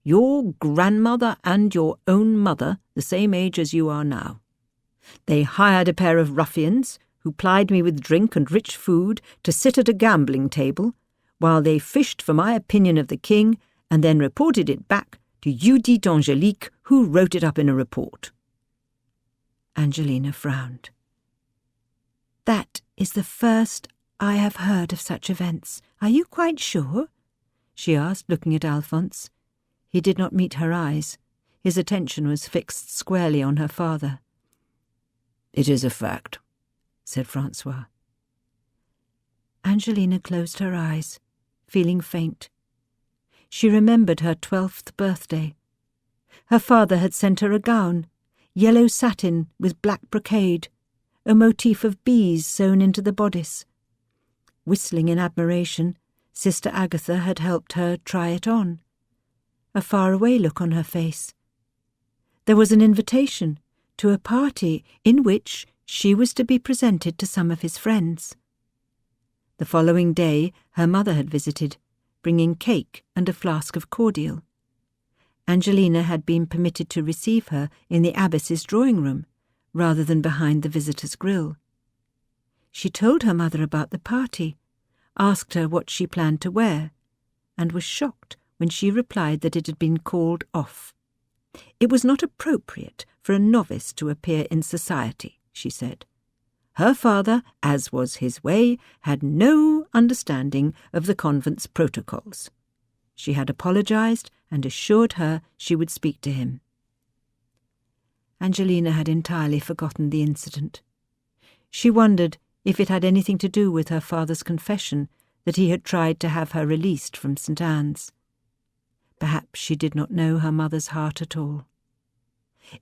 Speaker 2: "Your grandmother and your own mother, the same age as you are now. They hired a pair of ruffians, who plied me with drink and rich food, to sit at a gambling table, while they fished for my opinion of the king, and then reported it back to Judith Angelique, who wrote it up in a report."
Speaker 3: Angelina frowned. "That is the first I have heard of such events. Are you quite sure?"
Speaker 2: she asked, looking at Alphonse. He did not meet her eyes. His attention was fixed squarely on her father. "It is a fact," said Francois.
Speaker 3: Angelina closed her eyes, feeling faint. She remembered her 12th birthday. Her father had sent her a gown, yellow satin with black brocade, a motif of bees sewn into the bodice. Whistling in admiration, Sister Agatha had helped her try it on. A faraway look on her face. There was an invitation to a party in which she was to be presented to some of his friends. The following day her mother had visited, bringing cake and a flask of cordial. Angelina had been permitted to receive her in the abbess's drawing-room, rather than behind the visitors' grill. She told her mother about the party, asked her what she planned to wear, and was shocked when she replied that it had been called off. It was not appropriate for a novice to appear in society, she said. Her father, as was his way, had no understanding of the convent's protocols. She had apologized and assured her she would speak to him. Angelina had entirely forgotten the incident. She wondered if it had anything to do with her father's confession that he had tried to have her released from St. Anne's. Perhaps she did not know her mother's heart at all.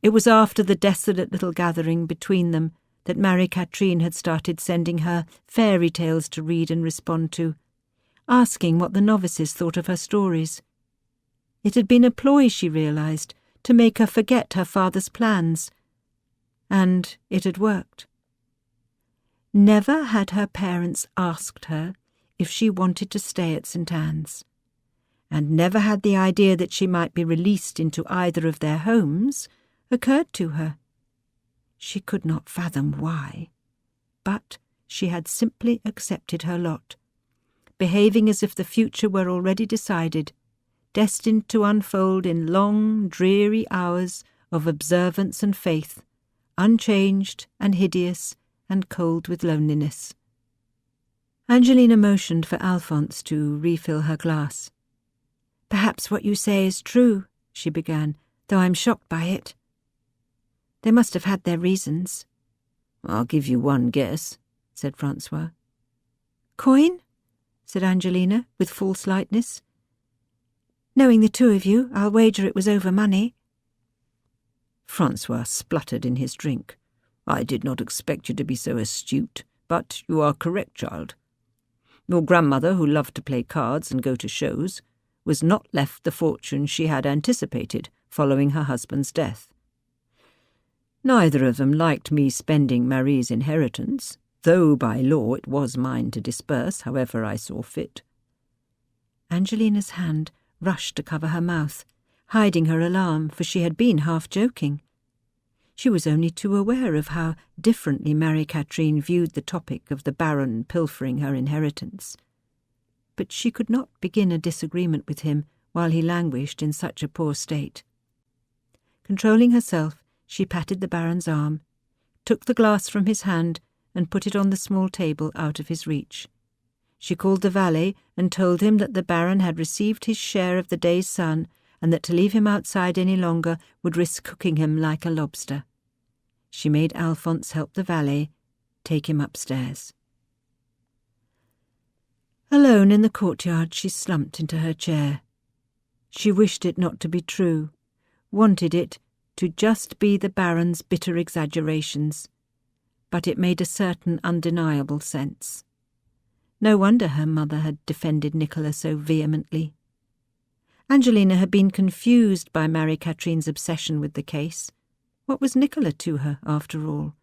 Speaker 3: It was after the desolate little gathering between them that Marie-Catherine had started sending her fairy tales to read and respond to, asking what the novices thought of her stories. It had been a ploy, she realized, to make her forget her father's plans. And it had worked. Never had her parents asked her if she wanted to stay at St. Anne's, and never had the idea that she might be released into either of their homes occurred to her. She could not fathom why, but she had simply accepted her lot, behaving as if the future were already decided, destined to unfold in long, dreary hours of observance and faith, unchanged and hideous and cold with loneliness. Angelina motioned for Alphonse to refill her glass. "Perhaps what you say is true," she began, "though I'm shocked by it. They must have had their reasons." "I'll give you one guess," said Francois. "Coin?" said Angelina, with false lightness. "Knowing the two of you, I'll wager it was over money." Francois spluttered in his drink. "I did not expect you to be so astute, but you are correct, child. Your grandmother, who loved to play cards and go to shows, was not left the fortune she had anticipated following her husband's death. Neither of them liked me spending Marie's inheritance, though by law it was mine to disperse however I saw fit." Angelina's hand
Speaker 2: rushed to cover her mouth, hiding her alarm, for she had been half joking. She was only too aware of how differently Marie-Catherine viewed the topic of the Baron pilfering her inheritance. But she could not begin a disagreement with him while he languished in such a poor state. Controlling herself, she patted the Baron's arm, took the glass from his hand and put it on the small table out of his reach. She called the valet and told him that the Baron had received his share of the day's sun and that to leave him outside any longer would risk cooking him like a lobster. She made Alphonse help the valet take him upstairs. Alone in the courtyard, she slumped into her chair. She wished it not to be true, wanted it to just be the Baron's bitter exaggerations, but it made a certain undeniable sense. No wonder her mother had defended Nicola so vehemently. Angelina had been confused by Marie-Catherine's obsession with the case. What was Nicola to her, after all?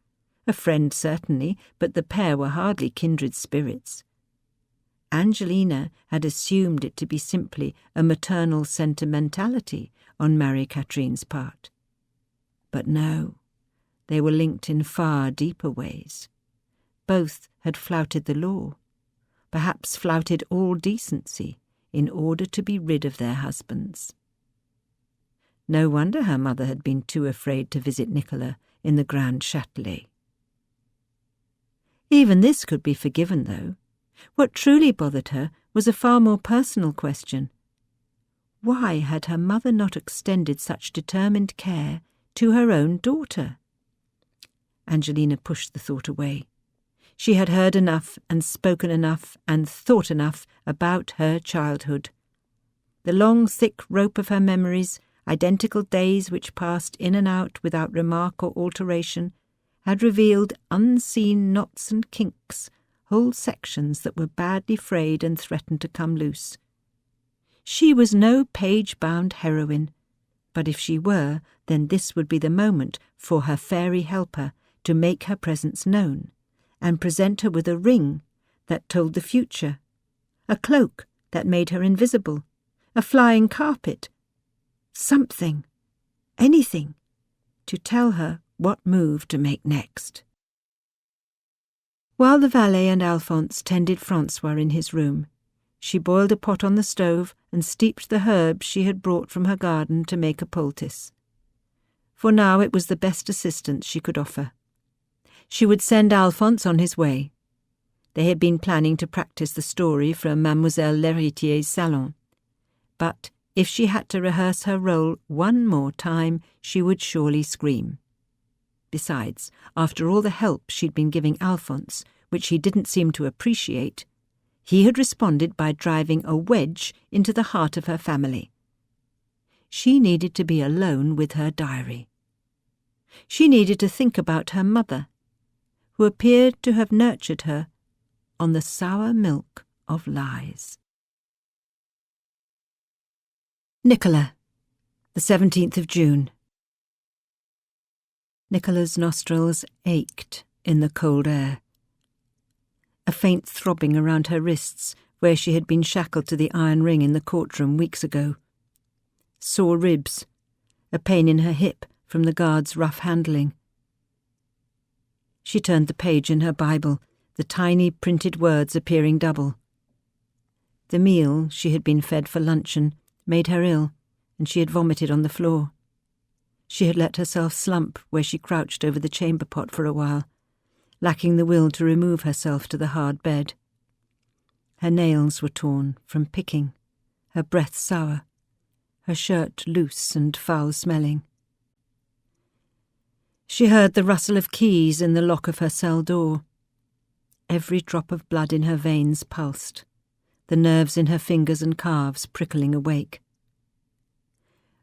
Speaker 2: A friend, certainly, but the pair were hardly kindred spirits. Angelina had assumed it to be simply a maternal sentimentality on Marie-Catherine's part. But no, they were linked in far deeper ways. Both had flouted the law, perhaps flouted all decency, in order to be rid of their husbands. No wonder her mother had been too afraid to visit Nicola in the Grand Châtelet. Even this could be forgiven, though. What truly bothered her was a far more personal question. Why had her mother not extended such determined care to her own daughter? Angelina pushed the thought away. She had heard enough and spoken enough and thought enough about her childhood. The long, thick rope of her memories, identical days which passed in and out without remark or alteration, had revealed unseen knots and kinks, whole sections that were badly frayed and threatened to come loose. She was no page-bound heroine, but if she were, then this would be the moment for her fairy helper to make her presence known, and present her with a ring that told the future, a cloak that made her invisible, a flying carpet, something, anything, to tell her what move to make next. While the valet and Alphonse tended Francois in his room, she boiled a pot on the stove and steeped the herbs she had brought from her garden to make a poultice. For now it was the best assistance she could offer. She would send Alphonse on his way. They had been planning to practice the story from Mademoiselle L'Héritier's salon. But if she had to rehearse her role one more time, she would surely scream. Besides, after all the help she'd been giving Alphonse, which he didn't seem to appreciate, he had responded by driving a wedge into the heart of her family. She needed to be alone with her diary. She needed to think about her mother, who appeared to have nurtured her on the sour milk of lies. Nicola, the 17th of June. Nicola's nostrils ached in the cold air. A faint throbbing around her wrists, where she had been shackled to the iron ring in the courtroom weeks ago. Sore ribs, a pain in her hip from the guard's rough handling. She turned the page in her Bible, the tiny printed words appearing double. The meal she had been fed for luncheon made her ill, and she had vomited on the floor. She had let herself slump where she crouched over the chamber pot for a while, lacking the will to remove herself to the hard bed. Her nails were torn from picking, her breath sour, her shirt loose and foul-smelling. She heard the rustle of keys in the lock of her cell door. Every drop of blood in her veins pulsed, the nerves in her fingers and calves prickling awake.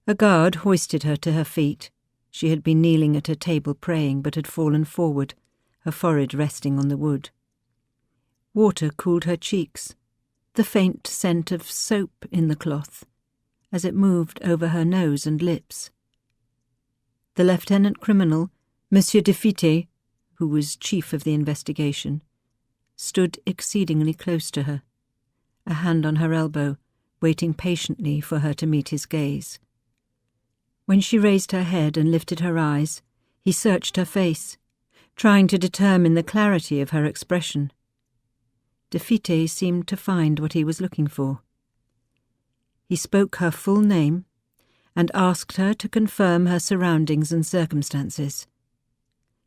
Speaker 2: A guard hoisted her to her feet. She had been kneeling at her table praying, but had fallen forward, her forehead resting on the wood. Water cooled her cheeks, the faint scent of soap in the cloth, as it moved over her nose and lips. The lieutenant criminal, Monsieur de Fite, who was chief of the investigation, stood exceedingly close to her, a hand on her elbow, waiting patiently for her to meet his gaze. When she raised her head and lifted her eyes, he searched her face, trying to determine the clarity of her expression. De Fite seemed to find what he was looking for. He spoke her full name and asked her to confirm her surroundings and circumstances.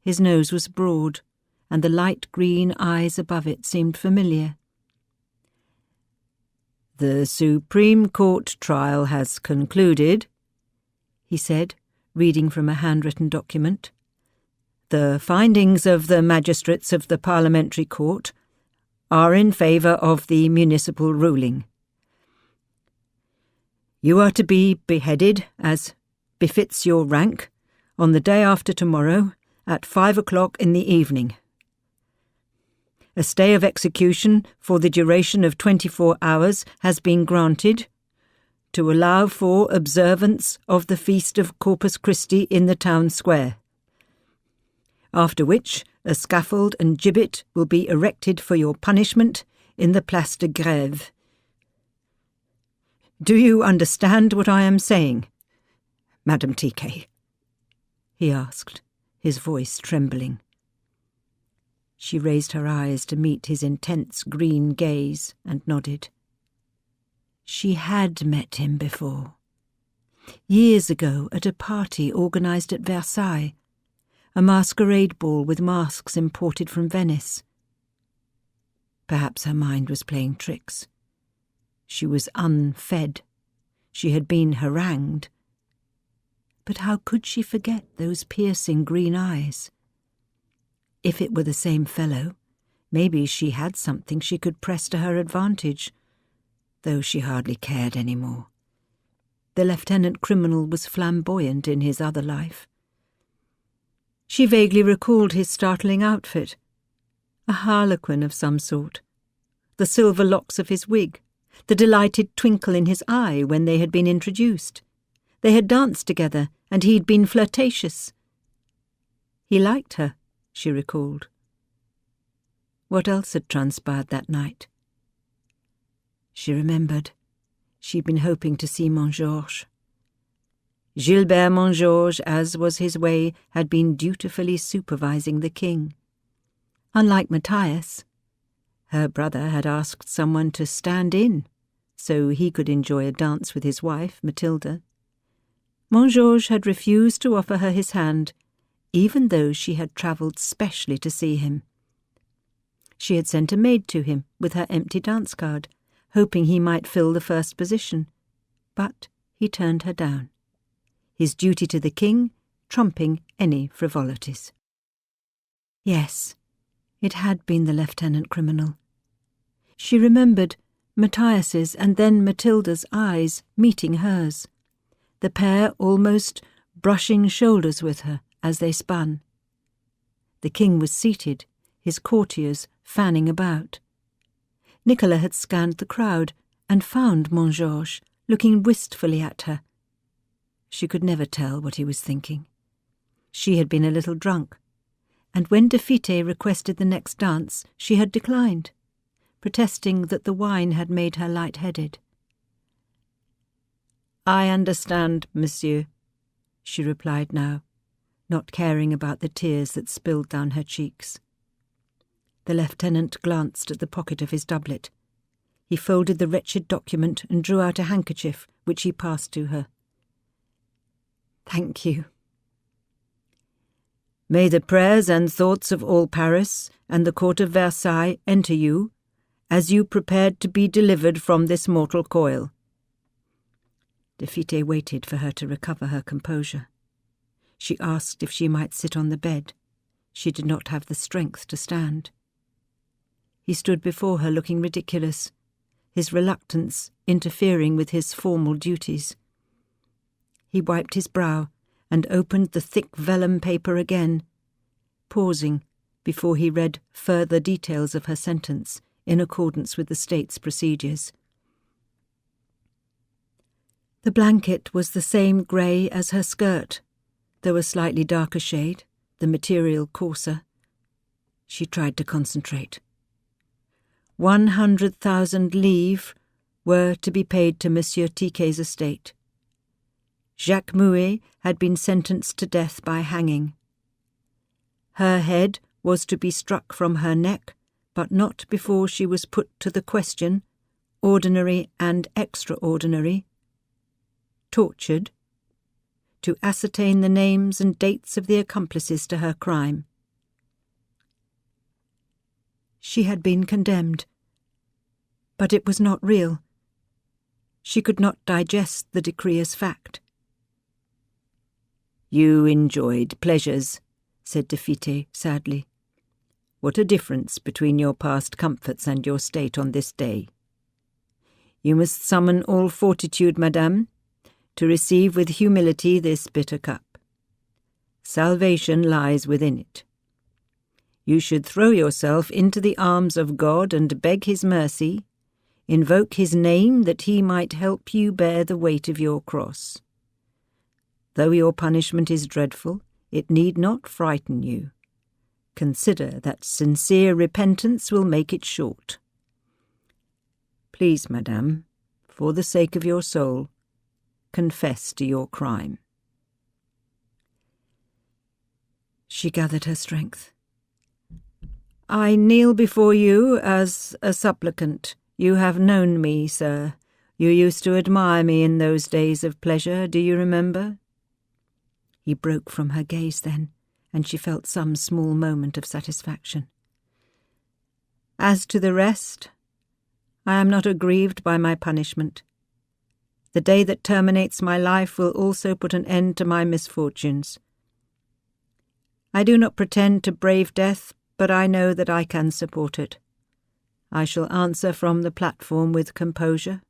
Speaker 2: His nose was broad, and the light green eyes above it seemed familiar. "The Supreme Court trial has concluded," he said, reading from a handwritten document. "The findings of the magistrates of the Parliamentary Court are in favour of the municipal ruling. You are to be beheaded, as befits your rank, on the day after tomorrow at 5 o'clock in the evening. A stay of execution for the duration of 24 hours has been granted to allow for observance of the feast of Corpus Christi in the town square, after which a scaffold and gibbet will be erected for your punishment in the Place de Grève. Do you understand what I am saying, Madame Tiquet?" he asked, his voice trembling. She raised her eyes to meet his intense green gaze and nodded. She had met him before. Years ago at a party organised at Versailles, a masquerade ball with masks imported from Venice. Perhaps her mind was playing tricks. She was unfed. She had been harangued. But how could she forget those piercing green eyes? If it were the same fellow, maybe she had something she could press to her advantage, though she hardly cared any more. The lieutenant criminal was flamboyant in his other life. She vaguely recalled his startling outfit, a harlequin of some sort, the silver locks of his wig, the delighted twinkle in his eye when they had been introduced. They had danced together, and he'd been flirtatious. He liked her, she recalled. What else had transpired that night? She remembered. She'd been hoping to see Montgeorges. Gilbert Montgeorges, as was his way, had been dutifully supervising the king. Unlike Matthias, her brother had asked someone to stand in so he could enjoy a dance with his wife, Matilda. Montgeorges had refused to offer her his hand, even though she had travelled specially to see him. She had sent a maid to him with her empty dance card, hoping he might fill the first position, but he turned her down, his duty to the king trumping any frivolities. Yes, it had been the lieutenant criminal. She remembered Matthias's and then Matilda's eyes meeting hers, the pair almost brushing shoulders with her as they spun. The king was seated, his courtiers fanning about. Nicola had scanned the crowd and found Montgeorges looking wistfully at her. She could never tell what he was thinking. She had been a little drunk, and when de Fite requested the next dance, she had declined, protesting that the wine had made her light-headed. "I understand, monsieur," she replied now, not caring about the tears that spilled down her cheeks. The lieutenant glanced at the pocket of his doublet. He folded the wretched document and drew out a handkerchief, which he passed to her. "Thank you." "May the prayers and thoughts of all Paris and the court of Versailles enter you, as you prepared to be delivered from this mortal coil." De Fite waited for her to recover her composure. She asked if she might sit on the bed. She did not have the strength to stand. He stood before her looking ridiculous, his reluctance interfering with his formal duties. He wiped his brow and opened the thick vellum paper again, pausing before he read further details of her sentence in accordance with the state's procedures. The blanket was the same grey as her skirt, though a slightly darker shade, the material coarser. She tried to concentrate. 100,000 livres were to be paid to Monsieur Tiquet's estate. Jacques Mouet had been sentenced to death by hanging. Her head was to be struck from her neck, but not before she was put to the question, ordinary and extraordinary, tortured, to ascertain the names and dates of the accomplices to her crime. She had been condemned, but it was not real. She could not digest the decree as fact. "You enjoyed pleasures," said de Fite sadly. "What a difference between your past comforts and your state on this day. You must summon all fortitude, madame, to receive with humility this bitter cup. Salvation lies within it. You should throw yourself into the arms of God and beg his mercy, invoke his name that he might help you bear the weight of your cross. Though your punishment is dreadful, it need not frighten you. Consider that sincere repentance will make it short. Please, madame, for the sake of your soul, confess to your crime." She gathered her strength. "I kneel before you as a supplicant. You have known me, sir. You used to admire me in those days of pleasure, do you remember?" He broke from her gaze then, and she felt some small moment of satisfaction. "As to the rest, I am not aggrieved by my punishment. The day that terminates my life will also put an end to my misfortunes. I do not pretend to brave death, but I know that I can support it. I shall answer from the platform with composure.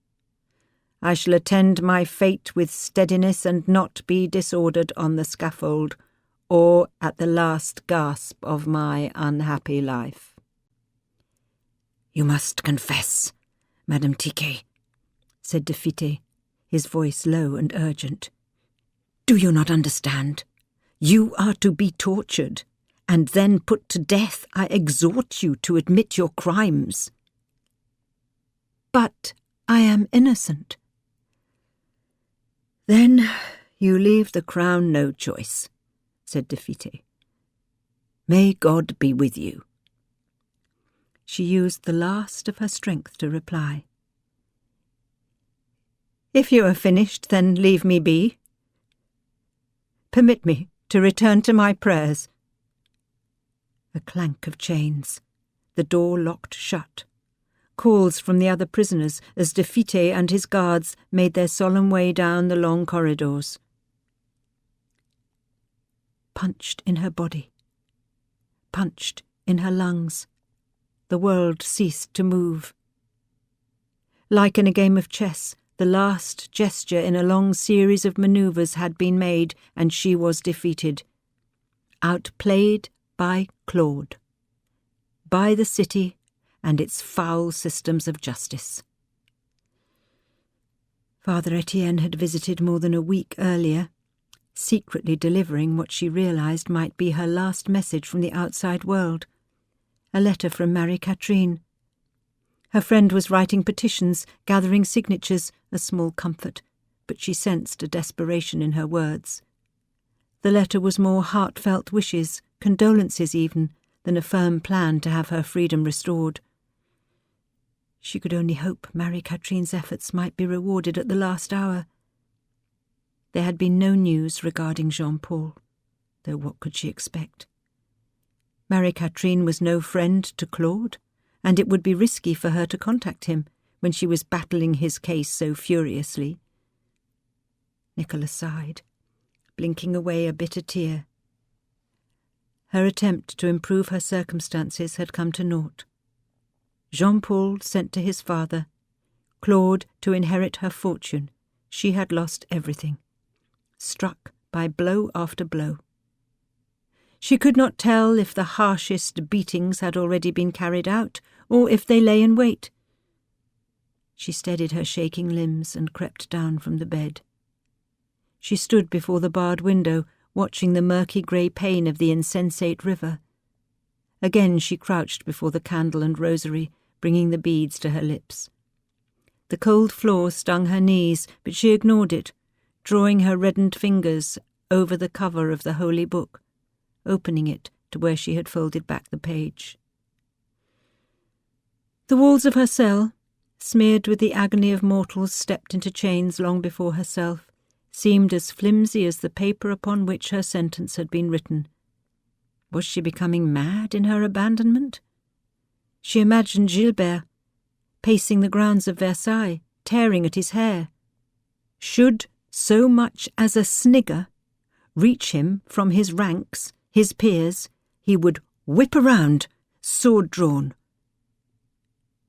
Speaker 2: I shall attend my fate with steadiness and not be disordered on the scaffold or at the last gasp of my unhappy life." "You must confess, Madame Tiquet," said de Fite, his voice low and urgent. "Do you not understand? You are to be tortured, and then put to death. I exhort you to admit your crimes." "But I am innocent." "Then you leave the crown no choice," said de Fite. "May God be with you." She used the last of her strength to reply. "If you are finished, then leave me be. Permit me to return to my prayers." A clank of chains. The door locked shut. Calls from the other prisoners as de Fite and his guards made their solemn way down the long corridors. Punched in her body, punched in her lungs, the world ceased to move. Like in a game of chess, the last gesture in a long series of manoeuvres had been made, and she was defeated. Outplayed by Claude, by the city and its foul systems of justice. Father Etienne had visited more than a week earlier, secretly delivering what she realized might be her last message from the outside world, a letter from Marie-Catherine. Her friend was writing petitions, gathering signatures, a small comfort, but she sensed a desperation in her words. The letter was more heartfelt wishes, condolences even, than a firm plan to have her freedom restored. She could only hope Marie-Catherine's efforts might be rewarded at the last hour. There had been no news regarding Jean-Paul, though what could she expect? Marie-Catherine was no friend to Claude, and it would be risky for her to contact him when she was battling his case so furiously. Nicholas sighed, blinking away a bitter tear. Her attempt to improve her circumstances had come to naught. Jean-Paul sent to his father, Claude to inherit her fortune. She had lost everything, struck by blow after blow. She could not tell if the harshest beatings had already been carried out, or if they lay in wait. She steadied her shaking limbs and crept down from the bed. She stood before the barred window, watching the murky grey pane of the insensate river. Again she crouched before the candle and rosary, bringing the beads to her lips. The cold floor stung her knees, but she ignored it, drawing her reddened fingers over the cover of the holy book, opening it to where she had folded back the page. The walls of her cell, smeared with the agony of mortals stepped into chains long before herself, seemed as flimsy as the paper upon which her sentence had been written. Was she becoming mad in her abandonment? She imagined Gilbert, pacing the grounds of Versailles, tearing at his hair. Should so much as a snigger reach him from his ranks, his peers, he would whip around, sword drawn.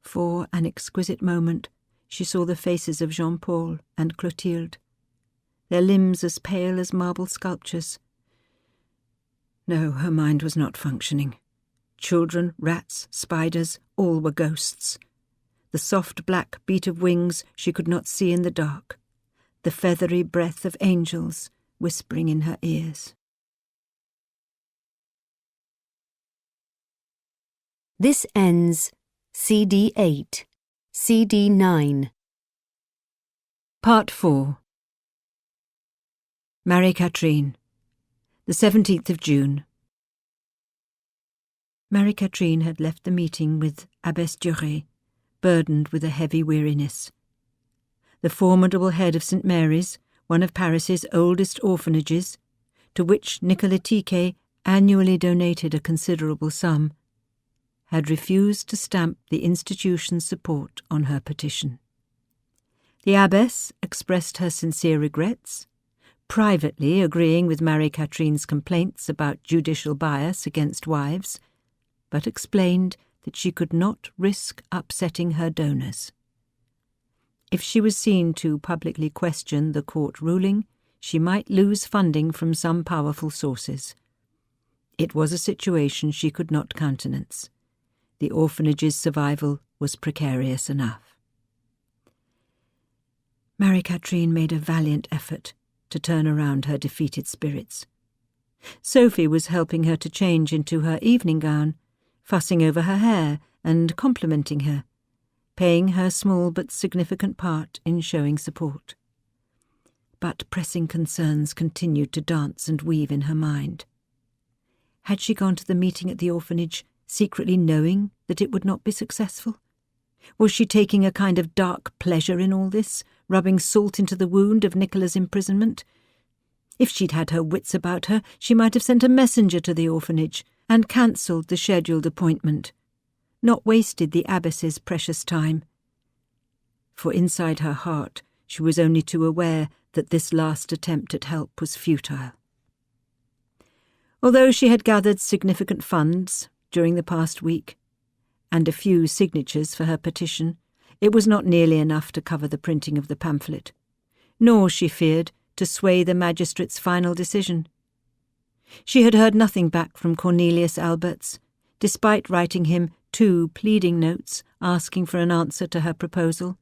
Speaker 2: For an exquisite moment she saw the faces of Jean-Paul and Clotilde, their limbs as pale as marble sculptures. No, her mind was not functioning. Children, rats, spiders, all were ghosts. The soft black beat of wings she could not see in the dark, the feathery breath of angels whispering in her ears.
Speaker 4: This ends CD 8, CD 9.
Speaker 2: Part 4. Marie-Catherine, the 17th of June. Marie-Catherine had left the meeting with Abbess Durée, burdened with a heavy weariness. The formidable head of St. Mary's, one of Paris's oldest orphanages, to which Nicolas Tiquet annually donated a considerable sum, had refused to stamp the institution's support on her petition. The abbess expressed her sincere regrets, privately agreeing with Marie-Catherine's complaints about judicial bias against wives, but explained that she could not risk upsetting her donors. If she was seen to publicly question the court ruling, she might lose funding from some powerful sources. It was a situation she could not countenance. The orphanage's survival was precarious enough. Marie-Catherine made a valiant effort to turn around her defeated spirits. Sophie was helping her to change into her evening gown, fussing over her hair and complimenting her, paying her small but significant part in showing support. But pressing concerns continued to dance and weave in her mind. Had she gone to the meeting at the orphanage secretly knowing that it would not be successful? Was she taking a kind of dark pleasure in all this, rubbing salt into the wound of Nicola's imprisonment? If she'd had her wits about her, she might have sent a messenger to the orphanage and cancelled the scheduled appointment, not wasted the abbess's precious time. For inside her heart she was only too aware that this last attempt at help was futile. Although she had gathered significant funds during the past week, and a few signatures for her petition, it was not nearly enough to cover the printing of the pamphlet, nor, she feared, to sway the magistrate's final decision. She had heard nothing back from Cornelius Alberts, despite writing him 2 pleading notes asking for an answer to her proposal.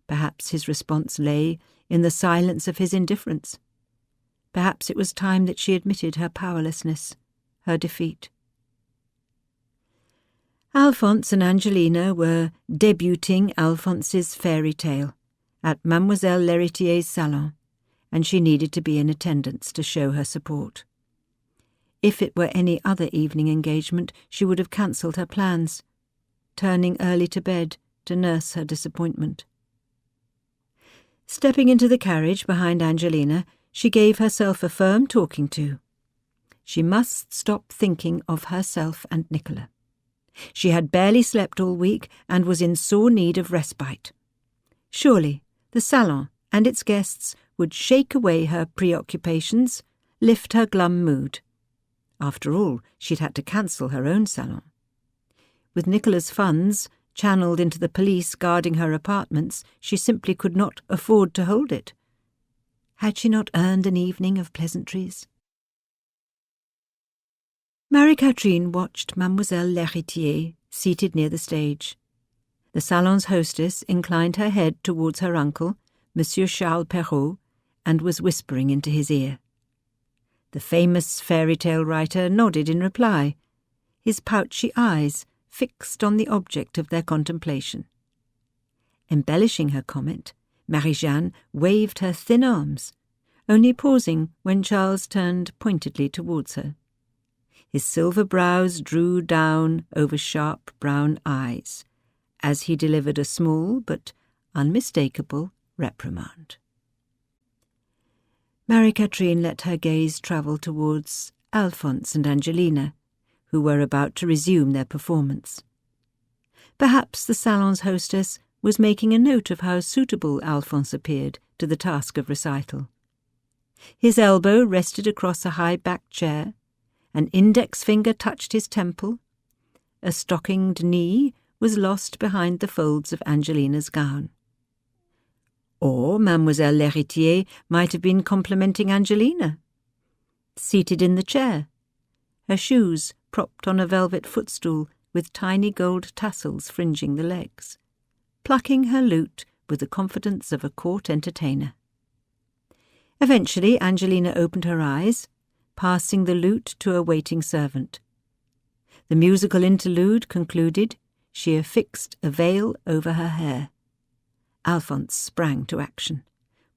Speaker 2: Perhaps his response lay in the silence of his indifference. Perhaps it was time that she admitted her powerlessness, her defeat. Alphonse and Angelina were debuting Alphonse's fairy tale at Mademoiselle L'Héritier's salon, and she needed to be in attendance to show her support. If it were any other evening engagement, she would have cancelled her plans, turning early to bed to nurse her disappointment. Stepping into the carriage behind Angelina, she gave herself a firm talking to. She must stop thinking of herself and Nicola. She had barely slept all week and was in sore need of respite. Surely the salon and its guests would shake away her preoccupations, lift her glum mood. After all, she'd had to cancel her own salon. With Nicola's funds channelled into the police guarding her apartments, she simply could not afford to hold it. Had she not earned an evening of pleasantries? Marie-Catherine watched Mademoiselle L'Héritier seated near the stage. The salon's hostess inclined her head towards her uncle, Monsieur Charles Perrault, and was whispering into his ear. The famous fairy-tale writer nodded in reply, his pouchy eyes fixed on the object of their contemplation. Embellishing her comment, Marie-Jeanne waved her thin arms, only pausing when Charles turned pointedly towards her. His silver brows drew down over sharp brown eyes as he delivered a small but unmistakable reprimand. Marie-Catherine let her gaze travel towards Alphonse and Angelina, who were about to resume their performance. Perhaps the salon's hostess was making a note of how suitable Alphonse appeared to the task of recital. His elbow rested across a high-backed chair, an index finger touched his temple, a stockinged knee was lost behind the folds of Angelina's gown. Or Mademoiselle L'Héritier might have been complimenting Angelina. Seated in the chair, her shoes propped on a velvet footstool with tiny gold tassels fringing the legs, plucking her lute with the confidence of a court entertainer. Eventually Angelina opened her eyes, passing the lute to a waiting servant. The musical interlude concluded, she affixed a veil over her hair. Alphonse sprang to action,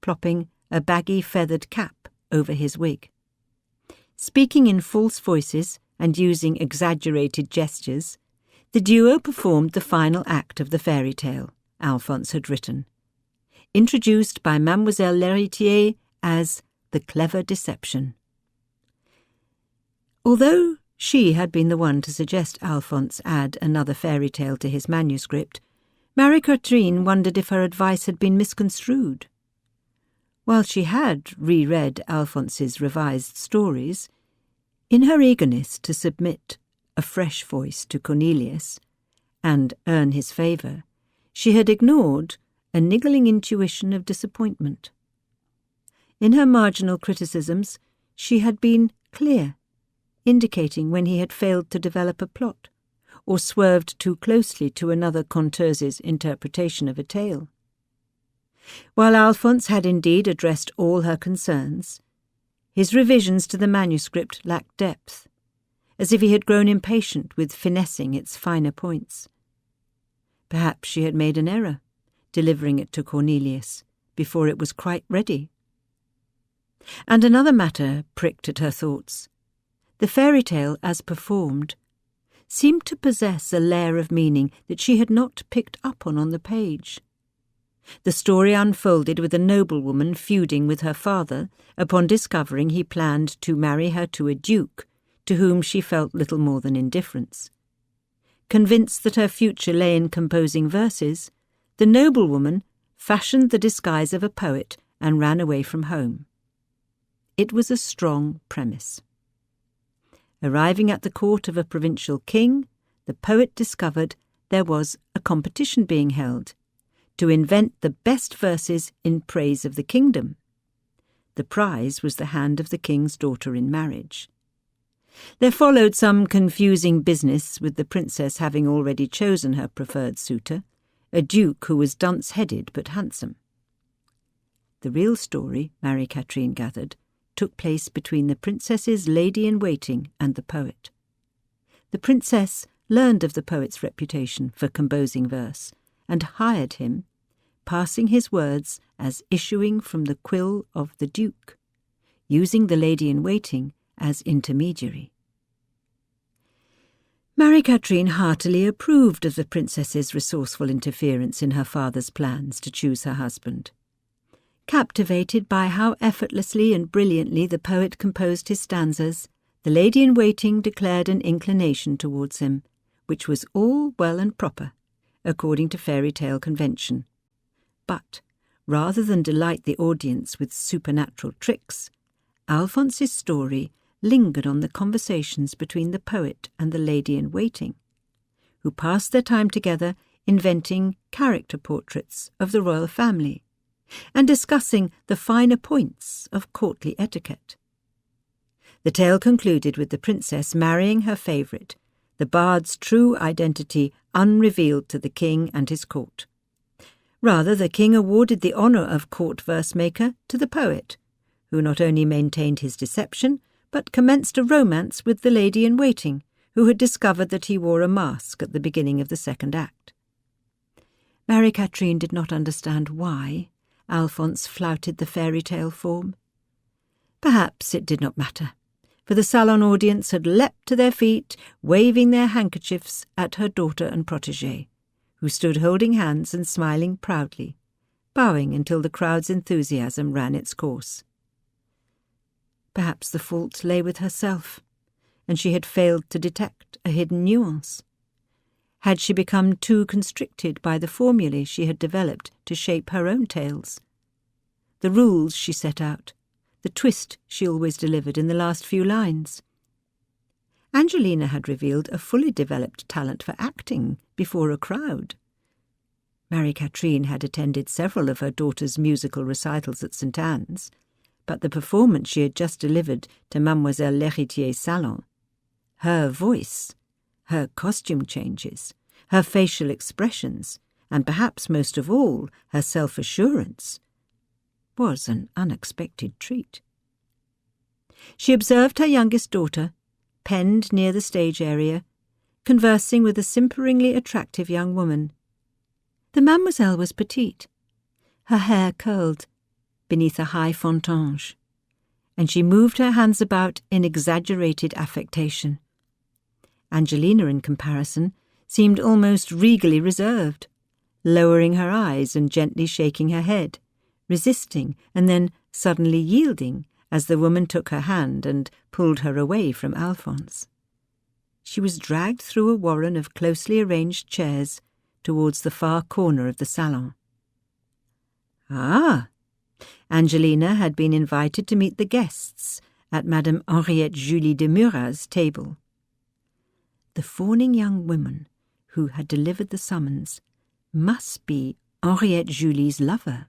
Speaker 2: plopping a baggy feathered cap over his wig. Speaking in false voices and using exaggerated gestures, the duo performed the final act of the fairy tale Alphonse had written, introduced by Mademoiselle L'Héritier as the clever deception. Although she had been the one to suggest Alphonse add another fairy tale to his manuscript, Marie-Catherine wondered if her advice had been misconstrued. While she had reread Alphonse's revised stories, in her eagerness to submit a fresh voice to Cornelius and earn his favour, she had ignored a niggling intuition of disappointment. In her marginal criticisms, she had been clear, indicating when he had failed to develop a plot, or swerved too closely to another conteuse's interpretation of a tale. While Alphonse had indeed addressed all her concerns, his revisions to the manuscript lacked depth, as if he had grown impatient with finessing its finer points. Perhaps she had made an error, delivering it to Cornelius before it was quite ready. And another matter pricked at her thoughts. The fairy tale, as performed, seemed to possess a layer of meaning that she had not picked up on the page. The story unfolded with a noblewoman feuding with her father upon discovering he planned to marry her to a duke to whom she felt little more than indifference. Convinced that her future lay in composing verses, the noblewoman fashioned the disguise of a poet and ran away from home. It was a strong premise. Arriving at the court of a provincial king, the poet discovered there was a competition being held to invent the best verses in praise of the kingdom. The prize was the hand of the king's daughter in marriage. There followed some confusing business, with the princess having already chosen her preferred suitor, a duke who was dunce-headed but handsome. The real story, Marie-Catherine gathered, took place between the princess's lady-in-waiting and the poet. The princess learned of the poet's reputation for composing verse and hired him, passing his words as issuing from the quill of the duke, using the lady-in-waiting as intermediary. Marie-Catherine heartily approved of the princess's resourceful interference in her father's plans to choose her husband. Captivated by how effortlessly and brilliantly the poet composed his stanzas, the lady-in-waiting declared an inclination towards him, which was all well and proper, according to fairy tale convention. But, rather than delight the audience with supernatural tricks, Alphonse's story lingered on the conversations between the poet and the lady-in-waiting, who passed their time together inventing character portraits of the royal family and discussing the finer points of courtly etiquette. The tale concluded with the princess marrying her favourite, the bard's true identity unrevealed to the king and his court. Rather, the king awarded the honour of court verse-maker to the poet, who not only maintained his deception, but commenced a romance with the lady-in-waiting, who had discovered that he wore a mask at the beginning of the second act. Marie-Catherine did not understand why Alphonse flouted the fairy tale form. Perhaps it did not matter, for the salon audience had leapt to their feet, waving their handkerchiefs at her daughter and protégée, who stood holding hands and smiling proudly, bowing until the crowd's enthusiasm ran its course. Perhaps the fault lay with herself, and she had failed to detect a hidden nuance. Had she become too constricted by the formulae she had developed to shape her own tales? The rules she set out, the twist she always delivered in the last few lines. Angelina had revealed a fully developed talent for acting before a crowd. Marie-Catherine had attended several of her daughter's musical recitals at St. Anne's, but the performance she had just delivered to Mademoiselle L'Héritier's salon, her voice, her costume changes, her facial expressions, and perhaps most of all, her self-assurance, was an unexpected treat. She observed her youngest daughter, penned near the stage area, conversing with a simperingly attractive young woman. The mademoiselle was petite, her hair curled beneath a high fontange, and she moved her hands about in exaggerated affectation. Angelina, in comparison, seemed almost regally reserved, lowering her eyes and gently shaking her head, resisting and then suddenly yielding as the woman took her hand and pulled her away from Alphonse. She was dragged through a warren of closely arranged chairs towards the far corner of the salon. Ah! Angelina had been invited to meet the guests at Madame Henriette Julie de Murat's table. The fawning young woman who had delivered the summons must be Henriette Julie's lover.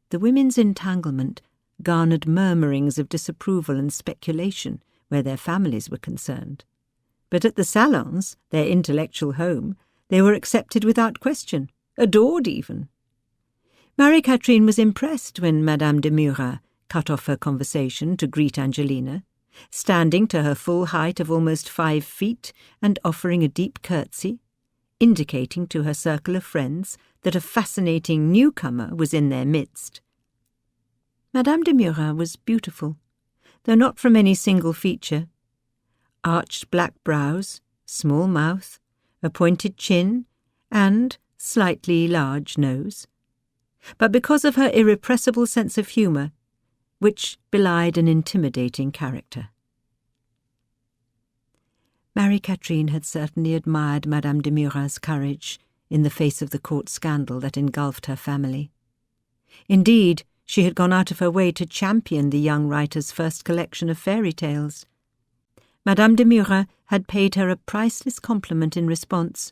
Speaker 2: The women's entanglement garnered murmurings of disapproval and speculation where their families were concerned. But at the salons, their intellectual home, they were accepted without question, adored even. Marie-Catherine was impressed when Madame de Murat cut off her conversation to greet Angelina, standing to her full height of almost 5 feet and offering a deep curtsy, indicating to her circle of friends that a fascinating newcomer was in their midst. Madame de Murat was beautiful, though not from any single feature. Arched black brows, small mouth, a pointed chin, and slightly large nose. But because of her irrepressible sense of humour, which belied an intimidating character. Marie-Catherine had certainly admired Madame de Murat's courage in the face of the court scandal that engulfed her family. Indeed, she had gone out of her way to champion the young writer's first collection of fairy tales. Madame de Murat had paid her a priceless compliment in response,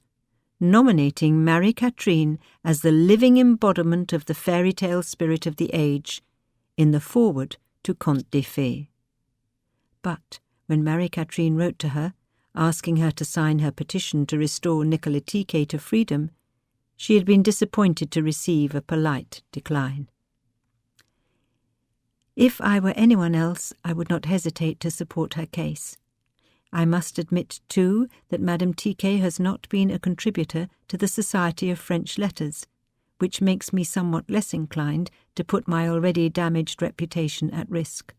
Speaker 2: nominating Marie-Catherine as the living embodiment of the fairy tale spirit of the age in the foreword to Contes des Fées. But when Marie-Catherine wrote to her, asking her to sign her petition to restore Nicolas Tiquet to freedom, she had been disappointed to receive a polite decline. If I were anyone else, I would not hesitate to support her case. I must admit, too, that Madame Tiquet has not been a contributor to the Society of French Letters, which makes me somewhat less inclined to put my already damaged reputation at risk.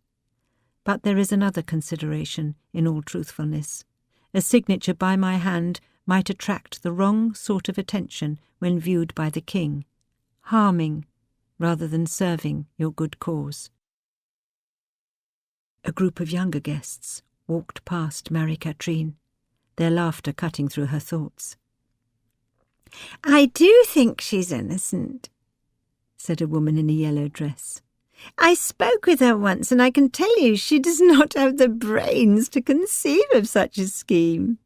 Speaker 2: But there is another consideration, in all truthfulness. A signature by my hand might attract the wrong sort of attention when viewed by the king, harming rather than serving your good cause. A group of younger guests walked past Marie-Catherine, their laughter cutting through her thoughts.
Speaker 3: "I do think she's innocent," said a woman in a yellow dress. "I spoke with her once, and I can tell you she does not have the brains to conceive of such a scheme."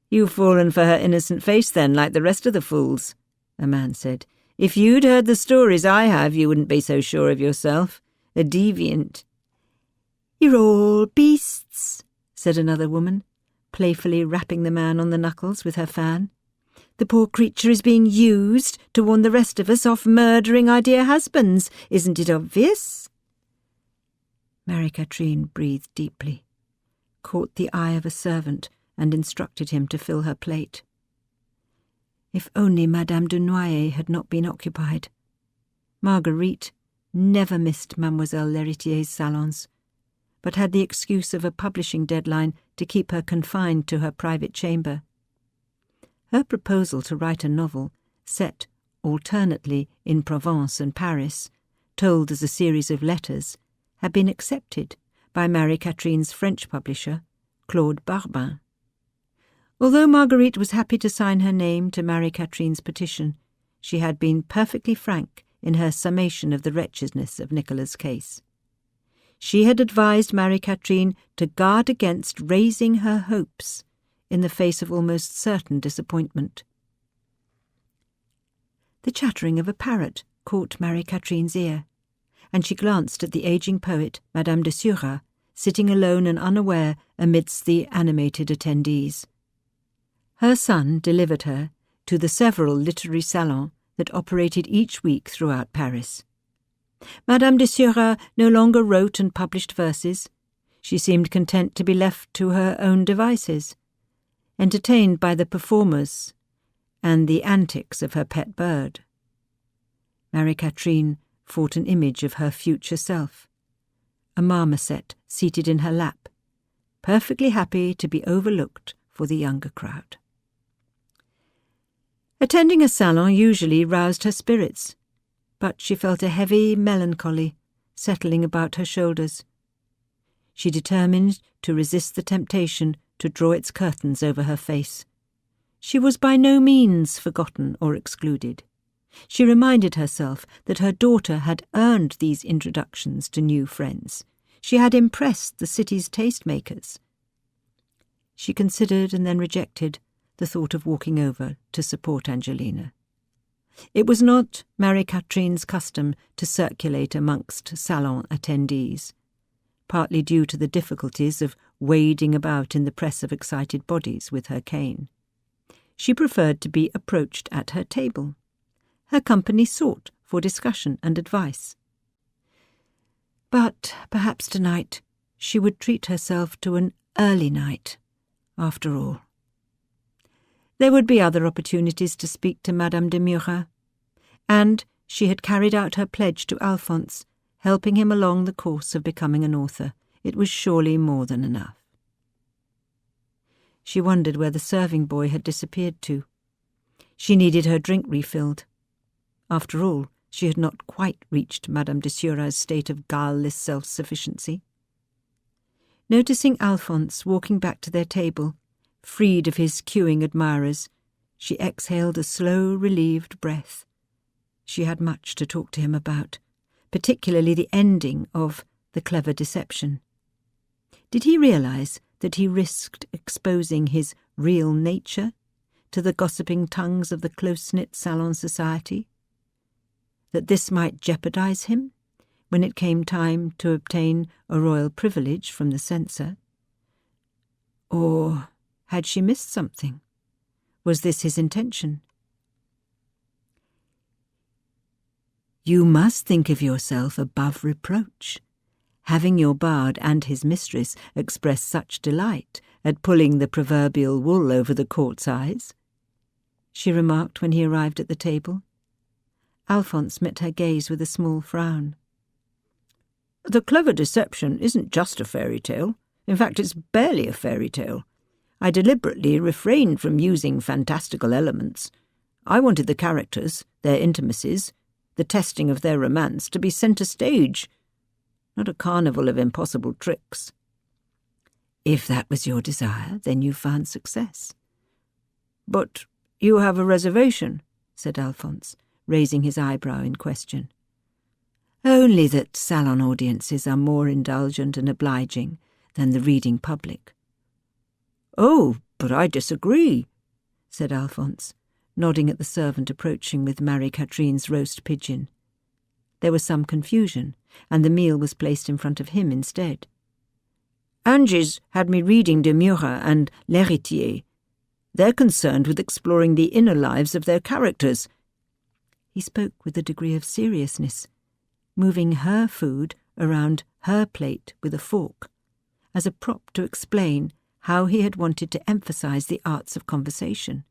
Speaker 2: "You've fallen for her innocent face then, like the rest of the fools," a man said. "If you'd heard the stories I have, you wouldn't be so sure of yourself. A deviant."
Speaker 3: "You're all beasts,"
Speaker 2: said another woman, playfully rapping the man on the knuckles with her fan. "The poor creature is being used to warn the rest of us off murdering our dear husbands. Isn't it obvious?" Marie-Catherine breathed deeply, caught the eye of a servant and instructed him to fill her plate. If only Madame de Noailles had not been occupied. Marguerite never missed Mademoiselle L'Héritier's salons, but had the excuse of a publishing deadline to keep her confined to her private chamber. Her proposal to write a novel, set alternately in Provence and Paris, told as a series of letters, had been accepted by Marie-Catherine's French publisher, Claude Barbin. Although Marguerite was happy to sign her name to Marie-Catherine's petition, she had been perfectly frank in her summation of the wretchedness of Nicola's case. She had advised Marie-Catherine to guard against raising her hopes in the face of almost certain disappointment. The chattering of a parrot caught Marie-Catherine's ear, and she glanced at the ageing poet, Madame de Surat, sitting alone and unaware amidst the animated attendees. Her son delivered her to the several literary salons that operated each week throughout Paris. Madame de Surat no longer wrote and published verses. She seemed content to be left to her own devices, entertained by the performers and the antics of her pet bird. Marie-Catherine fought an image of her future self, a marmoset seated in her lap, perfectly happy to be overlooked for the younger crowd. Attending a salon usually roused her spirits, but she felt a heavy melancholy settling about her shoulders. She determined to resist the temptation to draw its curtains over her face. She was by no means forgotten or excluded. She reminded herself that her daughter had earned these introductions to new friends. She had impressed the city's tastemakers. She considered and then rejected the thought of walking over to support Angelina. It was not Marie-Catherine's custom to circulate amongst salon attendees, partly due to the difficulties of wading about in the press of excited bodies with her cane. She preferred to be approached at her table. Her company sought for discussion and advice. But perhaps tonight she would treat herself to an early night, after all. There would be other opportunities to speak to Madame de Murat, and she had carried out her pledge to Alphonse, helping him along the course of becoming an author. It was surely more than enough. She wondered where the serving boy had disappeared to. She needed her drink refilled. After all, she had not quite reached Madame de Surat's state of guileless self-sufficiency. Noticing Alphonse walking back to their table, freed of his queuing admirers, she exhaled a slow, relieved breath. She had much to talk to him about, particularly the ending of The Clever Deception. Did he realize that he risked exposing his real nature to the gossiping tongues of the close-knit salon society? That this might jeopardize him when it came time to obtain a royal privilege from the censor? Or had she missed something? Was this his intention? You must think of yourself above reproach, having your bard and his mistress express such delight at pulling the proverbial wool over the court's eyes, she remarked when he arrived at the table. Alphonse met her gaze with a small frown. The Clever Deception isn't just a fairy tale. In fact, it's barely a fairy tale. I deliberately refrained from using fantastical elements. I wanted the characters, their intimacies, the testing of their romance to be centre stage, not a carnival of impossible tricks. If that was your desire, then you found success. But you have a reservation, said Alphonse, raising his eyebrow in question. Only that salon audiences are more indulgent and obliging than the reading public. Oh, but I disagree, said Alphonse, nodding at the servant approaching with Marie-Catherine's roast pigeon. There was some confusion, and the meal was placed in front of him instead. Angie's had me reading de Murat and L'Héritier. They're concerned with exploring the inner lives of their characters. He spoke with a degree of seriousness, moving her food around her plate with a fork, as a prop to explain how he had wanted to emphasize the arts of conversation.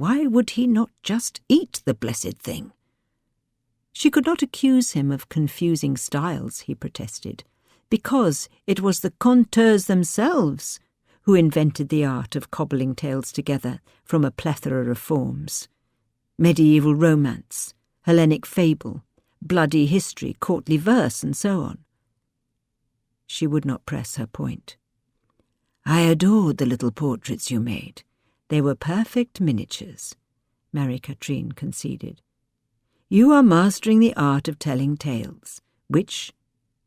Speaker 2: Why would he not just eat the blessed thing? She could not accuse him of confusing styles, he protested, because it was the conteurs themselves who invented the art of cobbling tales together from a plethora of forms. Medieval romance, Hellenic fable, bloody history, courtly verse, and so on. She would not press her point. I adored the little portraits you made. They were perfect miniatures, Marie-Catherine conceded. You are mastering the art of telling tales, which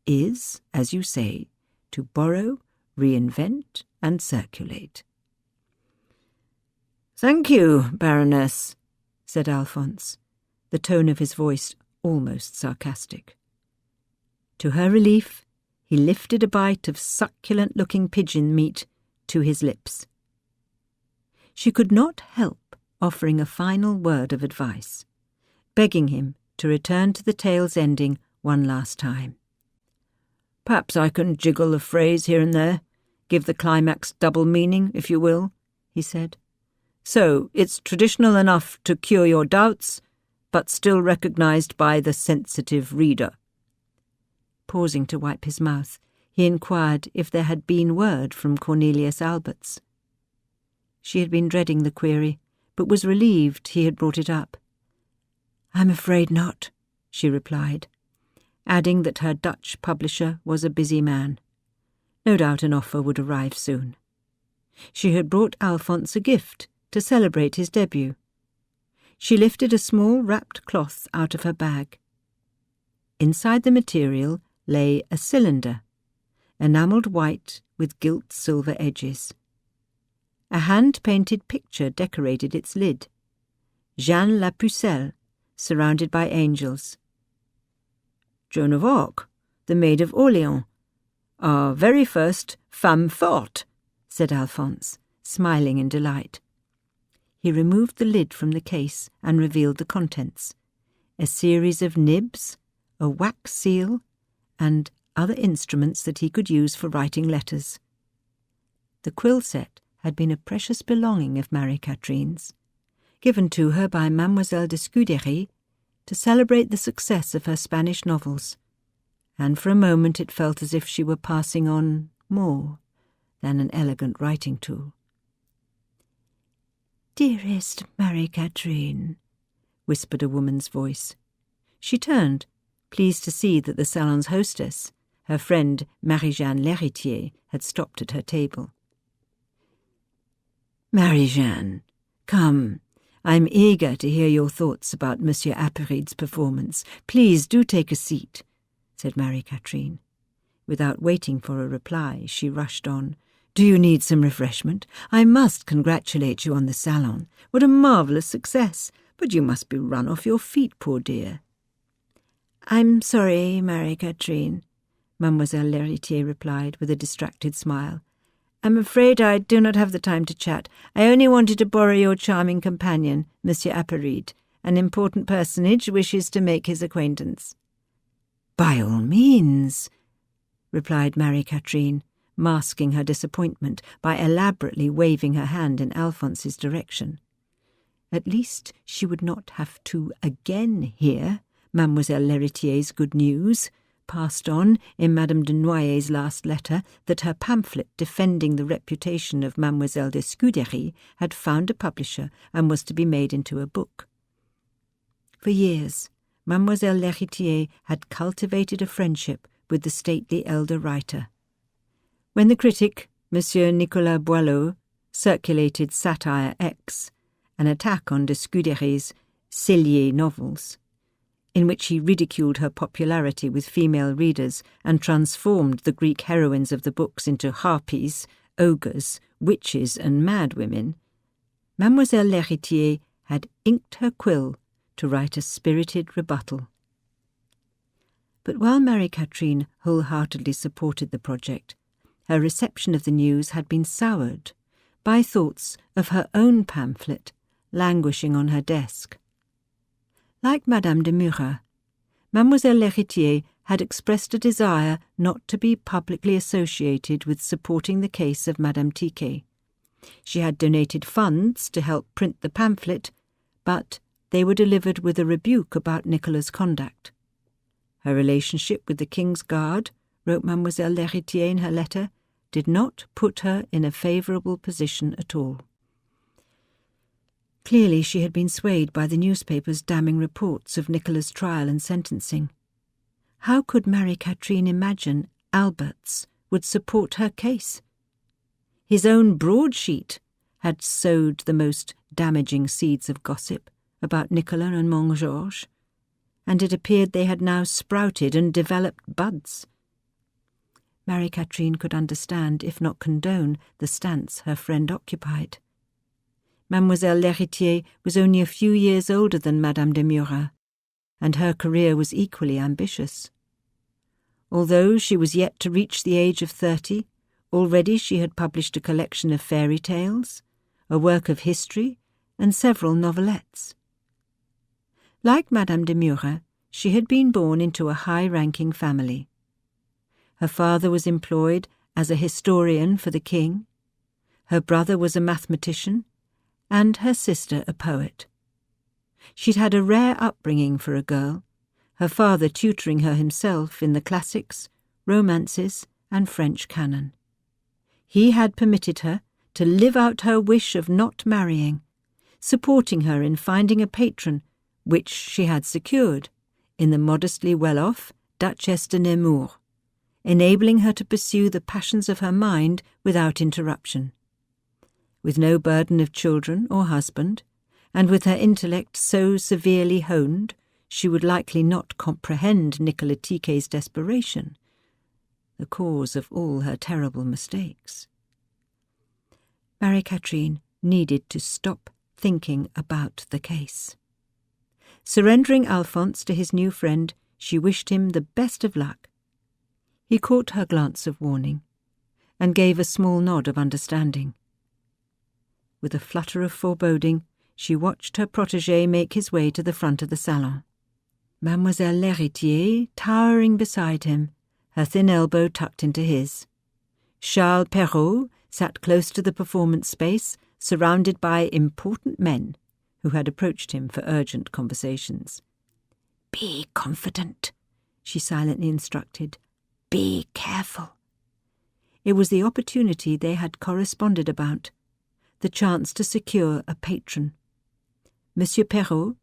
Speaker 2: is, as you say, to borrow, reinvent, and circulate. Thank you, Baroness, said Alphonse, the tone of his voice almost sarcastic. To her relief, he lifted a bite of succulent-looking pigeon meat to his lips. She could not help offering a final word of advice, begging him to return to the tale's ending one last time. Perhaps I can jiggle a phrase here and there, give the climax double meaning, if you will, he said. So it's traditional enough to cure your doubts, but still recognized by the sensitive reader. Pausing to wipe his mouth, he inquired if there had been word from Cornelius Alberts. She had been dreading the query, but was relieved he had brought it up. I'm afraid not, she replied, adding that her Dutch publisher was a busy man. No doubt an offer would arrive soon. She had brought Alphonse a gift to celebrate his debut. She lifted a small wrapped cloth out of her bag. Inside the material lay a cylinder, enamelled white with gilt silver edges. A hand-painted picture decorated its lid. Jeanne la Pucelle, surrounded by angels. Joan of Arc, the Maid of Orleans, our very first femme forte, said Alphonse, smiling in delight. He removed the lid from the case and revealed the contents, a series of nibs, a wax seal, and other instruments that he could use for writing letters. The quill set had been a precious belonging of Marie-Catherine's, given to her by Mademoiselle de Scudéry to celebrate the success of her Spanish novels, and for a moment it felt as if she were passing on more than an elegant writing tool.
Speaker 1: Dearest Marie-Catherine, whispered a woman's voice.
Speaker 2: She turned, pleased to see that the salon's hostess, her friend Marie-Jeanne L'Héritier, had stopped at her table. Marie-Jeanne, come. I'm eager to hear your thoughts about Monsieur Apéride's performance. Please do take a seat, said Marie-Catherine. Without waiting for a reply, she rushed on. Do you need some refreshment? I must congratulate you on the salon. What a marvellous success! But you must be run off your feet, poor dear.
Speaker 1: I'm sorry, Marie-Catherine, Mademoiselle L'Héritier replied with a distracted smile. I'm afraid I do not have the time to chat. I only wanted to borrow your charming companion, Monsieur Apéride. An important personage wishes to make his acquaintance.
Speaker 2: By all means, replied Marie-Catherine, masking her disappointment by elaborately waving her hand in Alphonse's direction. At least she would not have to again hear Mademoiselle L'Héritier's good news, passed on in Madame de Noyer's last letter, that her pamphlet defending the reputation of Mademoiselle de Scudéry had found a publisher and was to be made into a book. For years, Mademoiselle L'Héritier had cultivated a friendship with the stately elder writer. When the critic, Monsieur Nicolas Boileau, circulated Satire X, an attack on de Scudéry's Cellier novels, in which he ridiculed her popularity with female readers and transformed the Greek heroines of the books into harpies, ogres, witches, and madwomen, Mademoiselle L'Héritier had inked her quill to write a spirited rebuttal. But while Marie-Catherine wholeheartedly supported the project, her reception of the news had been soured by thoughts of her own pamphlet languishing on her desk. Like Madame de Murat, Mademoiselle L'Héritier had expressed a desire not to be publicly associated with supporting the case of Madame Tiquet, She had donated funds to help print the pamphlet, but they were delivered with a rebuke about Nicola's conduct. Her relationship with the King's Guard, wrote Mademoiselle L'Héritier in her letter, did not put her in a favourable position at all. Clearly she had been swayed by the newspapers' damning reports of Nicola's trial and sentencing. How could Marie-Catherine imagine Albert's would support her case? His own broadsheet had sowed the most damaging seeds of gossip about Nicola and Montgeorges, and it appeared they had now sprouted and developed buds. Marie-Catherine could understand, if not condone, the stance her friend occupied. Mademoiselle L'Héritier was only a few years older than Madame de Murat, and her career was equally ambitious. Although she was yet to reach the age of 30, already she had published a collection of fairy tales, a work of history, and several novelettes. Like Madame de Murat, she had been born into a high-ranking family. Her father was employed as a historian for the king, her brother was a mathematician, and her sister a poet. She'd had a rare upbringing for a girl, her father tutoring her himself in the classics, romances, and French canon. He had permitted her to live out her wish of not marrying, supporting her in finding a patron, which she had secured, in the modestly well-off Duchesse de Nemours, enabling her to pursue the passions of her mind without interruption. With no burden of children or husband, and with her intellect so severely honed, she would likely not comprehend Nicolas Tiquet's desperation, the cause of all her terrible mistakes. Marie-Catherine needed to stop thinking about the case. Surrendering Alphonse to his new friend, she wished him the best of luck. He caught her glance of warning, and gave a small nod of understanding. With a flutter of foreboding, she watched her protégé make his way to the front of the salon. Mademoiselle L'Héritier towering beside him, her thin elbow tucked into his. Charles Perrault sat close to the performance space, surrounded by important men who had approached him for urgent conversations. "Be confident," she silently instructed. "Be careful." It was the opportunity they had corresponded about, the chance to secure a patron. Monsieur Perrault,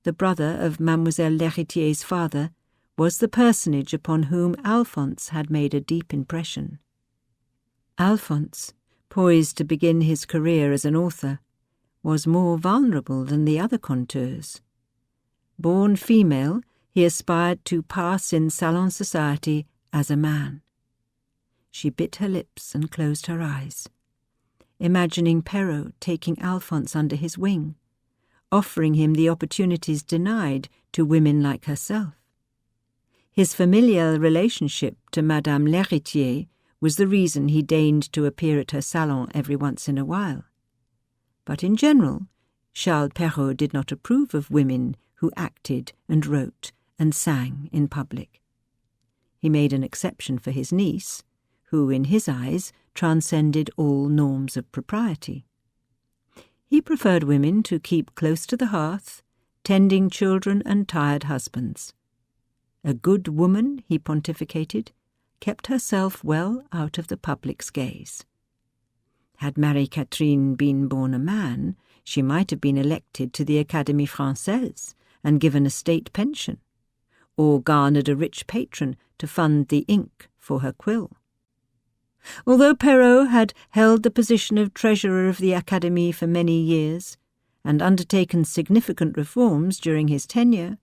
Speaker 2: the brother of Mademoiselle L'Héritier's father, was the personage upon whom Alphonse had made a deep impression. Alphonse, poised to begin his career as an author, was more vulnerable than the other conteurs. Born female, he aspired to pass in salon society as a man. She bit her lips and closed her eyes, imagining Perrault taking Alphonse under his wing, offering him the opportunities denied to women like herself. His familial relationship to Madame L'Héritier was the reason he deigned to appear at her salon every once in a while. But in general, Charles Perrault did not approve of women who acted and wrote and sang in public. He made an exception for his niece, who, in his eyes, transcended all norms of propriety. He preferred women to keep close to the hearth, tending children and tired husbands. A good woman, he pontificated, kept herself well out of the public's gaze. Had Marie-Catherine been born a man, she might have been elected to the Académie Française and given a state pension, or garnered a rich patron to fund the ink for her quill. Although Perrault had held the position of treasurer of the Académie for many years and undertaken significant reforms during his tenure,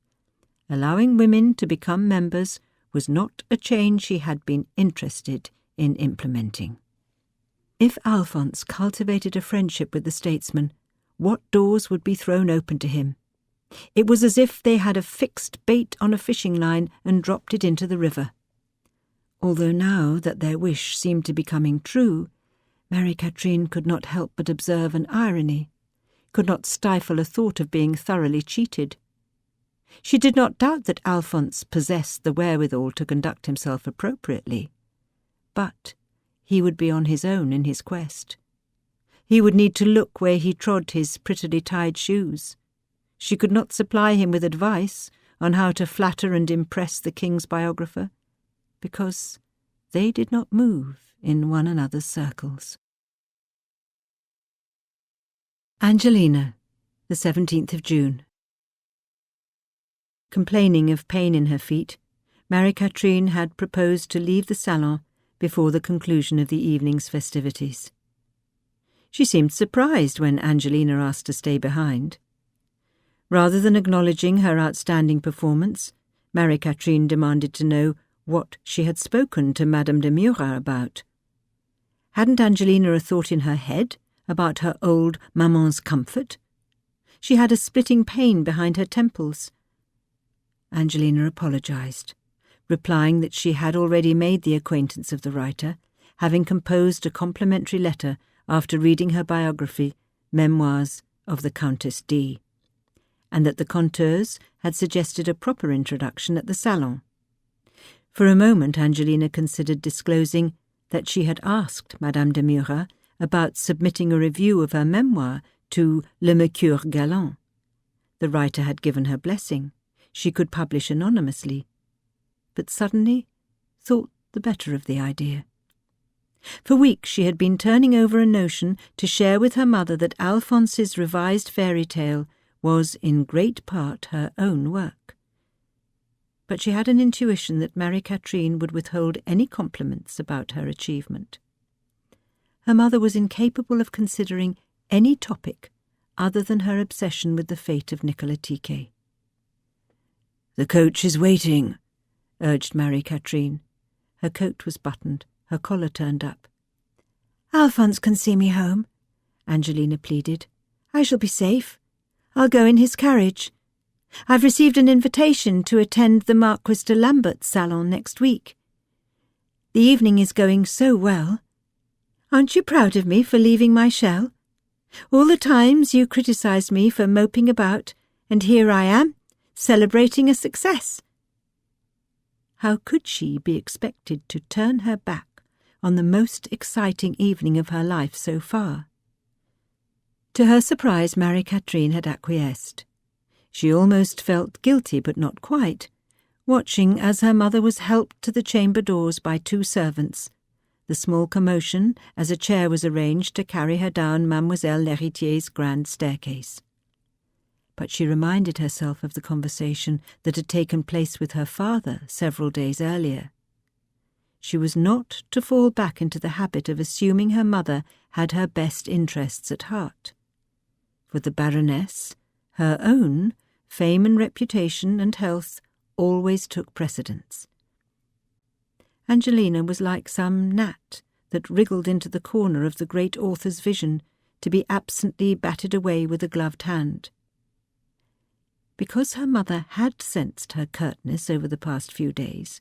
Speaker 2: allowing women to become members was not a change he had been interested in implementing. If Alphonse cultivated a friendship with the statesman, what doors would be thrown open to him? It was as if they had a fixed bait on a fishing line and dropped it into the river. Although now that their wish seemed to be coming true, Marie-Catherine could not help but observe an irony, could not stifle a thought of being thoroughly cheated. She did not doubt that Alphonse possessed the wherewithal to conduct himself appropriately, but he would be on his own in his quest. He would need to look where he trod his prettily tied shoes. She could not supply him with advice on how to flatter and impress the king's biographer, because they did not move in one another's circles. Angelina, the 17th of June. Complaining of pain in her feet, Marie-Catherine had proposed to leave the salon before the conclusion of the evening's festivities. She seemed surprised when Angelina asked to stay behind. Rather than acknowledging her outstanding performance, Marie-Catherine demanded to know what she had spoken to Madame de Murat about. Hadn't Angelina a thought in her head about her old maman's comfort? She had a splitting pain behind her temples. Angelina apologized, replying that she had already made the acquaintance of the writer, having composed a complimentary letter after reading her biography, Memoirs of the Countess D., and that the conteuse had suggested a proper introduction at the salon. For a moment Angelina considered disclosing that she had asked Madame de Murat about submitting a review of her memoir to Le Mercure Galant. The writer had given her blessing. She could publish anonymously, but suddenly thought the better of the idea. For weeks she had been turning over a notion to share with her mother that Alphonse's revised fairy tale was in great part her own work. But she had an intuition that Marie-Catherine would withhold any compliments about her achievement. Her mother was incapable of considering any topic other than her obsession with the fate of Nicolas Tiquet. "The coach is waiting," urged Marie-Catherine. Her coat was buttoned, her collar turned up.
Speaker 3: "Alphonse can see me home," Angelina pleaded. "I shall be safe. I'll go in his carriage. I've received an invitation to attend the Marquis de Lambert's salon next week. The evening is going so well. Aren't you proud of me for leaving my shell? All the times you criticised me for moping about, and here I am, celebrating a success." How could she be expected to turn her back on the most exciting evening of her life so far? To her surprise, Marie-Catherine had acquiesced. She almost felt guilty, but not quite, watching as her mother was helped to the chamber doors by two servants, the small commotion as a chair was arranged to carry her down Mademoiselle l'Héritier's grand staircase. But she reminded herself of the conversation that had taken place with her father several days earlier. She was not to fall back into the habit of assuming her mother had her best interests at heart. For the Baroness, her own fame and reputation and health always took precedence. Angelina was like some gnat that wriggled into the corner of the great author's vision to be absently batted away with a gloved hand. Because her mother had sensed her curtness over the past few days,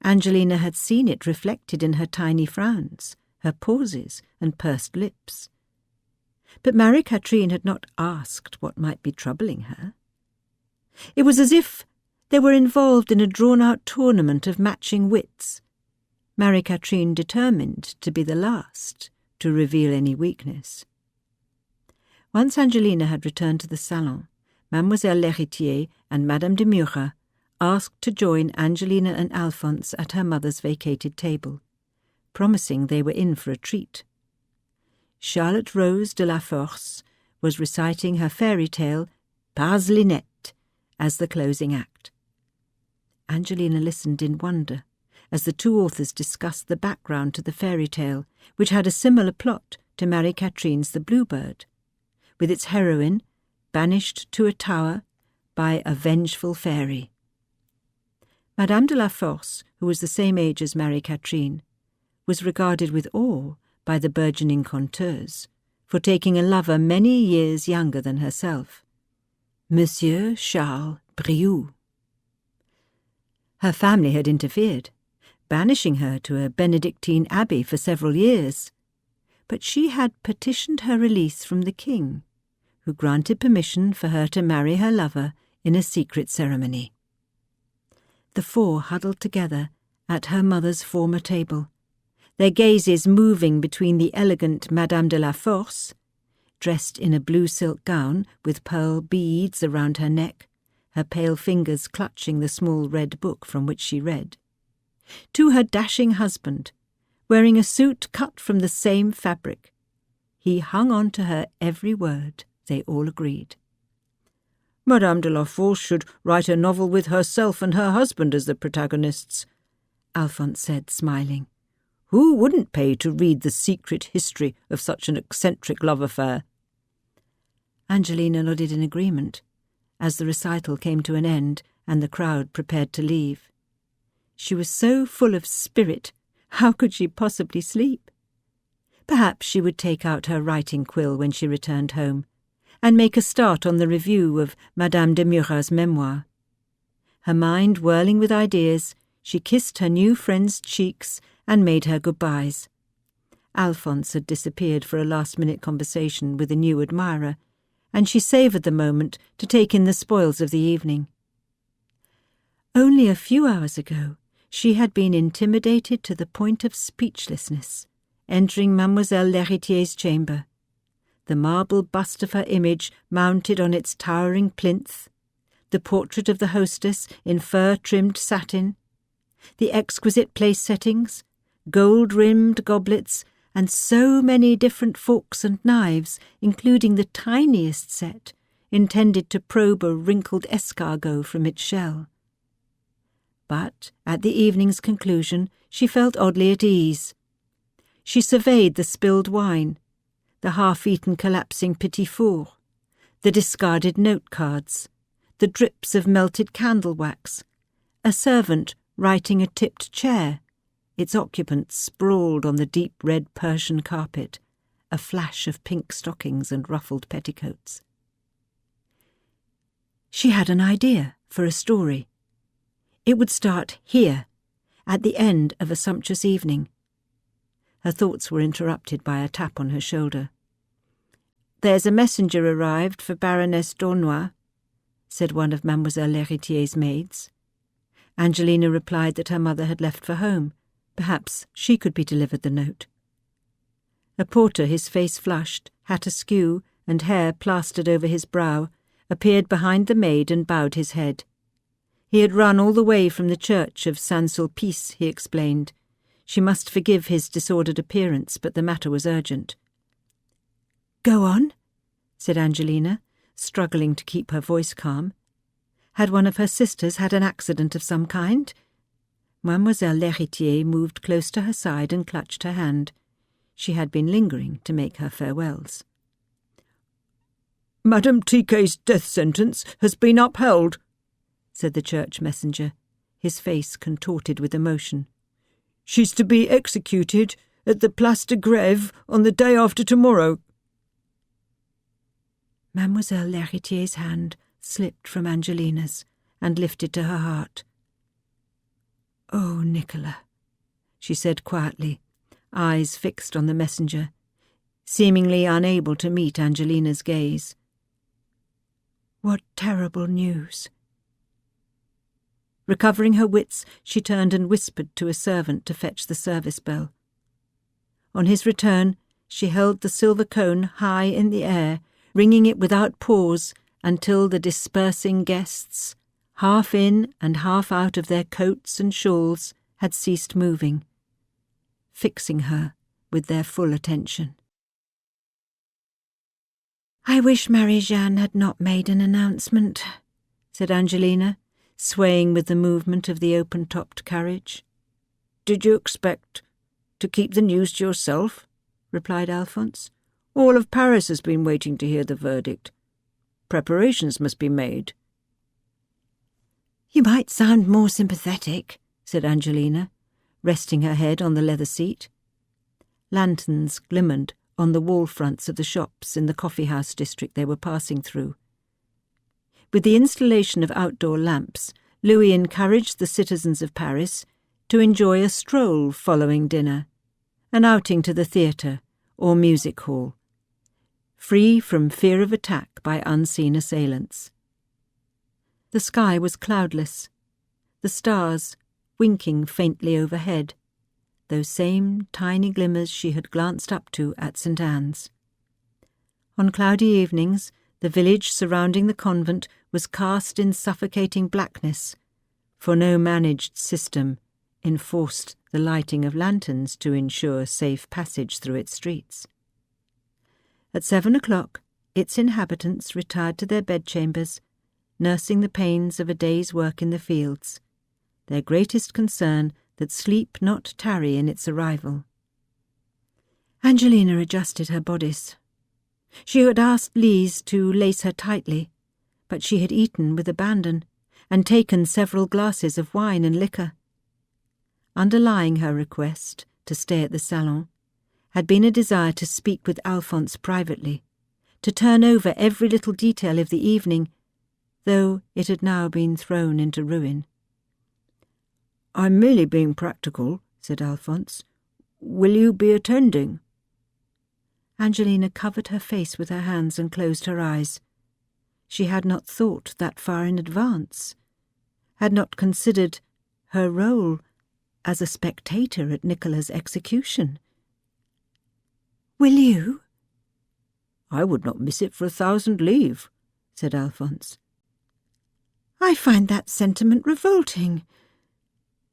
Speaker 3: Angelina had seen it reflected in her tiny frowns, her pauses, and pursed lips. But Marie-Catherine had not asked what might be troubling her. It was as if they were involved in a drawn-out tournament of matching wits, Marie-Catherine determined to be the last to reveal any weakness. Once Angelina had returned to the salon, Mademoiselle l'Héritier and Madame de Murat asked to join Angelina and Alphonse at her mother's vacated table, promising they were in for a treat. Charlotte Rose de la Force was reciting her fairy tale, Parcelinette, as the closing act. Angelina listened in wonder as the two authors discussed the background to the fairy tale, which had a similar plot to Marie-Catherine's The Bluebird, with its heroine banished to a tower by a vengeful fairy. Madame de la Force, who was the same age as Marie-Catherine, was regarded with awe by the burgeoning conteuse for taking a lover many years younger than herself, Monsieur Charles Brieux. Her family had interfered, banishing her to a Benedictine abbey for several years, but she had petitioned her release from the king, who granted permission for her to marry her lover in a secret ceremony. The four huddled together at her mother's former table, their gazes moving between the elegant Madame de la Force
Speaker 2: dressed in a blue silk gown with pearl beads around her neck, her pale fingers clutching the small red book from which she read. To her dashing husband, wearing a suit cut from the same fabric. He hung on to her every word, they all agreed.
Speaker 1: Madame de la Force should write a novel with herself and her husband as the protagonists, Alphonse said, smiling. Who wouldn't pay to read the secret history of such an eccentric love affair?
Speaker 2: Angelina nodded in agreement, as the recital came to an end and the crowd prepared to leave. She was so full of spirit, how could she possibly sleep? Perhaps she would take out her writing quill when she returned home, and make a start on the review of Madame de Murat's memoir. Her mind whirling with ideas, she kissed her new friend's cheeks and made her goodbyes. Alphonse had disappeared for a last-minute conversation with a new admirer, and she savoured the moment to take in the spoils of the evening. Only a few hours ago, she had been intimidated to the point of speechlessness, entering Mademoiselle L'Héritier's chamber. The marble bust of her image mounted on its towering plinth, the portrait of the hostess in fur-trimmed satin, the exquisite place settings, gold-rimmed goblets, and so many different forks and knives, including the tiniest set, intended to probe a wrinkled escargot from its shell. But at the evening's conclusion she felt oddly at ease. She surveyed the spilled wine, the half-eaten collapsing petit four, the discarded note cards, the drips of melted candle wax, a servant writing a tipped chair, its occupant sprawled on the deep red Persian carpet, a flash of pink stockings and ruffled petticoats. She had an idea for a story. It would start here, at the end of a sumptuous evening. Her thoughts were interrupted by a tap on her shoulder. "There's a messenger arrived for Baroness d'Aulnoy," said one of Mademoiselle L'Héritier's maids. Angelina replied that her mother had left for home. Perhaps she could be delivered the note. A porter, his face flushed, hat askew, and hair plastered over his brow, appeared behind the maid and bowed his head. He had run all the way from the church of Saint-Sulpice, he explained. She must forgive his disordered appearance, but the matter was urgent. "Go on," said Angelina, struggling to keep her voice calm. Had one of her sisters had an accident of some kind? Mademoiselle L'Héritier moved close to her side and clutched her hand. She had been lingering to make her farewells.
Speaker 1: "Madame Tiquet's death sentence has been upheld," said the church messenger, his face contorted with emotion. "She's to be executed at the Place de Grève on the day after tomorrow."
Speaker 2: Mademoiselle L'Héritier's hand slipped from Angelina's and lifted to her heart. "Oh, Nicolas," she said quietly, eyes fixed on the messenger, seemingly unable to meet Angelina's gaze. "What terrible news." Recovering her wits, she turned and whispered to a servant to fetch the service bell. On his return, she held the silver cone high in the air, ringing it without pause until the dispersing guests, half in and half out of their coats and shawls, had ceased moving, fixing her with their full attention. "I wish Marie-Jeanne had not made an announcement," said Angelina, swaying with the movement of the open-topped carriage.
Speaker 1: "Did you expect to keep the news to yourself?" replied Alphonse. "All of Paris has been waiting to hear the verdict. Preparations must be made."
Speaker 2: "You might sound more sympathetic," said Angelina, resting her head on the leather seat. Lanterns glimmered on the wall fronts of the shops in the coffee-house district they were passing through. With the installation of outdoor lamps, Louis encouraged the citizens of Paris to enjoy a stroll following dinner, an outing to the theatre or music hall, free from fear of attack by unseen assailants. The sky was cloudless, the stars winking faintly overhead, those same tiny glimmers she had glanced up to at St. Anne's. On cloudy evenings, the village surrounding the convent was cast in suffocating blackness, for no managed system enforced the lighting of lanterns to ensure safe passage through its streets. At 7 o'clock, its inhabitants retired to their bedchambers, nursing the pains of a day's work in the fields, their greatest concern that sleep not tarry in its arrival. Angelina adjusted her bodice. She had asked Lise to lace her tightly, but she had eaten with abandon and taken several glasses of wine and liquor. Underlying her request to stay at the salon had been a desire to speak with Alphonse privately, to turn over every little detail of the evening, though it had now been thrown into ruin. "I'm merely being practical," said Alphonse. "Will you be attending?" Angelina covered her face with her hands and closed her eyes. She had not thought that far in advance, had not considered her role as a spectator at Nicola's execution. "Will you?" "I would not miss it for 1,000 livres," said Alphonse. "I find that sentiment revolting.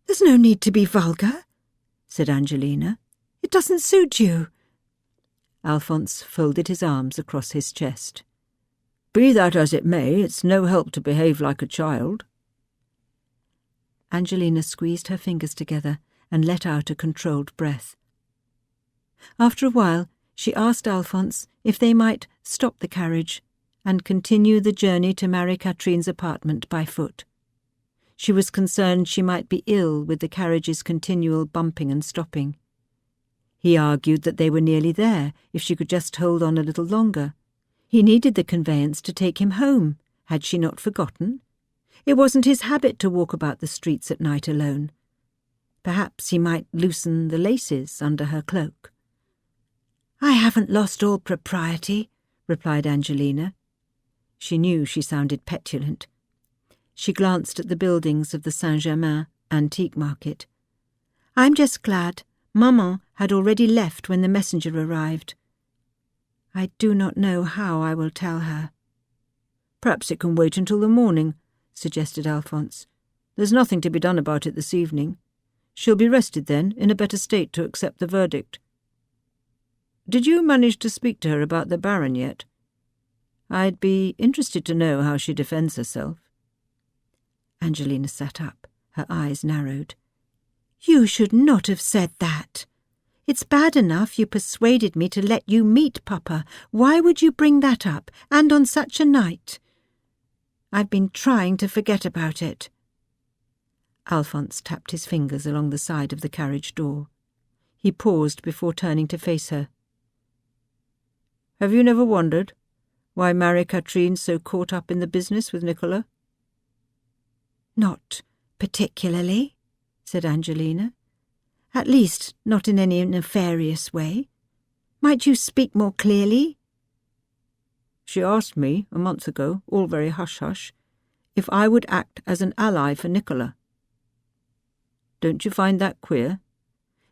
Speaker 2: There's no need to be vulgar," said Angelina. "It doesn't suit you." Alphonse folded his arms across his chest. "Be that as it may, it's no help to behave like a child." Angelina squeezed her fingers together and let out a controlled breath. After a while, she asked Alphonse if they might stop the carriage and continue the journey to Marie-Catherine's apartment by foot. She was concerned she might be ill with the carriage's continual bumping and stopping. He argued that they were nearly there, if she could just hold on a little longer. He needed the conveyance to take him home. Had she not forgotten? It wasn't his habit to walk about the streets at night alone. Perhaps he might loosen the laces under her cloak. "I haven't lost all propriety," replied Angelina. She knew she sounded petulant. She glanced at the buildings of the Saint-Germain antique market. "I'm just glad Maman had already left when the messenger arrived. I do not know how I will tell her." "Perhaps it can wait until the morning," suggested Alphonse. "There's nothing to be done about it this evening. She'll be rested then, in a better state to accept the verdict. Did you manage to speak to her about the Baron yet? I'd be interested to know how she defends herself." Angelina sat up, her eyes narrowed. "You should not have said that. It's bad enough you persuaded me to let you meet Papa. Why would you bring that up, and on such a night? I've been trying to forget about it." Alphonse tapped his fingers along the side of the carriage door. He paused before turning to face her. "Have you never wondered why Marie-Catherine's so caught up in the business with Nicolas?" "Not particularly," said Angelina. "At least, not in any nefarious way. Might you speak more clearly?" "She asked me, a month ago, all very hush-hush, if I would act as an ally for Nicolas. Don't you find that queer?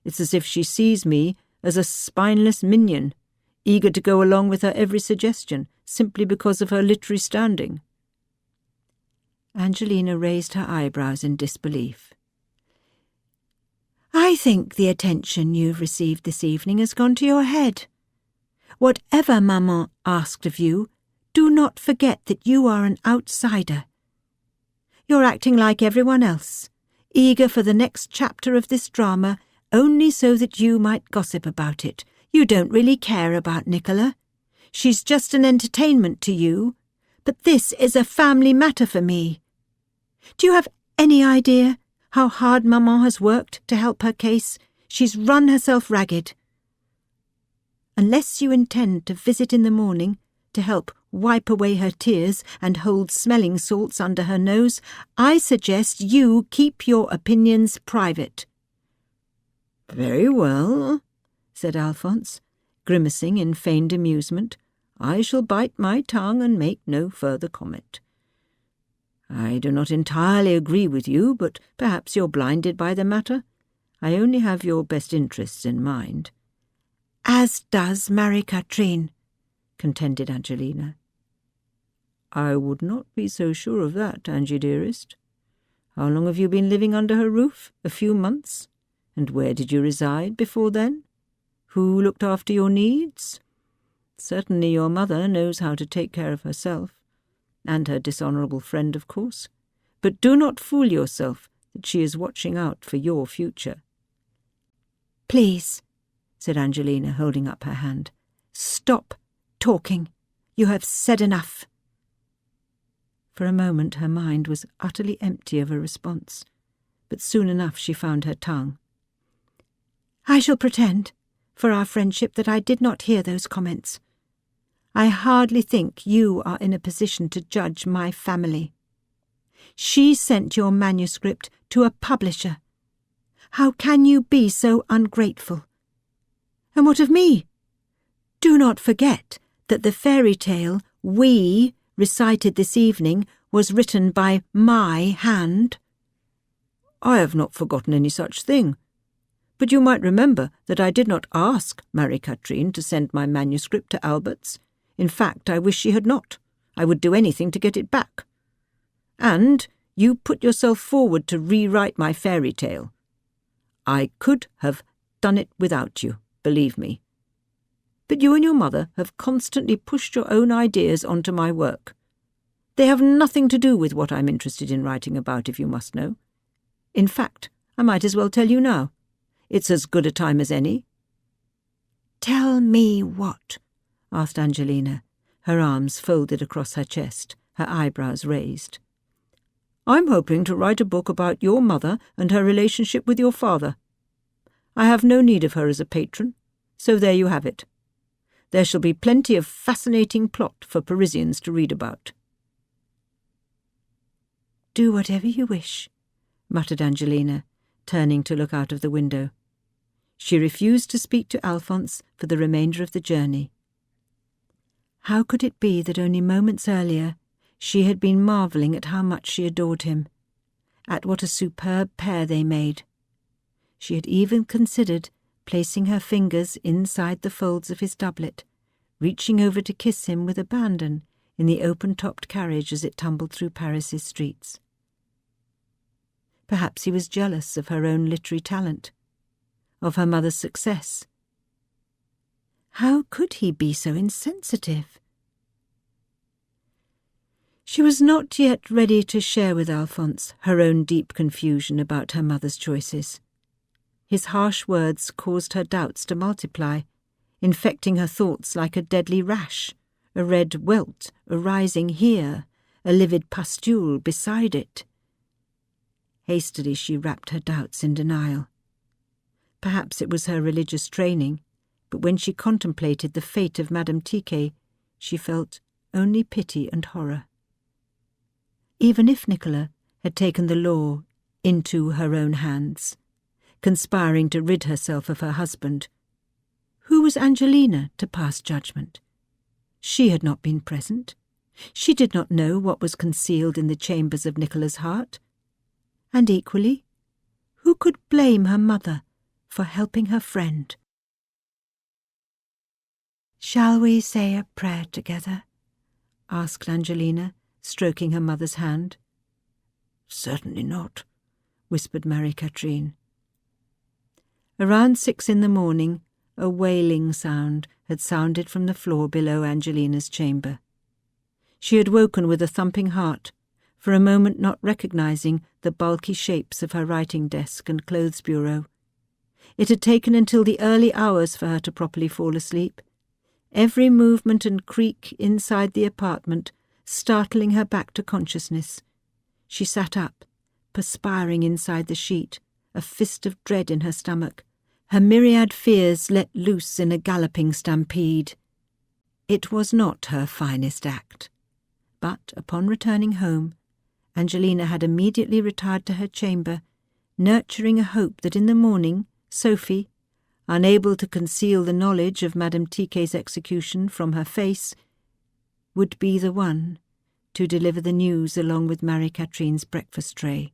Speaker 2: It's as if she sees me as a spineless minion, eager to go along with her every suggestion, simply because of her literary standing." Angelina raised her eyebrows in disbelief. "I think the attention you've received this evening has gone to your head. Whatever Maman asked of you, do not forget that you are an outsider. You're acting like everyone else, eager for the next chapter of this drama, only so that you might gossip about it. You don't really care about Nicolas. She's just an entertainment to you. But this is a family matter for me. Do you have any idea how hard Maman has worked to help her case? She's run herself ragged. Unless you intend to visit in the morning to help wipe away her tears and hold smelling salts under her nose, I suggest you keep your opinions private." "Very well," said Alphonse, grimacing in feigned amusement. "I shall bite my tongue and make no further comment. I do not entirely agree with you, but perhaps you're blinded by the matter. I only have your best interests in mind." "As does Marie-Catherine," contended Angelina. I would not be so sure of that, Angie dearest. How long have you been living under her roof? A few months? And where did you reside before then? Who looked after your needs? Certainly your mother knows how to take care of herself, and her dishonourable friend, of course. But do not fool yourself that she is watching out for your future.
Speaker 3: Please,
Speaker 2: said Angelina, holding up her hand.
Speaker 3: Stop talking. You have said enough.
Speaker 2: For a moment her mind was utterly empty of a response, but soon enough she found her tongue.
Speaker 3: I shall pretend, for our friendship, that I did not hear those comments. I hardly think you are in a position to judge my family. She sent your manuscript to a publisher. How can you be so ungrateful? And what of me? Do not forget that the fairy tale we recited this evening was written by my hand.
Speaker 2: I have not forgotten any such thing. But you might remember that I did not ask Marie-Catherine to send my manuscript to Albert's. In fact, I wish she had not. I would do anything to get it back. And you put yourself forward to rewrite my fairy tale. I could have done it without you, believe me. But you and your mother have constantly pushed your own ideas onto my work. They have nothing to do with what I'm interested in writing about, if you must know. In fact, I might as well tell you now. It's as good a time as any.
Speaker 3: Tell me what?
Speaker 2: Asked Angelina, her arms folded across her chest, her eyebrows raised. I'm hoping to write a book about your mother and her relationship with your father. I have no need of her as a patron, so there you have it. There shall be plenty of fascinating plot for Parisians to read about.
Speaker 3: Do whatever you wish, muttered Angelina, turning to look out of the window.
Speaker 2: She refused to speak to Alphonse for the remainder of the journey. How could it be that only moments earlier she had been marvelling at how much she adored him, at what a superb pair they made? She had even considered placing her fingers inside the folds of his doublet, reaching over to kiss him with abandon in the open-topped carriage as it tumbled through Paris's streets. Perhaps he was jealous of her own literary talent, of her mother's success. How could he be so insensitive? She was not yet ready to share with Alphonse her own deep confusion about her mother's choices. His harsh words caused her doubts to multiply, infecting her thoughts like a deadly rash, a red welt arising here, a livid pustule beside it. Hastily she wrapped her doubts in denial. Perhaps it was her religious training, but when she contemplated the fate of Madame Tiquet, she felt only pity and horror. Even if Nicola had taken the law into her own hands, conspiring to rid herself of her husband, who was Angelina to pass judgment? She had not been present. She did not know what was concealed in the chambers of Nicola's heart. And equally, who could blame her mother for helping her friend?
Speaker 3: Shall we say a prayer together?
Speaker 2: Asked Angelina, stroking her mother's hand. Certainly not, whispered Marie-Catherine. Around 6 a.m, a wailing sound had sounded from the floor below Angelina's chamber. She had woken with a thumping heart, for a moment not recognizing the bulky shapes of her writing desk and clothes bureau. It had taken until the early hours for her to properly fall asleep, every movement and creak inside the apartment startling her back to consciousness. She sat up, perspiring inside the sheet, a fist of dread in her stomach, her myriad fears let loose in a galloping stampede. It was not her finest act, but upon returning home, Angelina had immediately retired to her chamber, nurturing a hope that in the morning Sophie, unable to conceal the knowledge of Madame Tiquet's execution from her face, would be the one to deliver the news along with Marie-Catherine's breakfast tray.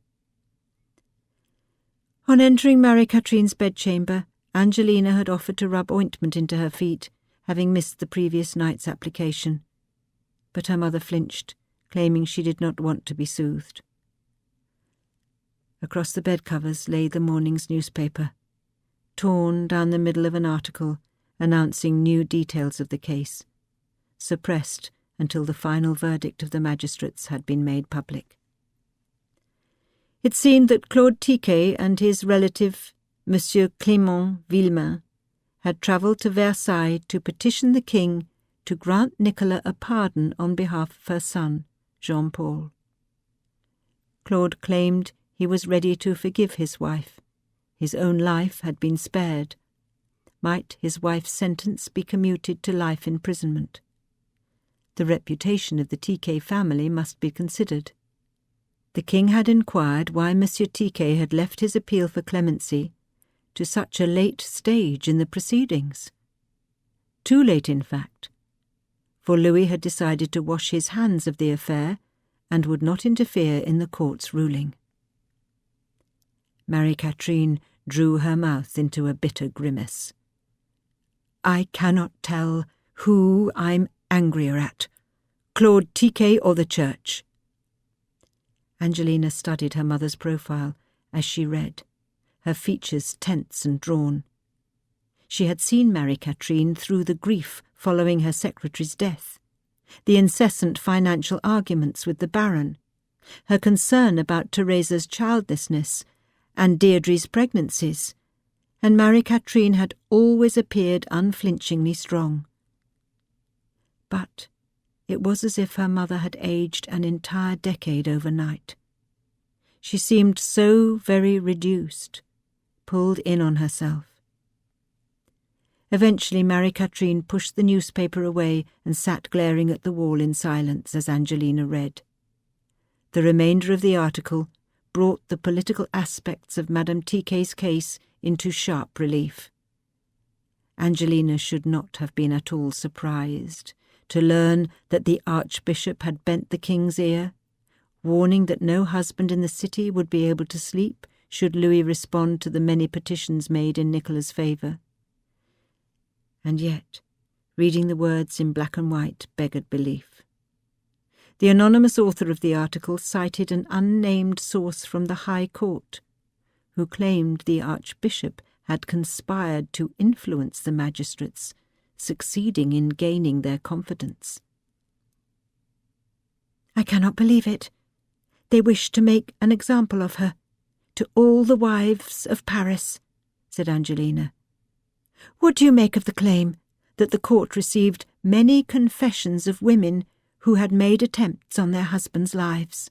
Speaker 2: On entering Marie-Catherine's bedchamber, Angelina had offered to rub ointment into her feet having missed the previous night's application. But her mother flinched, claiming she did not want to be soothed. Across the bed covers lay the morning's newspaper, torn down the middle of an article announcing new details of the case, suppressed until the final verdict of the magistrates had been made public. It seemed that Claude Tiquet and his relative, Monsieur Clément Villemain, had travelled to Versailles to petition the king to grant Nicola a pardon on behalf of her son, Jean-Paul. Claude claimed he was ready to forgive his wife. His own life had been spared. Might his wife's sentence be commuted to life imprisonment? The reputation of the Tiquet family must be considered. The king had inquired why Monsieur Tiquet had left his appeal for clemency to such a late stage in the proceedings. Too late, in fact, for Louis had decided to wash his hands of the affair and would not interfere in the court's ruling. Marie-Catherine drew her mouth into a bitter grimace. "I cannot tell who I'm angrier at, Claude Tiquet or the Church." Angelina studied her mother's profile as she read, her features tense and drawn. She had seen Marie-Catherine through the grief following her secretary's death, the incessant financial arguments with the Baron, her concern about Theresa's childlessness and Deirdre's pregnancies, and Marie-Catherine had always appeared unflinchingly strong. But it was as if her mother had aged an entire decade overnight. She seemed so very reduced, pulled in on herself. Eventually Marie-Catherine pushed the newspaper away and sat glaring at the wall in silence as Angelina read. The remainder of the article brought the political aspects of Madame Tiquet's case into sharp relief. Angelina should not have been at all surprised to learn that the Archbishop had bent the king's ear, warning that no husband in the city would be able to sleep should Louis respond to the many petitions made in Nicola's favour. And yet, reading the words in black and white beggared belief. The anonymous author of the article cited an unnamed source from the High Court, who claimed the Archbishop had conspired to influence the magistrates, succeeding in gaining their confidence. "I cannot believe it. They wish to make an example of her, to all the wives of Paris," said Angelina. "What do you make of the claim that the court received many confessions of women who had made attempts on their husbands' lives?"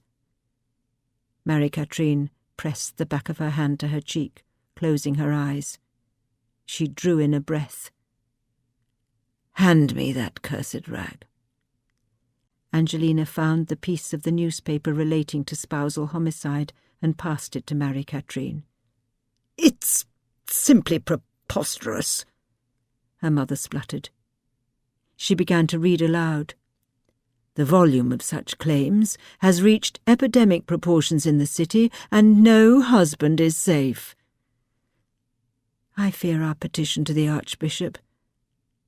Speaker 2: Marie-Catherine pressed the back of her hand to her cheek, closing her eyes. She drew in a breath. "Hand me that cursed rag." Angelina found the piece of the newspaper relating to spousal homicide and passed it to Marie-Catherine. "It's simply preposterous," her mother spluttered. She began to read aloud. "The volume of such claims has reached epidemic proportions in the city, and no husband is safe. I fear our petition to the Archbishop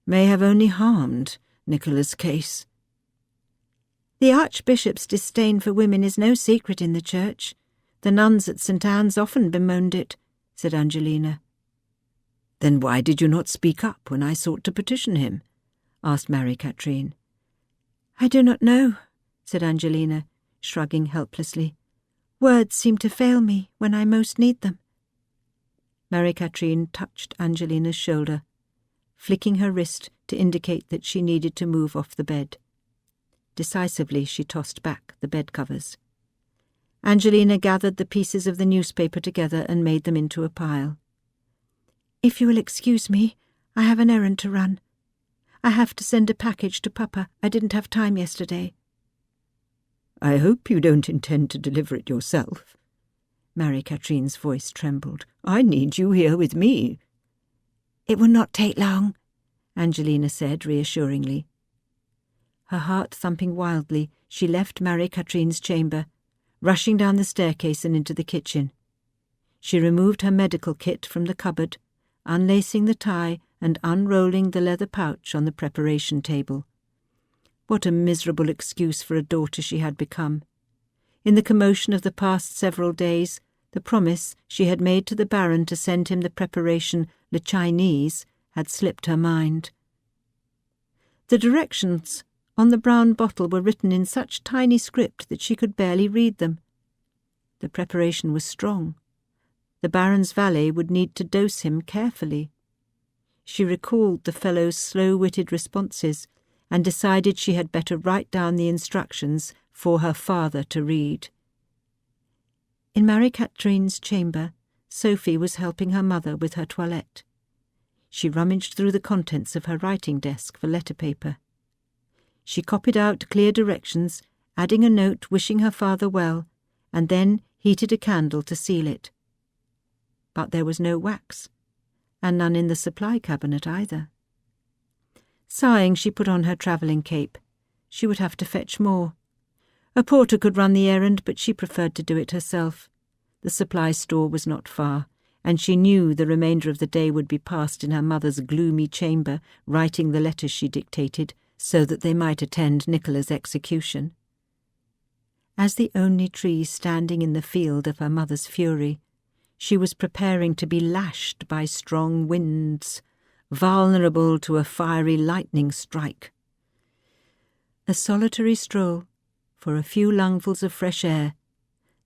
Speaker 2: may have only harmed Nicola's case." "The Archbishop's disdain for women is no secret in the Church. The nuns at St. Anne's often bemoaned it," said Angelina. "Then why did you not speak up when I sought to petition him?" asked Marie-Catherine. "I do not know," said Angelina, shrugging helplessly. "Words seem to fail me when I most need them." Marie-Catherine touched Angelina's shoulder, flicking her wrist to indicate that she needed to move off the bed. Decisively she tossed back the bed covers. Angelina gathered the pieces of the newspaper together and made them into a pile. "If you will excuse me, I have an errand to run. I have to send a package to Papa. I didn't have time yesterday." "I hope you don't intend to deliver it yourself." Marie-Catherine's voice trembled. "I need you here with me." "It will not take long," Angelina said reassuringly. Her heart thumping wildly, she left Marie-Catherine's chamber, rushing down the staircase and into the kitchen. She removed her medical kit from the cupboard, unlacing the tie and unrolling the leather pouch on the preparation table. What a miserable excuse for a daughter she had become. In the commotion of the past several days, the promise she had made to the Baron to send him the preparation Le Chinese had slipped her mind. The directions on the brown bottle were written in such tiny script that she could barely read them. The preparation was strong. The Baron's valet would need to dose him carefully. She recalled the fellow's slow-witted responses and decided she had better write down the instructions for her father to read. In Marie-Catherine's chamber, Sophie was helping her mother with her toilette. She rummaged through the contents of her writing desk for letter paper. She copied out clear directions, adding a note wishing her father well, and then heated a candle to seal it. But there was no wax, and none in the supply cabinet either. Sighing, she put on her travelling cape. She would have to fetch more. A porter could run the errand, but she preferred to do it herself. The supply store was not far, and she knew the remainder of the day would be passed in her mother's gloomy chamber, writing the letters she dictated, so that they might attend Nicola's execution. As the only tree standing in the field of her mother's fury, she was preparing to be lashed by strong winds, vulnerable to a fiery lightning strike. A solitary stroll, for a few lungfuls of fresh air,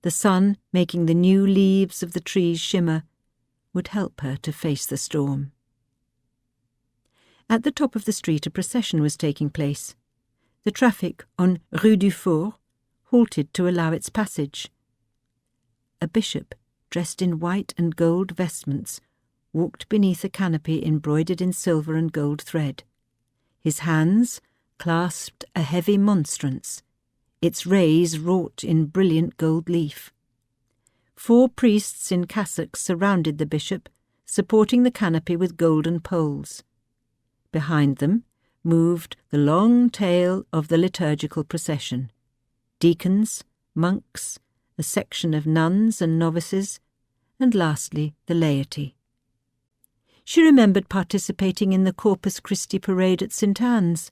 Speaker 2: the sun making the new leaves of the trees shimmer, would help her to face the storm. At the top of the street a procession was taking place. The traffic on Rue du Four halted to allow its passage. A bishop, dressed in white and gold vestments, walked beneath a canopy embroidered in silver and gold thread. His hands clasped a heavy monstrance, its rays wrought in brilliant gold leaf. 4 priests in cassocks surrounded the bishop, supporting the canopy with golden poles. Behind them moved the long tail of the liturgical procession: deacons, monks, a section of nuns and novices, and lastly the laity. She remembered participating in the Corpus Christi parade at St. Anne's.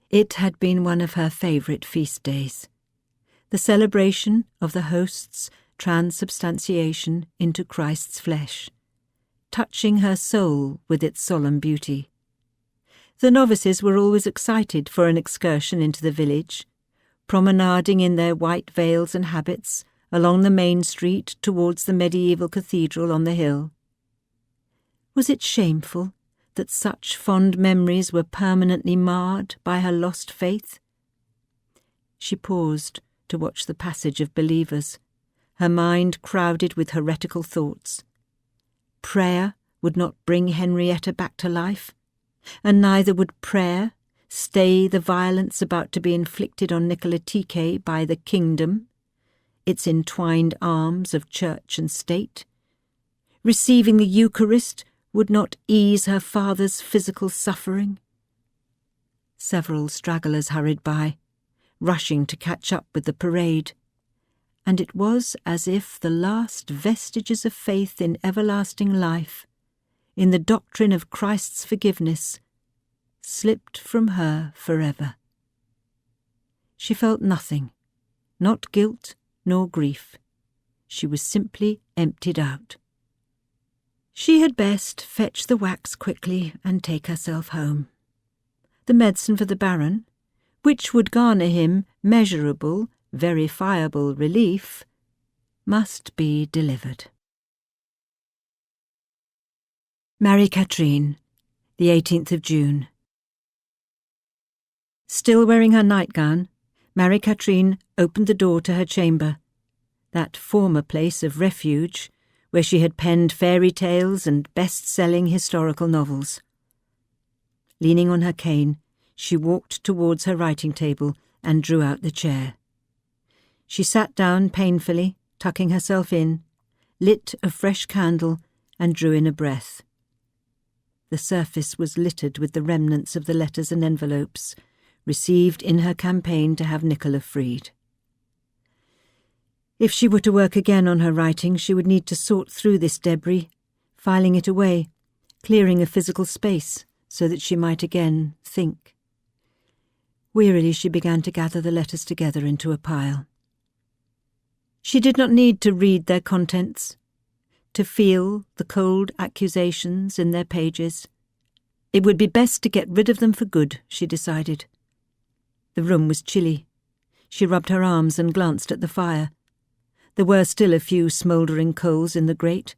Speaker 2: It had been one of her favourite feast days. The celebration of the host's transubstantiation into Christ's flesh, touching her soul with its solemn beauty. The novices were always excited for an excursion into the village, promenading in their white veils and habits along the main street towards the medieval cathedral on the hill. Was it shameful that such fond memories were permanently marred by her lost faith? She paused to watch the passage of believers, her mind crowded with heretical thoughts. Prayer would not bring Henrietta back to life, and neither would prayer stay the violence about to be inflicted on Nicola Tiquet by the kingdom, its entwined arms of church and state. Receiving the Eucharist would not ease her father's physical suffering. Several stragglers hurried by, rushing to catch up with the parade, and it was as if the last vestiges of faith in everlasting life, in the doctrine of Christ's forgiveness, slipped from her forever. She felt nothing, not guilt nor grief. She was simply emptied out. She had best fetch the wax quickly and take herself home. The medicine for the Baron, which would garner him measurable, verifiable relief, must be delivered. Marie-Catherine, the 18th of June. Still wearing her nightgown, Marie-Catherine opened the door to her chamber, that former place of refuge where she had penned fairy tales and best-selling historical novels. Leaning on her cane, she walked towards her writing table and drew out the chair. She sat down painfully, tucking herself in, lit a fresh candle and drew in a breath. The surface was littered with the remnants of the letters and envelopes received in her campaign to have Nicola freed. If she were to work again on her writing, she would need to sort through this debris, filing it away, clearing a physical space so that she might again think. Wearily she began to gather the letters together into a pile. She did not need to read their contents, to feel the cold accusations in their pages. It would be best to get rid of them for good, she decided. The room was chilly. She rubbed her arms and glanced at the fire. There were still a few smouldering coals in the grate.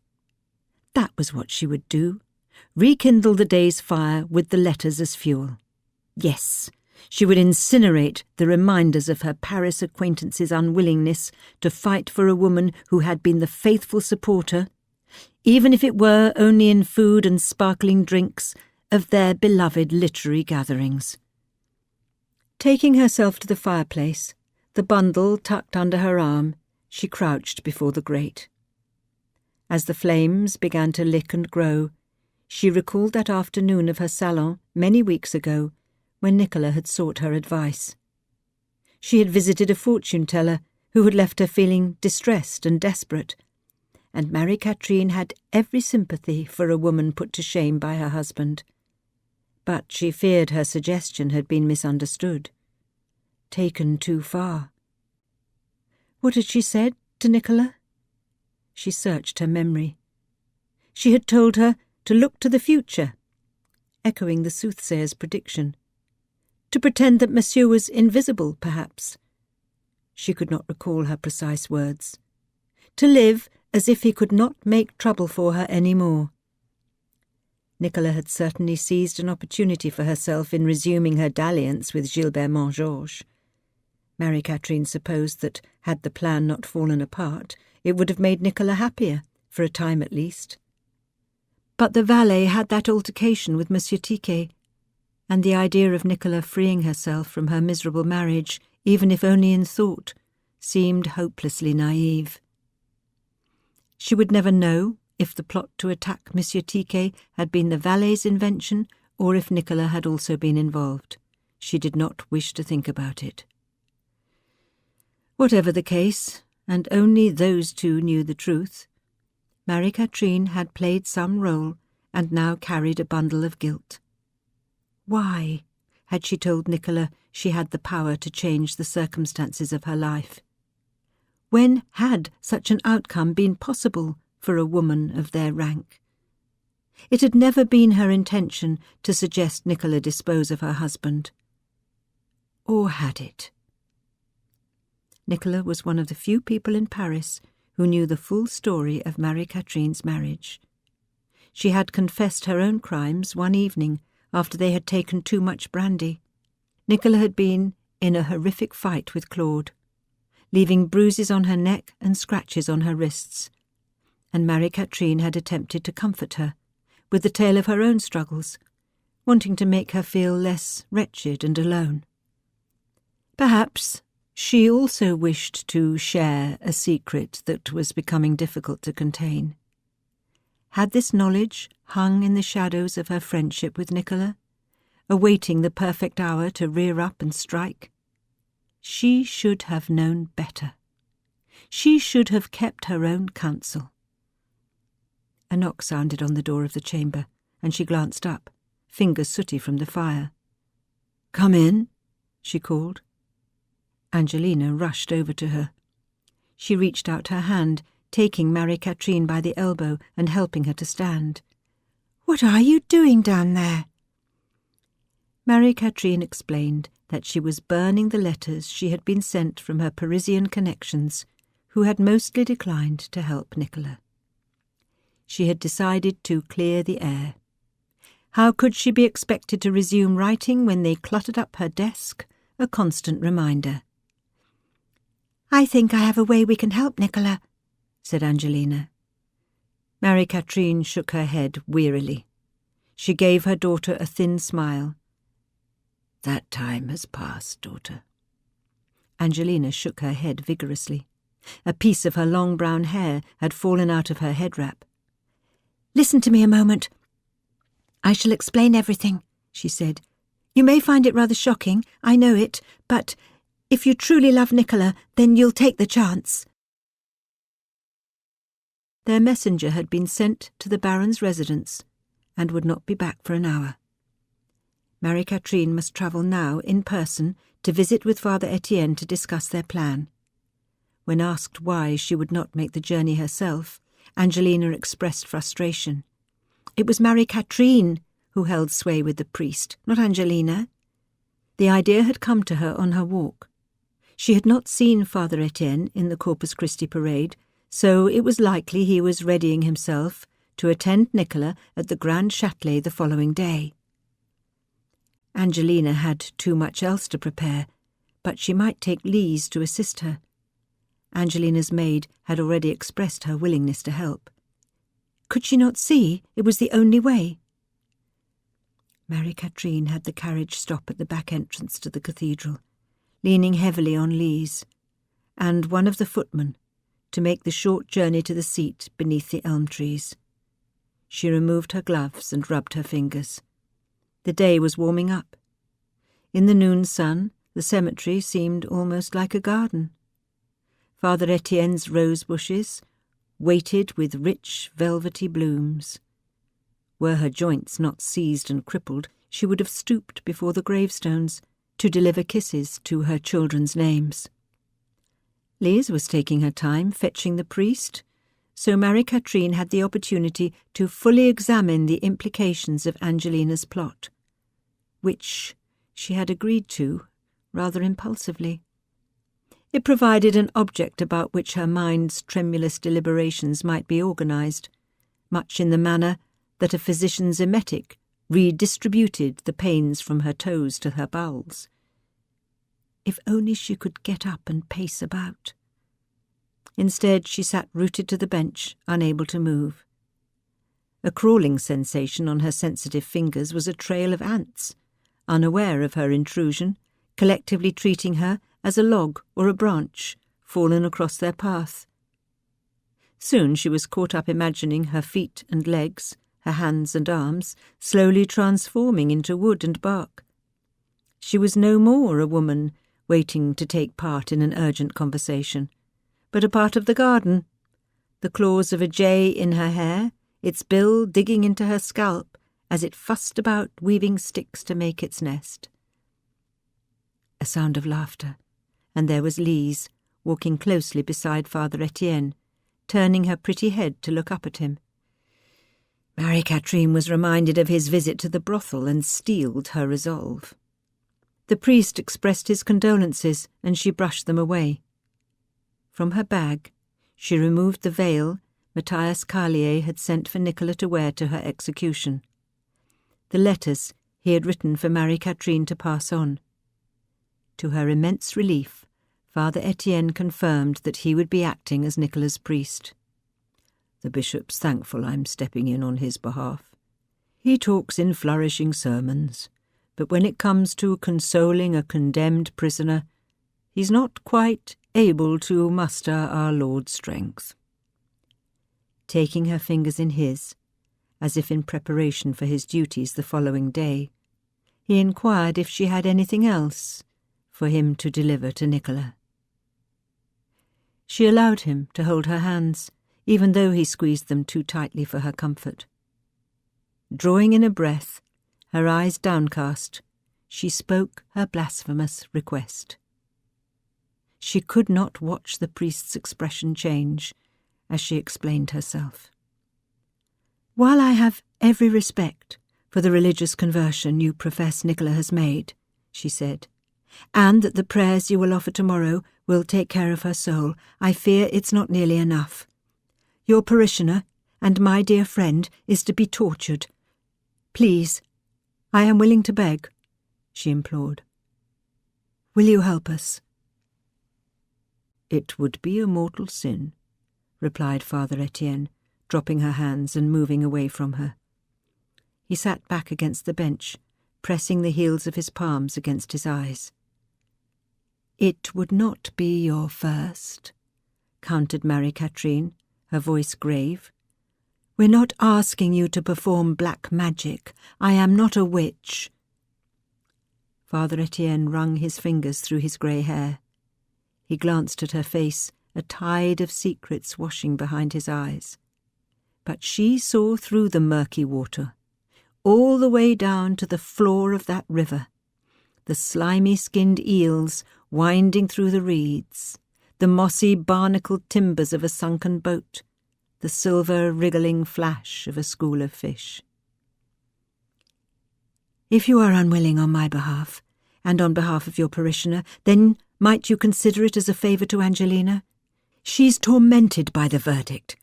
Speaker 2: That was what she would do, rekindle the day's fire with the letters as fuel. Yes, she would incinerate the reminders of her Paris acquaintances' unwillingness to fight for a woman who had been the faithful supporter, even if it were only in food and sparkling drinks, of their beloved literary gatherings. Taking herself to the fireplace, the bundle tucked under her arm, she crouched before the grate. As the flames began to lick and grow, she recalled that afternoon of her salon many weeks ago when Nicola had sought her advice. She had visited a fortune-teller who had left her feeling distressed and desperate, and Marie-Catherine had every sympathy for a woman put to shame by her husband. But she feared her suggestion had been misunderstood, taken too far. What had she said to Nicola? She searched her memory. She had told her to look to the future, echoing the soothsayer's prediction. To pretend that Monsieur was invisible, perhaps. She could not recall her precise words. To live as if he could not make trouble for her any more. Nicola had certainly seized an opportunity for herself in resuming her dalliance with Gilbert Montgeorges. Marie-Catherine supposed that, had the plan not fallen apart, it would have made Nicola happier, for a time at least. But the valet had that altercation with Monsieur Tiquet, and the idea of Nicola freeing herself from her miserable marriage, even if only in thought, seemed hopelessly naive. She would never know if the plot to attack Monsieur Tiquet had been the valet's invention or if Nicola had also been involved. She did not wish to think about it. Whatever the case, and only those two knew the truth, Marie-Catherine had played some role and now carried a bundle of guilt. Why had she told Nicola she had the power to change the circumstances of her life? When had such an outcome been possible for a woman of their rank? It had never been her intention to suggest Nicola dispose of her husband. Or had it? Nicola was one of the few people in Paris who knew the full story of Marie-Catherine's marriage. She had confessed her own crimes one evening after they had taken too much brandy. Nicola had been in a horrific fight with Claude, leaving bruises on her neck and scratches on her wrists, and Marie-Catherine had attempted to comfort her with the tale of her own struggles, wanting to make her feel less wretched and alone. Perhaps she also wished to share a secret that was becoming difficult to contain. Had this knowledge hung in the shadows of her friendship with Nicola, awaiting the perfect hour to rear up and strike? She should have known better. She should have kept her own counsel. A knock sounded on the door of the chamber, and she glanced up, fingers sooty from the fire. "Come in," she called. Angelina rushed over to her. She reached out her hand, taking Marie-Catherine by the elbow and helping her to stand.
Speaker 3: "What are you doing down there?"
Speaker 2: Marie-Catherine explained that she was burning the letters she had been sent from her Parisian connections, who had mostly declined to help Nicola. She had decided to clear the air. How could she be expected to resume writing when they cluttered up her desk, a constant reminder?
Speaker 3: "I think I have a way we can help, Nicola,"
Speaker 2: said Angelina. Marie-Catherine shook her head wearily. She gave her daughter a thin smile. "That time has passed, daughter." Angelina shook her head vigorously. A piece of her long brown hair had fallen out of her head wrap.
Speaker 3: "Listen to me a moment. I shall explain everything," she said. "You may find it rather shocking, I know it, but if you truly love Nicola, then you'll take the chance."
Speaker 2: Their messenger had been sent to the Baron's residence, and would not be back for an hour. Marie-Catherine must travel now in person to visit with Father Etienne to discuss their plan. When asked why she would not make the journey herself, Angelina expressed frustration. It was Marie-Catherine who held sway with the priest, not Angelina. The idea had come to her on her walk. She had not seen Father Etienne in the Corpus Christi parade, so it was likely he was readying himself to attend Nicola at the Grand Châtelet the following day. Angelina had too much else to prepare, but she might take Lise to assist her. Angelina's maid had already expressed her willingness to help. Could she not see it was the only way? Marie-Catherine had the carriage stop at the back entrance to the cathedral, leaning heavily on Lise, and one of the footmen, to make the short journey to the seat beneath the elm trees. She removed her gloves and rubbed her fingers. The day was warming up. In the noon sun, the cemetery seemed almost like a garden. Father Etienne's rose bushes weighted with rich, velvety blooms. Were her joints not seized and crippled, she would have stooped before the gravestones to deliver kisses to her children's names. Lise was taking her time fetching the priest, so Marie-Catherine had the opportunity to fully examine the implications of Angelina's plot, which she had agreed to rather impulsively. It provided an object about which her mind's tremulous deliberations might be organised, much in the manner that a physician's emetic redistributed the pains from her toes to her bowels. If only she could get up and pace about. Instead, she sat rooted to the bench, unable to move. A crawling sensation on her sensitive fingers was a trail of ants, unaware of her intrusion, collectively treating her as a log or a branch fallen across their path. Soon she was caught up imagining her feet and legs, her hands and arms, slowly transforming into wood and bark. She was no more a woman waiting to take part in an urgent conversation, but a part of the garden, the claws of a jay in her hair, its bill digging into her scalp as it fussed about weaving sticks to make its nest. A sound of laughter, and there was Lise, walking closely beside Father Etienne, turning her pretty head to look up at him. Marie-Catherine was reminded of his visit to the brothel and steeled her resolve. The priest expressed his condolences, and she brushed them away. From her bag, she removed the veil Matthias Carlier had sent for Nicola to wear to her execution. The letters he had written for Marie-Catherine to pass on. To her immense relief, Father Etienne confirmed that he would be acting as Nicola's priest. The bishop's thankful I'm stepping in on his behalf. He talks in flourishing sermons, but when it comes to consoling a condemned prisoner, he's not quite able to muster our Lord's strength. Taking her fingers in his, as if in preparation for his duties the following day, he inquired if she had anything else for him to deliver to Nicola. She allowed him to hold her hands, even though he squeezed them too tightly for her comfort. Drawing in a breath, her eyes downcast, she spoke her blasphemous request. She could not watch the priest's expression change as she explained herself. While I have every respect for the religious conversion you profess Nicola has made, she said, and that the prayers you will offer tomorrow will take care of her soul, I fear it's not nearly enough. Your parishioner and my dear friend is to be tortured. Please, I am willing to beg, she implored. Will you help us? It would be a mortal sin, replied Father Etienne, dropping her hands and moving away from her. He sat back against the bench, pressing the heels of his palms against his eyes. It would not be your first, countered Marie-Catherine, her voice grave. We're not asking you to perform black magic. I am not a witch. Father Etienne wrung his fingers through his grey hair. He glanced at her face, a tide of secrets washing behind his eyes. But she saw through the murky water, all the way down to the floor of that river, the slimy-skinned eels winding through the reeds, the mossy barnacled timbers of a sunken boat, the silver wriggling flash of a school of fish. If you are unwilling on my behalf, and on behalf of your parishioner, then might you consider it as a favour to Angelina? She's tormented by the verdict.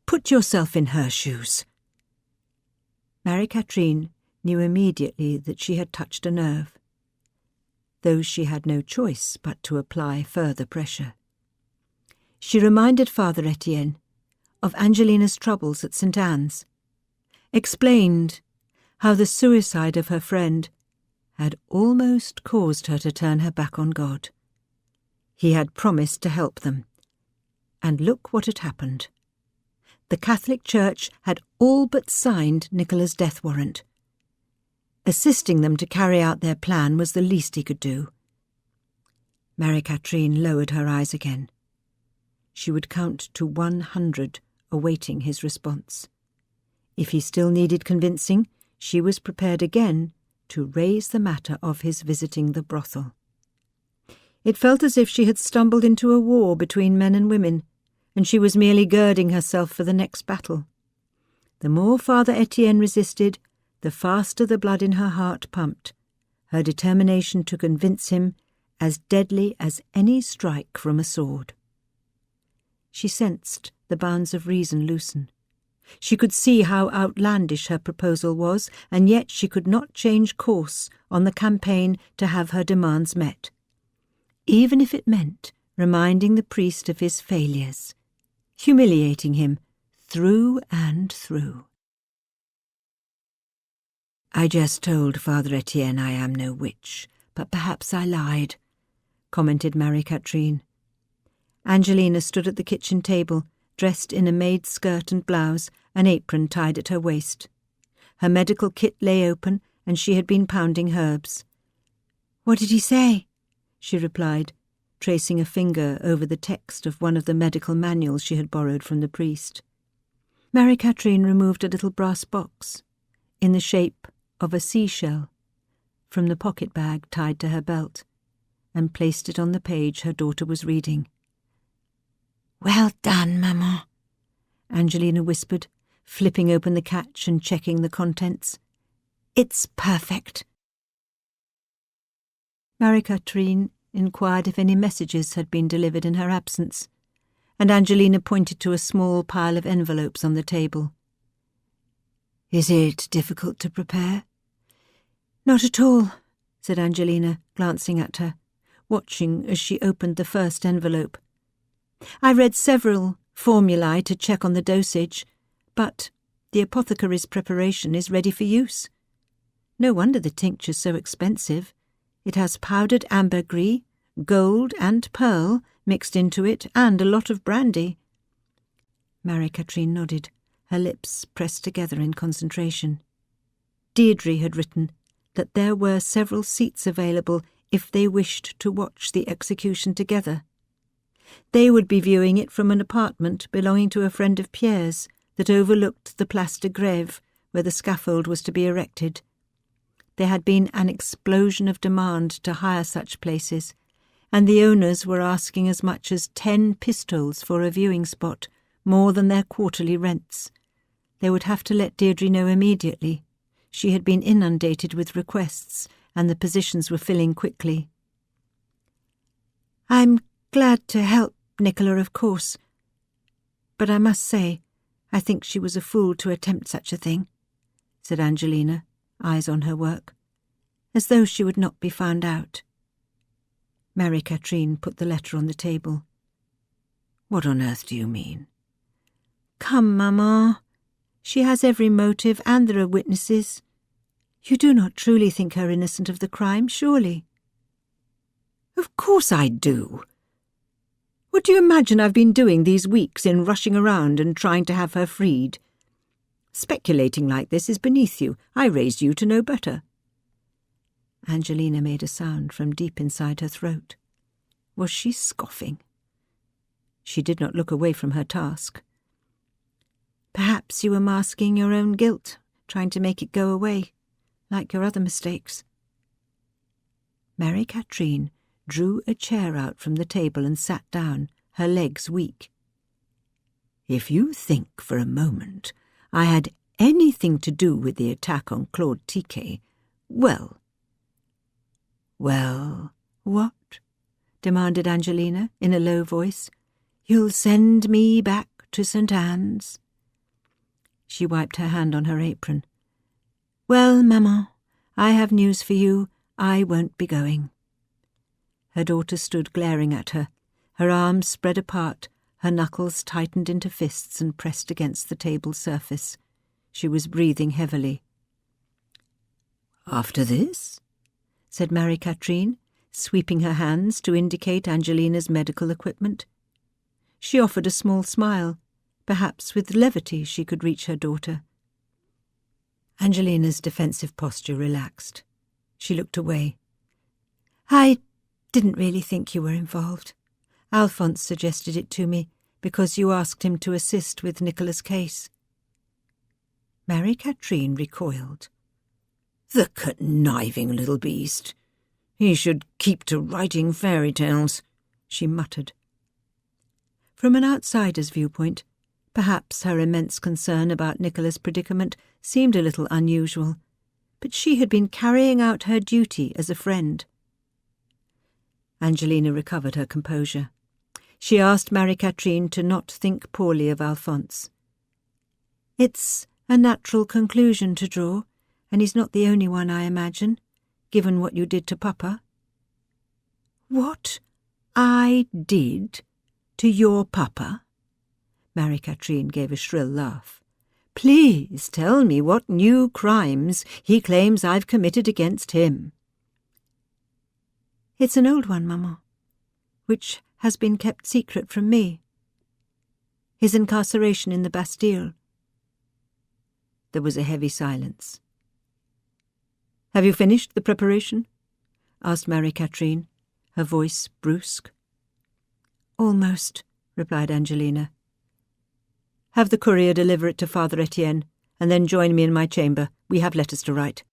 Speaker 2: Put yourself in her shoes. Marie-Catherine knew immediately that she had touched a nerve, though she had no choice but to apply further pressure. She reminded Father Etienne of Angelina's troubles at St. Anne's, explained how the suicide of her friend had almost caused her to turn her back on God. He had promised to help them, and look what had happened. The Catholic Church had all but signed Nicola's death warrant. Assisting them to carry out their plan was the least he could do. Marie-Catherine lowered her eyes again. She would count to 100, awaiting his response. If he still needed convincing, she was prepared again to raise the matter of his visiting the brothel. It felt as if she had stumbled into a war between men and women, and she was merely girding herself for the next battle. The more Father Etienne resisted, the faster the blood in her heart pumped, her determination to convince him as deadly as any strike from a sword. She sensed the bounds of reason loosen. She could see how outlandish her proposal was, and yet she could not change course on the campaign to have her demands met, even if it meant reminding the priest of his failures, humiliating him through and through. "I just told Father Etienne I am no witch, but perhaps I lied," commented Marie-Catherine. Angelina stood at the kitchen table, dressed in a maid's skirt and blouse, an apron tied at her waist. Her medical kit lay open, and she had been pounding herbs. "What did he say?" she replied, tracing a finger over the text of one of the medical manuals she had borrowed from the priest. Marie-Catherine removed a little brass box, in the shape of a seashell, from the pocket-bag tied to her belt, and placed it on the page her daughter was reading. "Well done, Maman," Angelina whispered, flipping open the catch and checking the contents. "It's perfect." Marie-Catherine inquired if any messages had been delivered in her absence, and Angelina pointed to a small pile of envelopes on the table. "Is it difficult to prepare?" "Not at all," said Angelina, glancing at her, watching as she opened the first envelope. "I read several formulae to check on the dosage, but the apothecary's preparation is ready for use. No wonder the tincture's so expensive. It has powdered ambergris, gold and pearl mixed into it, and a lot of brandy." Marie-Catherine nodded, her lips pressed together in concentration. Deirdre had written that there were several seats available if they wished to watch the execution together. They would be viewing it from an apartment belonging to a friend of Pierre's that overlooked the Place de Grève, where the scaffold was to be erected. There had been an explosion of demand to hire such places, and the owners were asking as much as 10 pistoles for a viewing spot, more than their quarterly rents. They would have to let Deirdre know immediately. She had been inundated with requests, and the positions were filling quickly. "I'm glad to help Nicola, of course, but I must say I think she was a fool to attempt such a thing," said Angelina, eyes on her work, as though she would not be found out. Marie-Catherine put the letter on the table. "What on earth do you mean?" "Come, Maman. She has every motive, and there are witnesses. You do not truly think her innocent of the crime, surely?" "Of course I do. What do you imagine I've been doing these weeks in rushing around and trying to have her freed? Speculating like this is beneath you. I raised you to know better." Angelina made a sound from deep inside her throat. Was she scoffing? She did not look away from her task. "Perhaps you were masking your own guilt,
Speaker 3: trying to make it go away, like your other mistakes.
Speaker 2: Mary Katrine drew a chair out from the table and sat down, her legs weak. If you think for a moment I had anything to do with the attack on Claude Tiquet, well, what? Demanded Angelina in a low voice. You'll send me back to St. Anne's? She wiped her hand on her apron. Well, Maman, I have news for you. I won't be going. Her daughter stood glaring at her, her arms spread apart, her knuckles tightened into fists and pressed against the table surface. She was breathing heavily. After this? Said Mary Katrine, sweeping her hands to indicate Angelina's medical equipment. She offered a small smile. Perhaps with levity she could reach her daughter. Angelina's defensive posture relaxed. She looked away. I didn't really think you were involved. Alphonse suggested it to me because you asked him to assist with Nicola's case. Mary Katrine recoiled. The conniving little beast. He should keep to writing fairy tales, she muttered. From an outsider's viewpoint, perhaps her immense concern about Nicola's predicament seemed a little unusual, but she had been carrying out her duty as a friend. Angelina recovered her composure. She asked Mary Katrine to not think poorly of Alphonse. It's a natural conclusion to draw, and he's not the only one, I imagine, given what you did to Papa. What I did to your Papa? Mary Katrine gave a shrill laugh. Please tell me what new crimes he claims I've committed against him. It's an old one, Maman, which has been kept secret from me. His incarceration in the Bastille. There was a heavy silence. Have you finished the preparation? Asked Mary Katrine, her voice brusque. Almost, replied Angelina. Have the courier deliver it to Father Etienne, and then join me in my chamber. We have letters to write.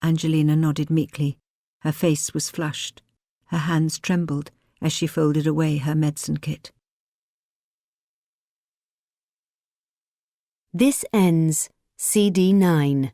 Speaker 2: Angelina nodded meekly. Her face was flushed. Her hands trembled as she folded away her medicine kit.
Speaker 4: This ends CD 9.